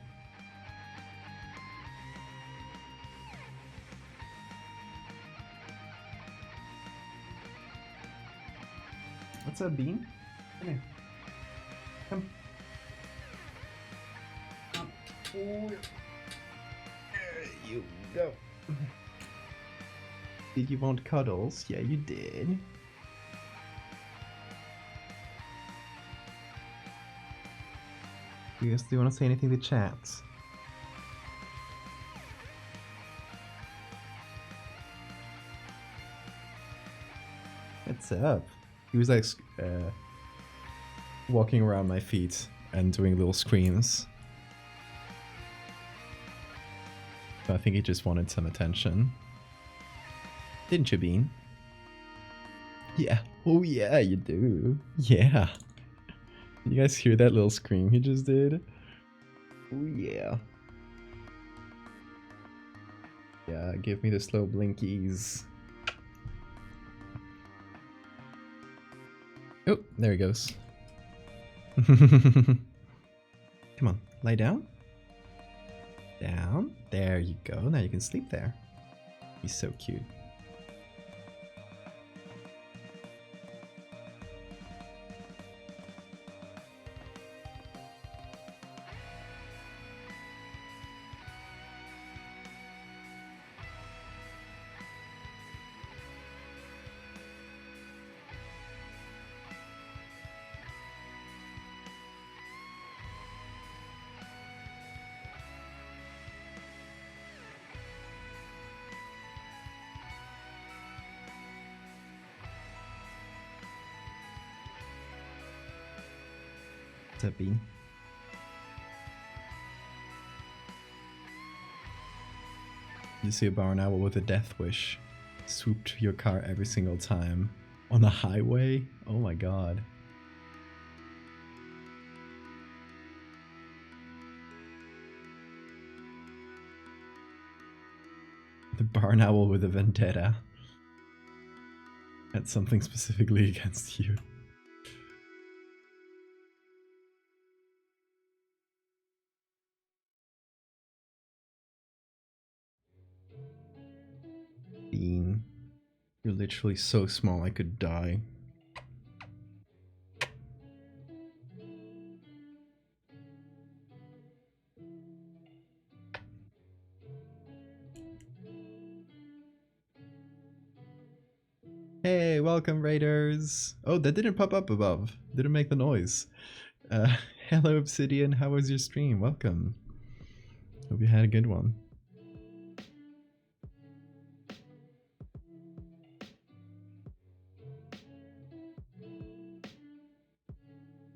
Speaker 1: What's up, Bean? Come here. Come. There you go. Did you want cuddles? Yeah, you did. Do you want to say anything to chat? What's up? He was like walking around my feet and doing little screams. So I think he just wanted some attention. Didn't you, Bean? Yeah. Oh yeah, you do. Yeah. You guys hear that little scream he just did? Oh yeah. Yeah, give me the slow blinkies. Oh, there he goes. Come on, lie down. Down. There you go. Now you can sleep there. He's so cute. What's up, Bean? You see a barn owl with a death wish swoop to your car every single time on the highway? Oh my god. The barn owl with a vendetta. That's something specifically against you. Bean, you're literally so small I could die. Hey, welcome raiders! Oh, that didn't pop up above. Didn't make the noise. Hello Obsidian, how was your stream? Welcome. Hope you had a good one.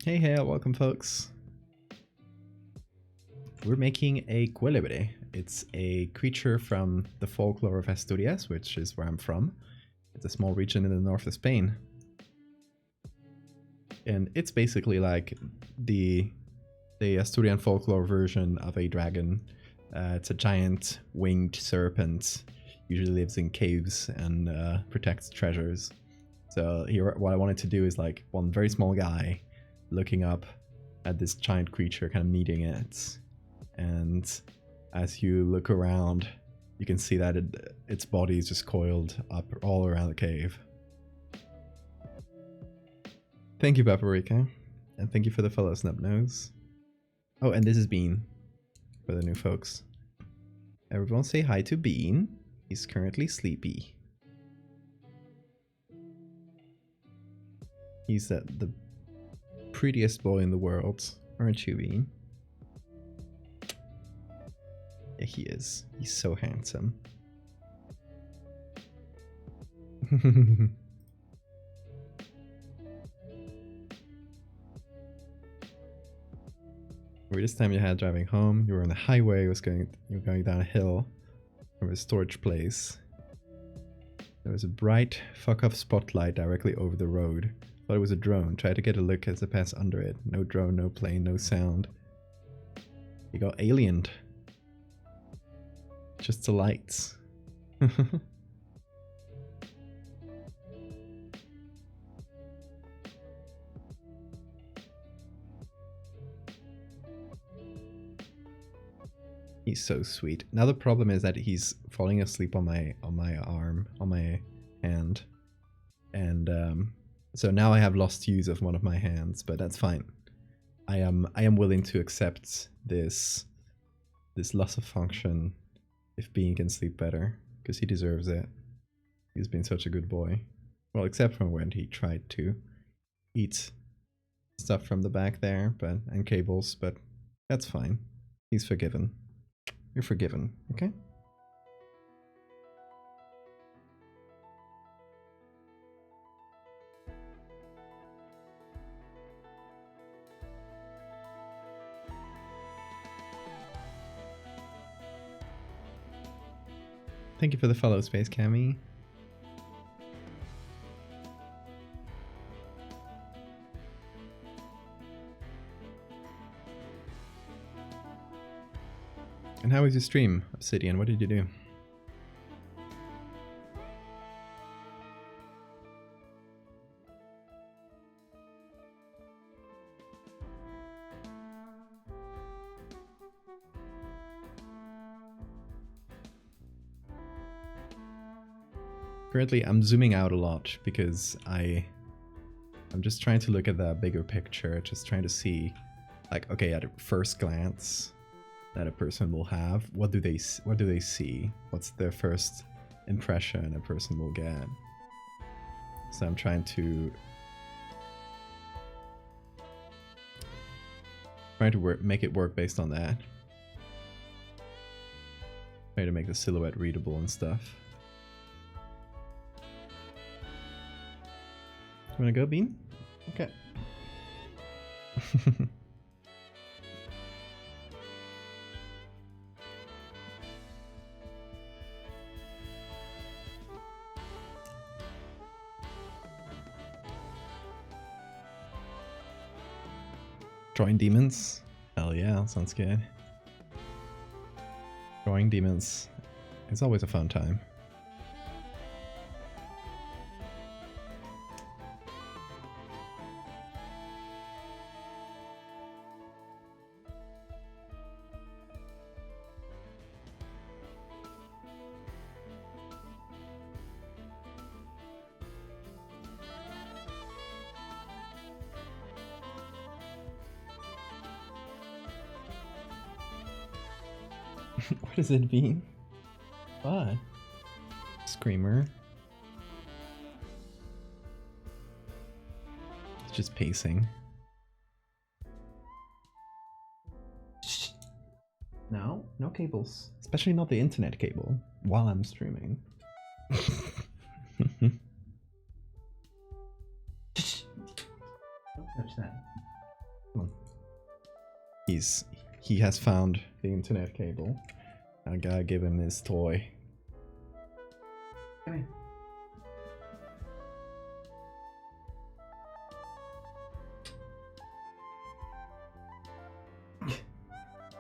Speaker 1: Hey, hey, welcome folks. We're making a Cuélebre. It's a creature from the folklore of Asturias, which is where I'm from. It's a small region in the north of Spain. And it's basically like the Asturian folklore version of a dragon. It's a giant winged serpent, usually lives in caves and protects treasures. So here, what I wanted to do is like one very small guy looking up at this giant creature, kind of meeting it. And as you look around, you can see that its body is just coiled up all around the cave. Thank you, Paprika. And thank you for the fellow Snubnose. Oh, and this is Bean, for the new folks. Everyone say hi to Bean. He's currently sleepy. He's the prettiest boy in the world, aren't you, Bean? Yeah, he is. He's so handsome. Weirdest time you had driving home? You were on the highway. You were going down a hill from a storage place. There was a bright fuck-off spotlight directly over the road. Thought it was a drone. Tried to get a look as I passed under it. No drone, no plane, no sound. You got aliened. Just the lights. He's so sweet. Now the problem is that he's falling asleep on my arm, on my hand. And so now I have lost use of one of my hands, but that's fine. I am willing to accept this loss of function if Bean can sleep better, because he deserves it. He's been such a good boy. Well, except for when he tried to eat stuff from the back there, and cables, but that's fine. He's forgiven. You're forgiven, okay? Thank you for the follow, Space Cammy. And how was your stream, Obsidian? What did you do? Currently, I'm zooming out a lot because I'm just trying to look at the bigger picture, just trying to see, like, okay, at a first glance that a person will have, what do they see? What's their first impression a person will get? So I'm trying to make it work based on that. Try to make the silhouette readable and stuff. You wanna go, Bean? Okay. Drawing demons? Hell yeah, sounds good. Drawing demons is always a fun time. What does it mean? What? Screamer. It's just pacing. Shh. No, no cables. Especially not the internet cable while I'm streaming. Shh. Don't touch that. Come on. He has found the internet cable. I gotta give him his toy. Come here.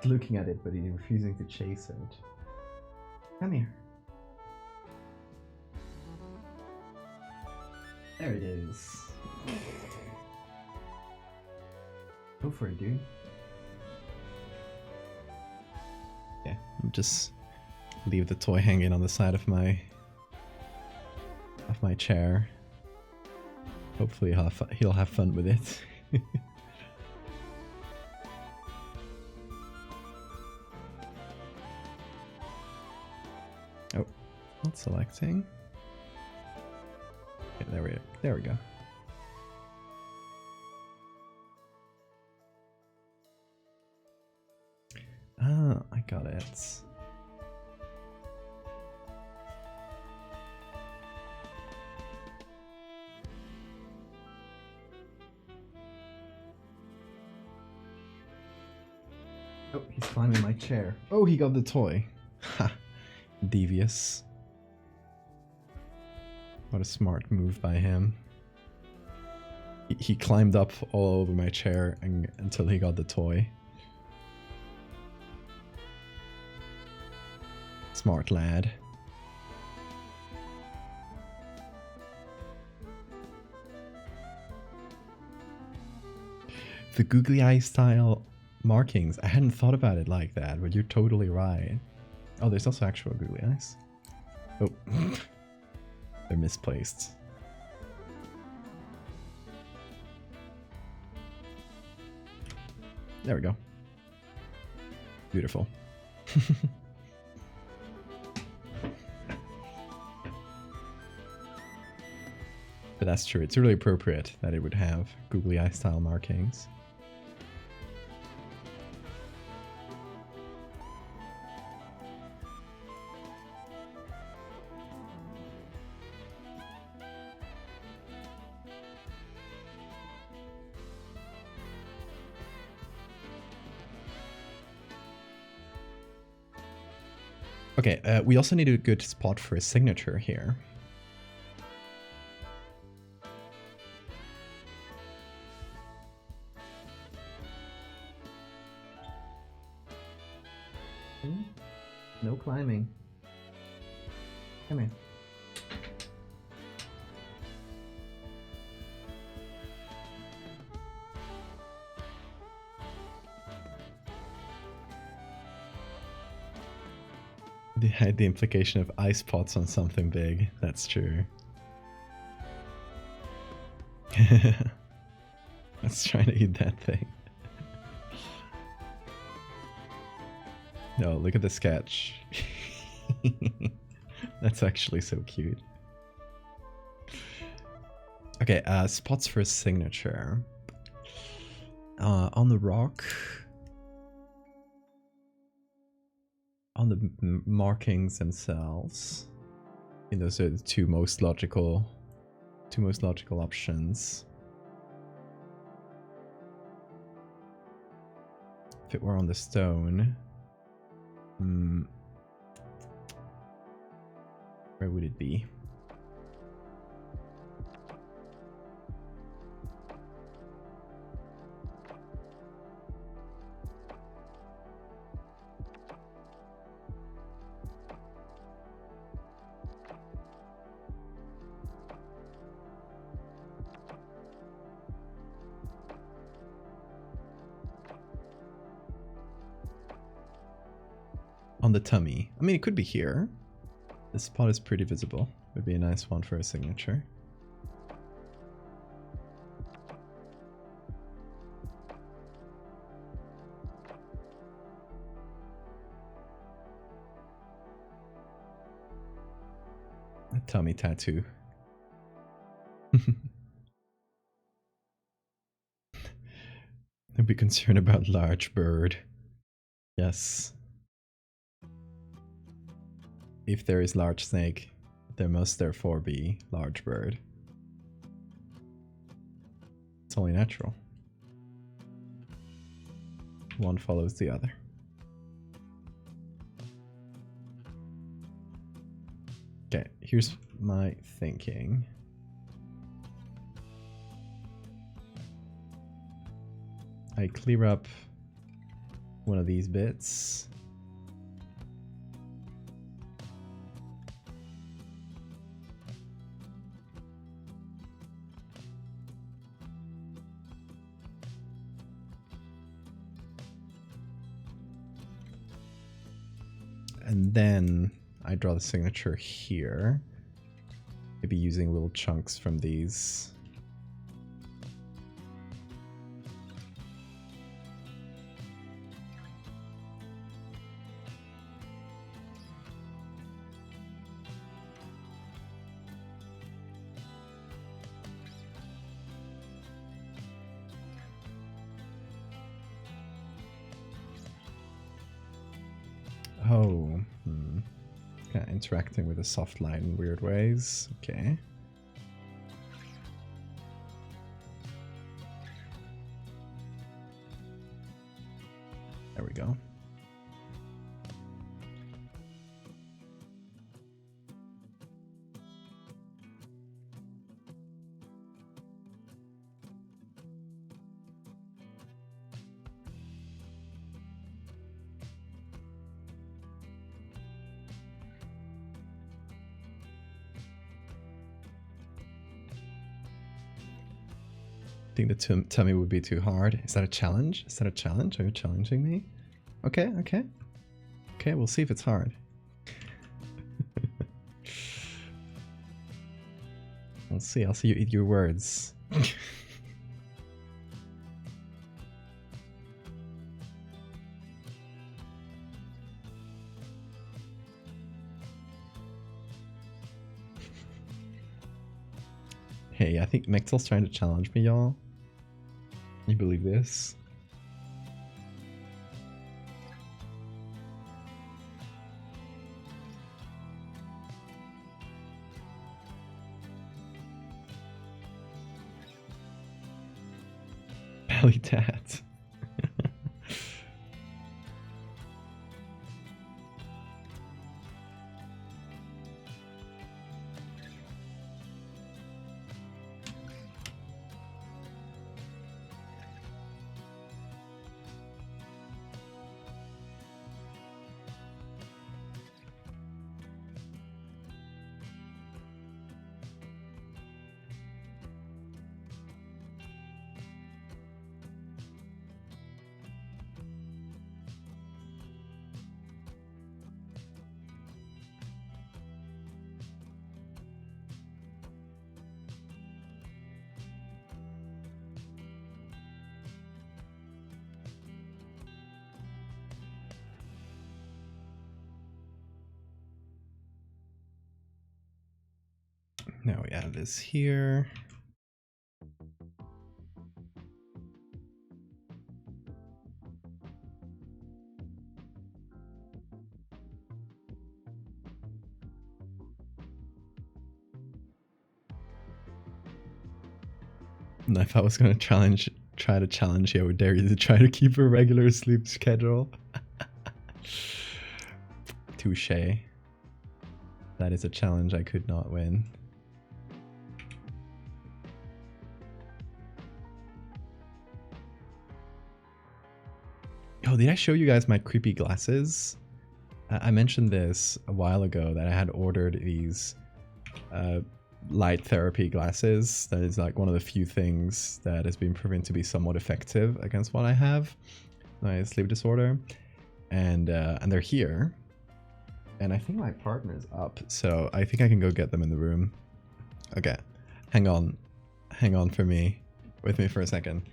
Speaker 1: Looking at it, but he's refusing to chase it. Come here. There it is. Go for it, dude. Yeah, just leave the toy hanging on the side of my chair. Hopefully he'll have fun with it. Oh, not selecting. Okay, there we go. Ah, I got it. Oh, he's climbing my chair. Oh, he got the toy. Ha! Devious. What a smart move by him. He climbed up all over my chair until he got the toy. Smart lad. The googly eye style markings. I hadn't thought about it like that, but you're totally right. Oh, there's also actual googly eyes. Oh, they're misplaced. There we go. Beautiful. But that's true. It's really appropriate that it would have googly eye style markings. Okay, we also need a good spot for a signature here. No climbing. Come here. They had the implication of ice pots on something big. That's true. Let's try to eat that thing. No, look at the sketch. That's actually so cute. Okay, spots for a signature. On the rock. On the markings themselves. And those are the two most logical options. If it were on the stone, where would it be? On the tummy. I mean, it could be here. This spot is pretty visible. Would be a nice one for a signature. A tummy tattoo. I'd be concerned about large bird. Yes. If there is large snake, there must therefore be large bird. It's only natural. One follows the other. Okay, here's my thinking. I clear up one of these bits. And then I draw the signature here. Maybe using little chunks from these. Oh, kind of interacting with the soft light in weird ways. Okay. There we go. think the tummy would be too hard. Is that a challenge? Is that a challenge? Are you challenging me? Okay, okay. Okay, we'll see if it's hard. I'll see you eat your words. Hey, I think Mexel's trying to challenge me, y'all. You believe this? Belly tat. Now we add this here. And if I was gonna try to challenge you, I would dare you to try to keep a regular sleep schedule. Touche. That is a challenge I could not win. Oh, did I show you guys my creepy glasses? I mentioned this a while ago that I had ordered these light therapy glasses. That is like one of the few things that has been proven to be somewhat effective against what I have, my sleep disorder. And they're here. And I think my partner's up, so I think I can go get them in the room. Okay, hang on with me for a second.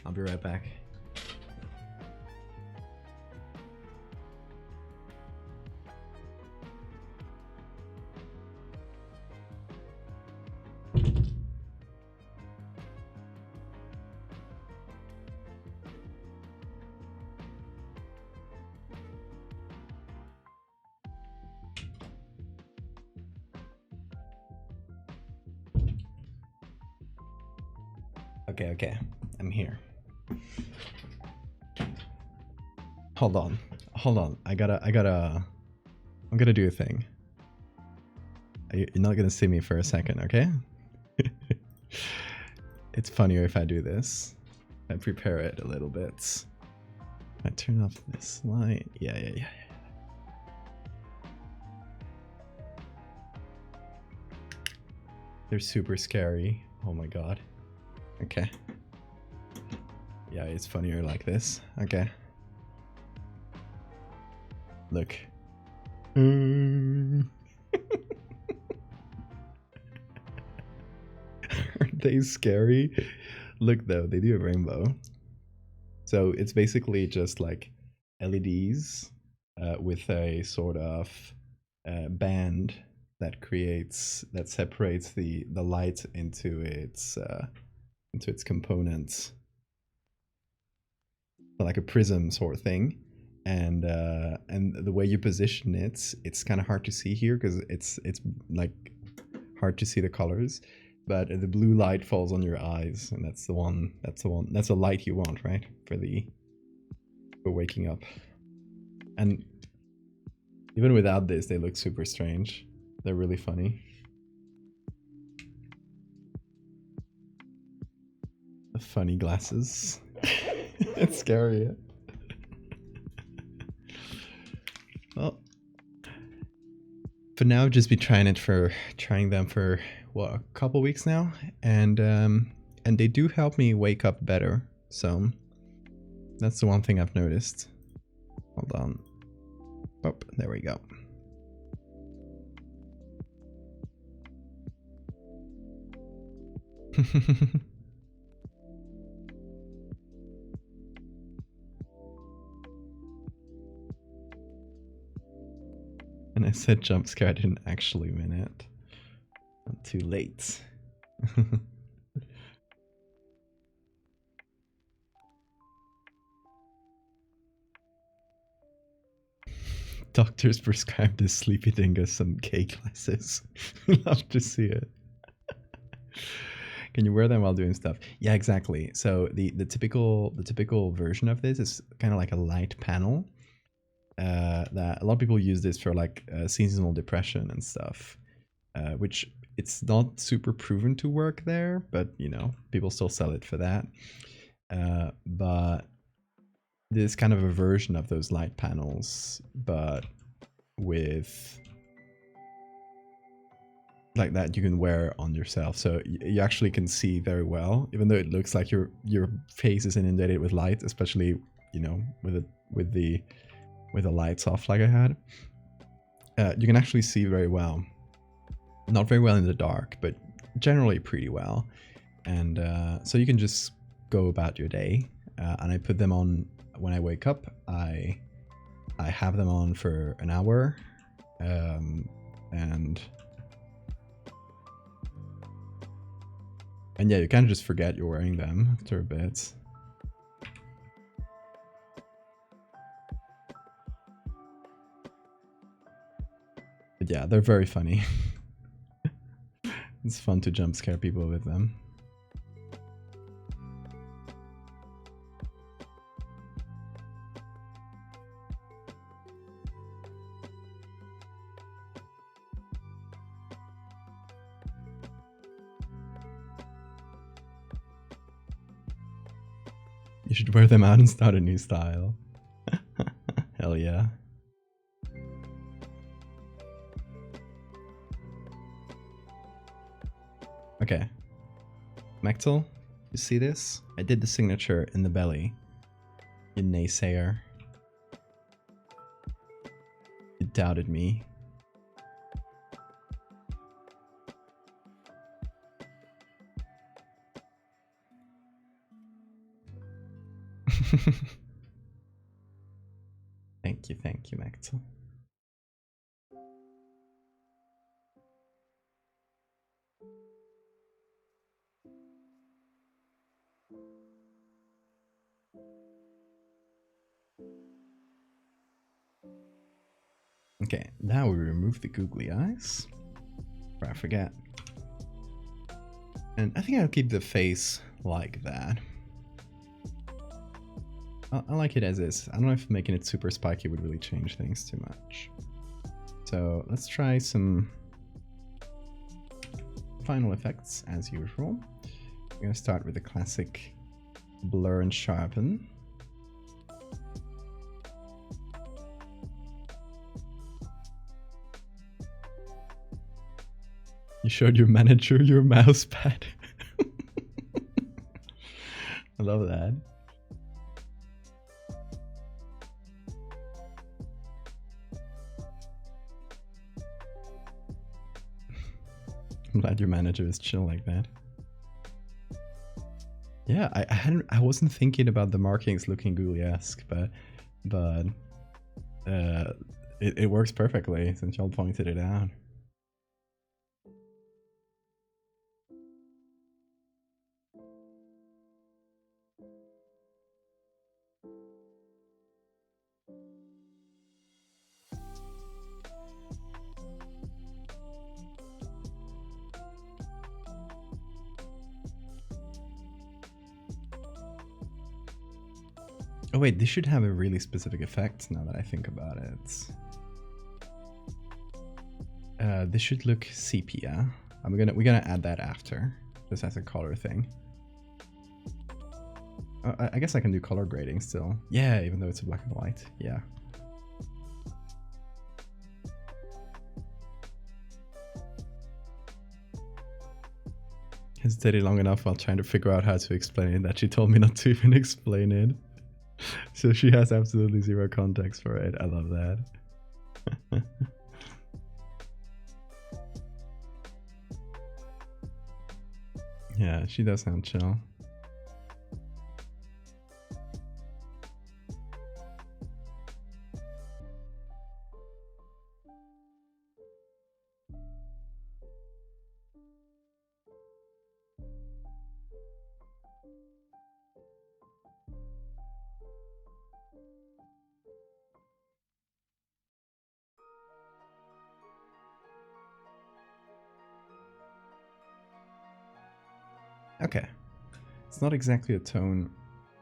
Speaker 1: I'll be right back. Okay, I'm here. Hold on. I'm gonna do a thing. You're not gonna see me for a second, okay? It's funnier if I do this. I prepare it a little bit. I turn off this light. Yeah. They're super scary. Oh my god. Okay. Yeah, it's funnier like this. Okay. Look. Aren't they scary? Look though, they do a rainbow. So it's basically just like LEDs with a sort of band that separates the light into its components, like a prism sort of thing. And the way you position it's kind of hard to see here because it's like hard to see the colors, but the blue light falls on your eyes, and that's the light you want, right, for waking up. And even without this, they look super strange. They're really funny. The funny glasses. It's scary. Well, for now, I've just been trying them for what, a couple weeks now, and and they do help me wake up better. So that's the one thing I've noticed. Hold on. Oh, there we go. And I said jump scare, I didn't actually mean it. I'm too late. Doctors prescribed this sleepy dingo some K classes. Love to see it. Can you wear them while doing stuff? Yeah, exactly. So the typical version of this is kind of like a light panel. That a lot of people use this for like seasonal depression and stuff, which it's not super proven to work there, but you know, people still sell it for that. But this kind of a version of those light panels, but with like that you can wear on yourself, so you actually can see very well, even though it looks like your face is inundated with light, especially, you know, with the lights off like I had. You can actually see very well. Not very well in the dark, but generally pretty well. And so you can just go about your day. And I put them on when I wake up. I have them on for an hour. And yeah, you kind of just forget you're wearing them after a bit. But yeah, they're very funny. It's fun to jump scare people with them. You should wear them out and start a new style. Hell yeah. Okay. Mechtel, you see this? I did the signature in the belly. You naysayer. You doubted me. Thank you, Mechtel. Okay, now we remove the googly eyes. Or I forget. And I think I'll keep the face like that. I like it as is. I don't know if making it super spiky would really change things too much. So let's try some final effects as usual. We're going to start with the classic blur and sharpen. You showed your manager your mouse pad. I love that. I'm glad your manager is chill like that. Yeah, I wasn't thinking about the markings looking googly-esque, but it works perfectly since y'all pointed it out. Oh wait, this should have a really specific effect now that I think about it. This should look sepia. We're gonna add that after, just as a color thing. I guess I can do color grading still. Yeah, even though it's a black and white. Yeah. hesitated long enough while trying to figure out how to explain it that she told me not to even explain it. So she has absolutely zero context for it. I love that. Yeah, she does sound chill. Okay. It's not exactly a tone.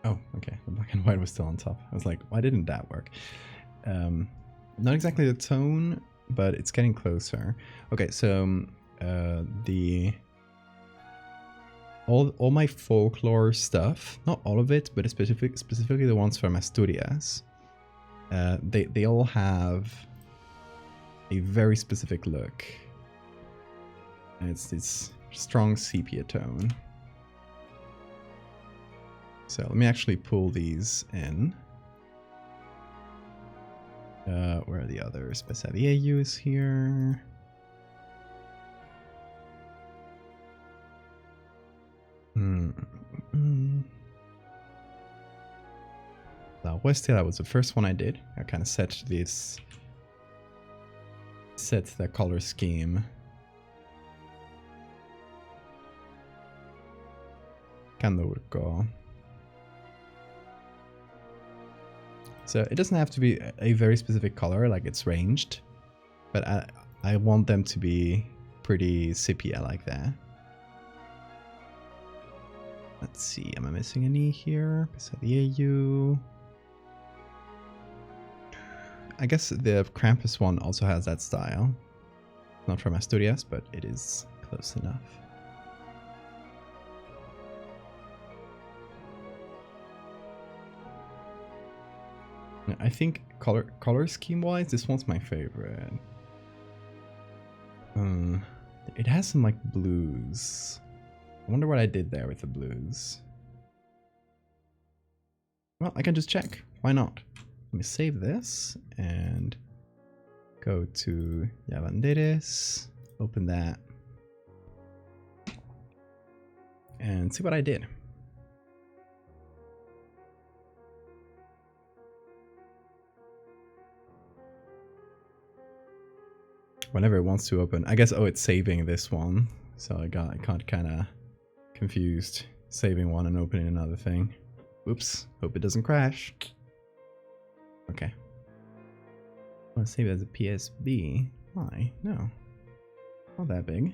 Speaker 1: Oh, okay. The black and white was still on top. I was like, why didn't that work? Not exactly the tone, but it's getting closer. Okay, so all my folklore stuff, not all of it, but specifically the ones from Asturias, they all have a very specific look. And it's this strong sepia tone. So let me actually pull these in. Where are the others? Valdevia is here. La Westia, that was the first one I did. I kind of set the color scheme. Candurco. So it doesn't have to be a very specific color, like it's ranged, but I want them to be pretty sepia like that. Let's see, am I missing any here? Valdevia. I guess the Krampus one also has that style. Not from Asturias, but it is close enough. I think color scheme wise, this one's my favorite. It has some like blues. I wonder what I did there with the blues. Well, I can just check. Why not? Let me save this and go to Yavanderes, open that, and see what I did. Whenever it wants to open. I guess, oh, it's saving this one. So I got kind of confused. Saving one and opening another thing. Oops. Hope it doesn't crash. Okay. I want to save it as a PSB. Why? No. Not that big.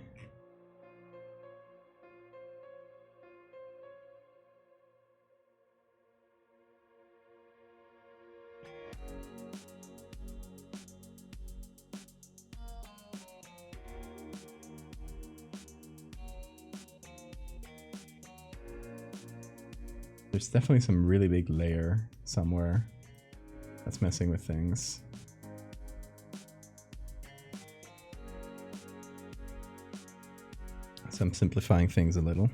Speaker 1: There's definitely some really big layer somewhere that's messing with things. So I'm simplifying things a little.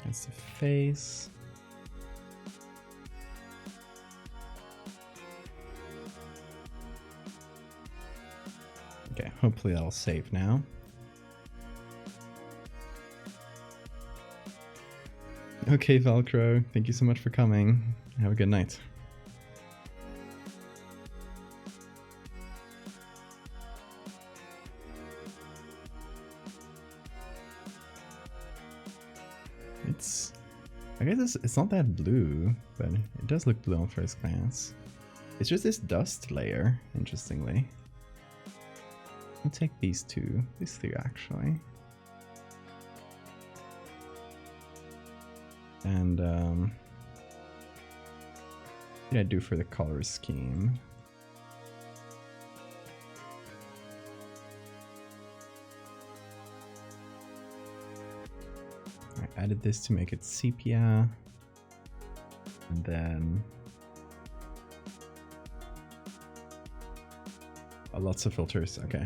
Speaker 1: That's the face. Okay, hopefully that'll save now. Okay, Velcro, thank you so much for coming. Have a good night. I guess it's not that blue, but it does look blue on first glance. It's just this dust layer, interestingly. I'll take these two, these three actually. And what did I do for the color scheme? added this to make it sepia. And then lots of filters, okay.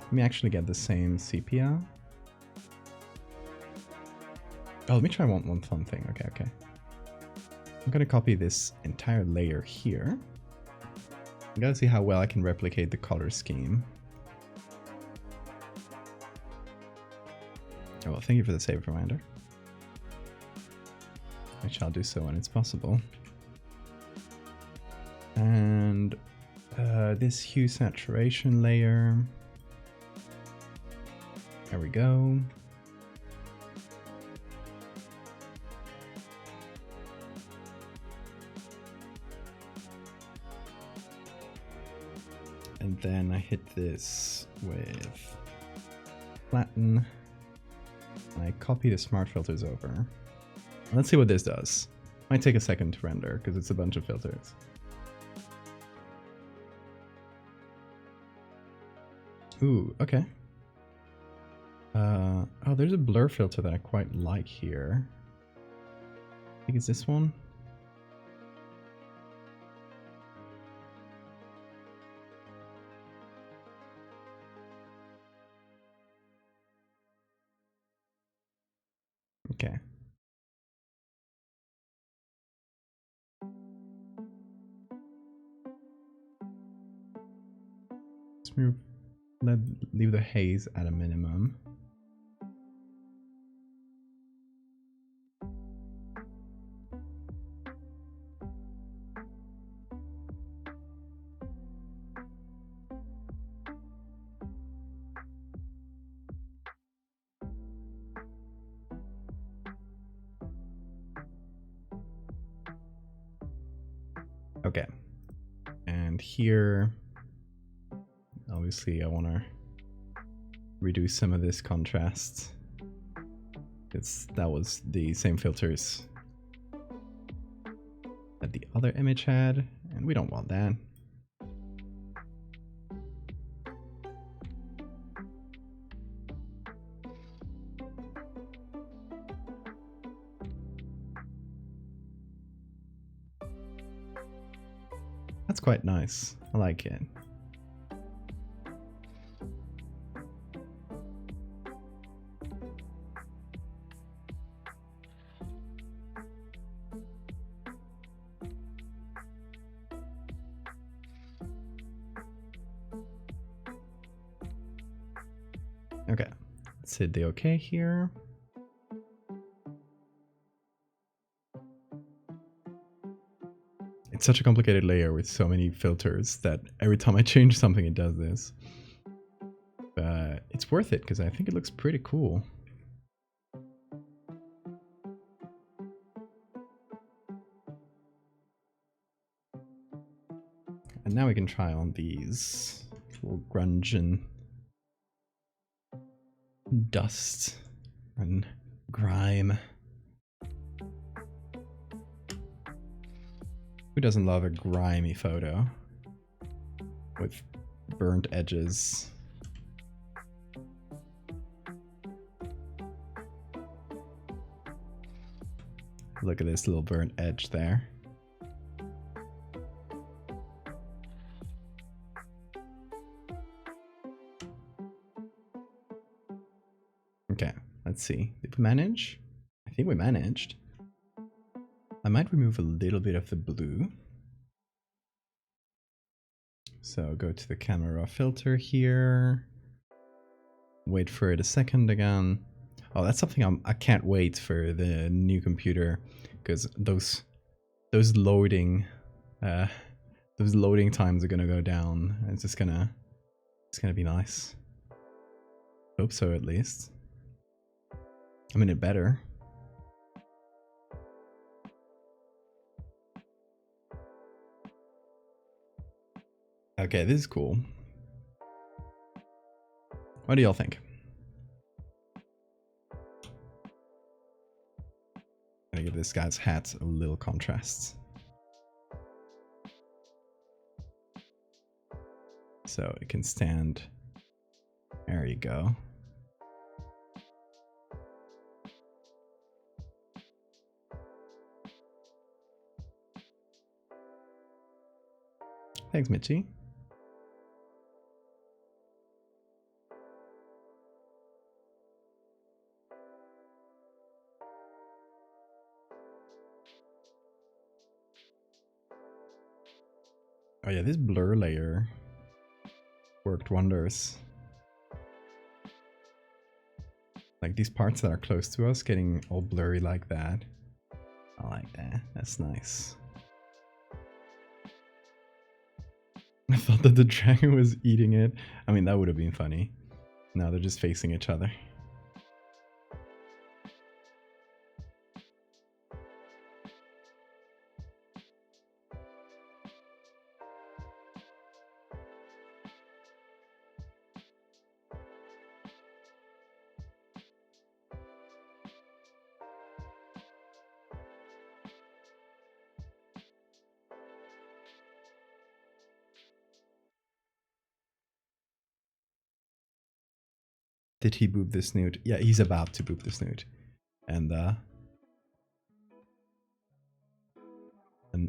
Speaker 1: Let me actually get the same sepia. Oh, let me try one fun thing. Okay, okay. I'm gonna copy this entire layer here. I gotta see how well I can replicate the color scheme. Oh, well, thank you for the save reminder. I shall do so when it's possible. And this hue saturation layer. There we go. And then I hit this with flatten. And I copy the smart filters over. Let's see what this does. Might take a second to render because it's a bunch of filters. Ooh, okay. Oh, there's a blur filter that I quite like here. I think it's this one. Okay. Leave the haze at a minimum. Okay. And here, obviously I want to reduce some of this contrast. That was the same filters that the other image had, and we don't want that. That's quite nice. I like it. Okay, let's hit the OK here. It's such a complicated layer with so many filters that every time I change something it does this. But it's worth it because I think it looks pretty cool. And now we can try on these little grunge and dust and grime. Who doesn't love a grimy photo with burnt edges? Look at this little burnt edge there. Okay, let's see. Did we manage? I think we managed. I might remove a little bit of the blue. So go to the camera filter here. Wait for it a second again. Oh, that's something I can't wait for the new computer, because those loading times are gonna go down. It's gonna be nice. Hope so, at least. I mean, it better. Okay, this is cool. What do y'all think? Gotta give this guy's hat a little contrast. so it can stand. There you go. Thanks, Mitchie. Oh yeah, this blur layer worked wonders. Like these parts that are close to us getting all blurry like that. I like that. That's nice. I thought that the dragon was eating it. I mean, that would have been funny. Now they're just facing each other. Did he boop the snoot? Yeah, he's about to boop the snoot. And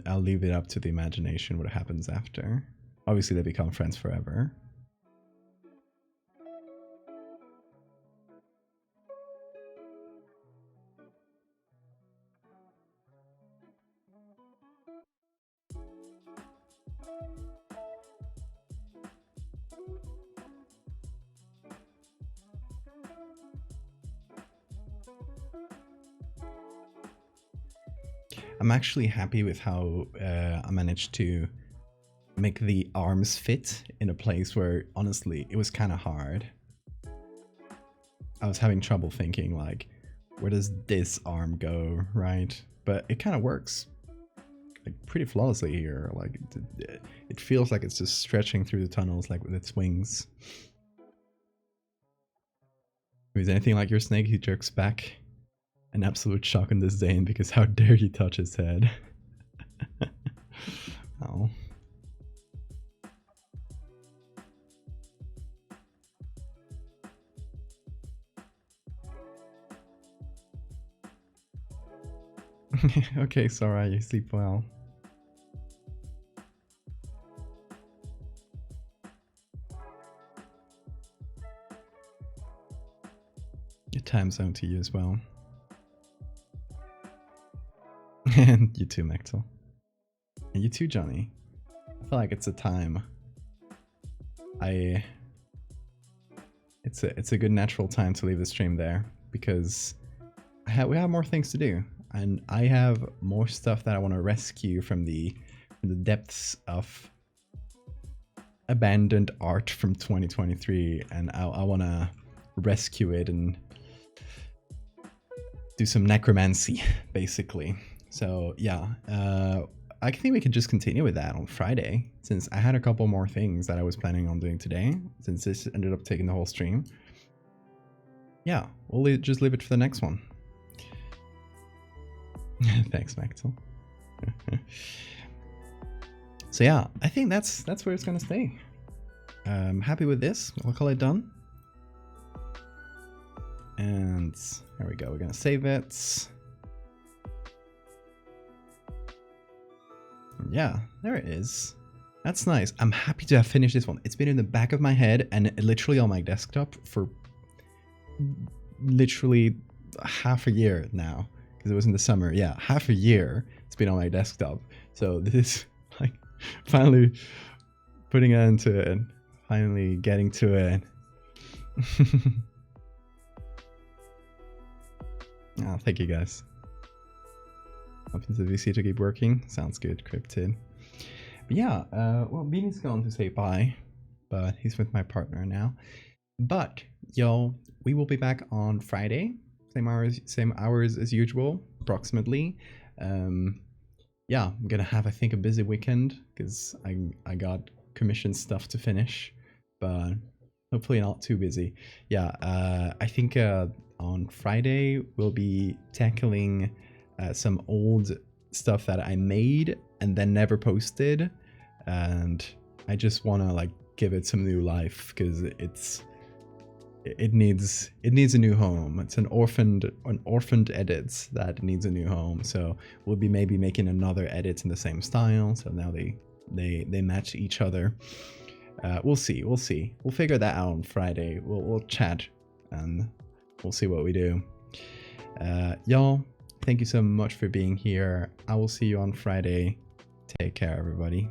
Speaker 1: I'll leave it up to the imagination what happens after. Obviously, they become friends forever. I'm actually happy with how I managed to make the arms fit in a place where, honestly, it was kind of hard. I was having trouble thinking, like, where does this arm go, right? But it kind of works, like, pretty flawlessly here. Like, it feels like it's just stretching through the tunnels, like, with its wings. If he's anything like your snake, he jerks back. An absolute shock and disdain because how dare you touch his head. Oh. Okay, Sora, you sleep well. Your time zone to you as well. And you too, Mechtel. And you too, Johnny. I feel like it's a time. It's a good natural time to leave the stream there because we have more things to do, and I have more stuff that I want to rescue from the depths of abandoned art from 2023, and I want to rescue it and do some necromancy, basically. So yeah, I think we could just continue with that on Friday, since I had a couple more things that I was planning on doing today, since this ended up taking the whole stream. Yeah, we'll just leave it for the next one. Thanks, Maxwell. So yeah, I think that's where it's gonna stay. Happy with this. I'll call it done. And there we go. We're gonna save it. Yeah, there it is. That's nice. I'm happy to have finished this one. It's been in the back of my head and literally on my desktop for literally half a year now, because it was in the summer. Yeah, half a year it's been on my desktop. So this is like finally putting it into it, finally getting to it. Oh, thank you guys. Hoping the VC to keep working. Sounds good, Cryptid. But yeah, well, Beanie's gone to say bye, but he's with my partner now. But yo, we will be back on Friday, same hours as usual, approximately. Yeah, I'm gonna have, I think, a busy weekend because I got commission stuff to finish, but hopefully not too busy. Yeah, I think on Friday we'll be tackling some old stuff that I made and then never posted, and I just want to like give it some new life, because it needs a new home. It's an orphaned edit that needs a new home. So we'll be maybe making another edit in the same style. So now they match each other. We'll see. We'll figure that out on Friday. We'll chat and we'll see what we do. Y'all, thank you so much for being here. I will see you on Friday. Take care, everybody.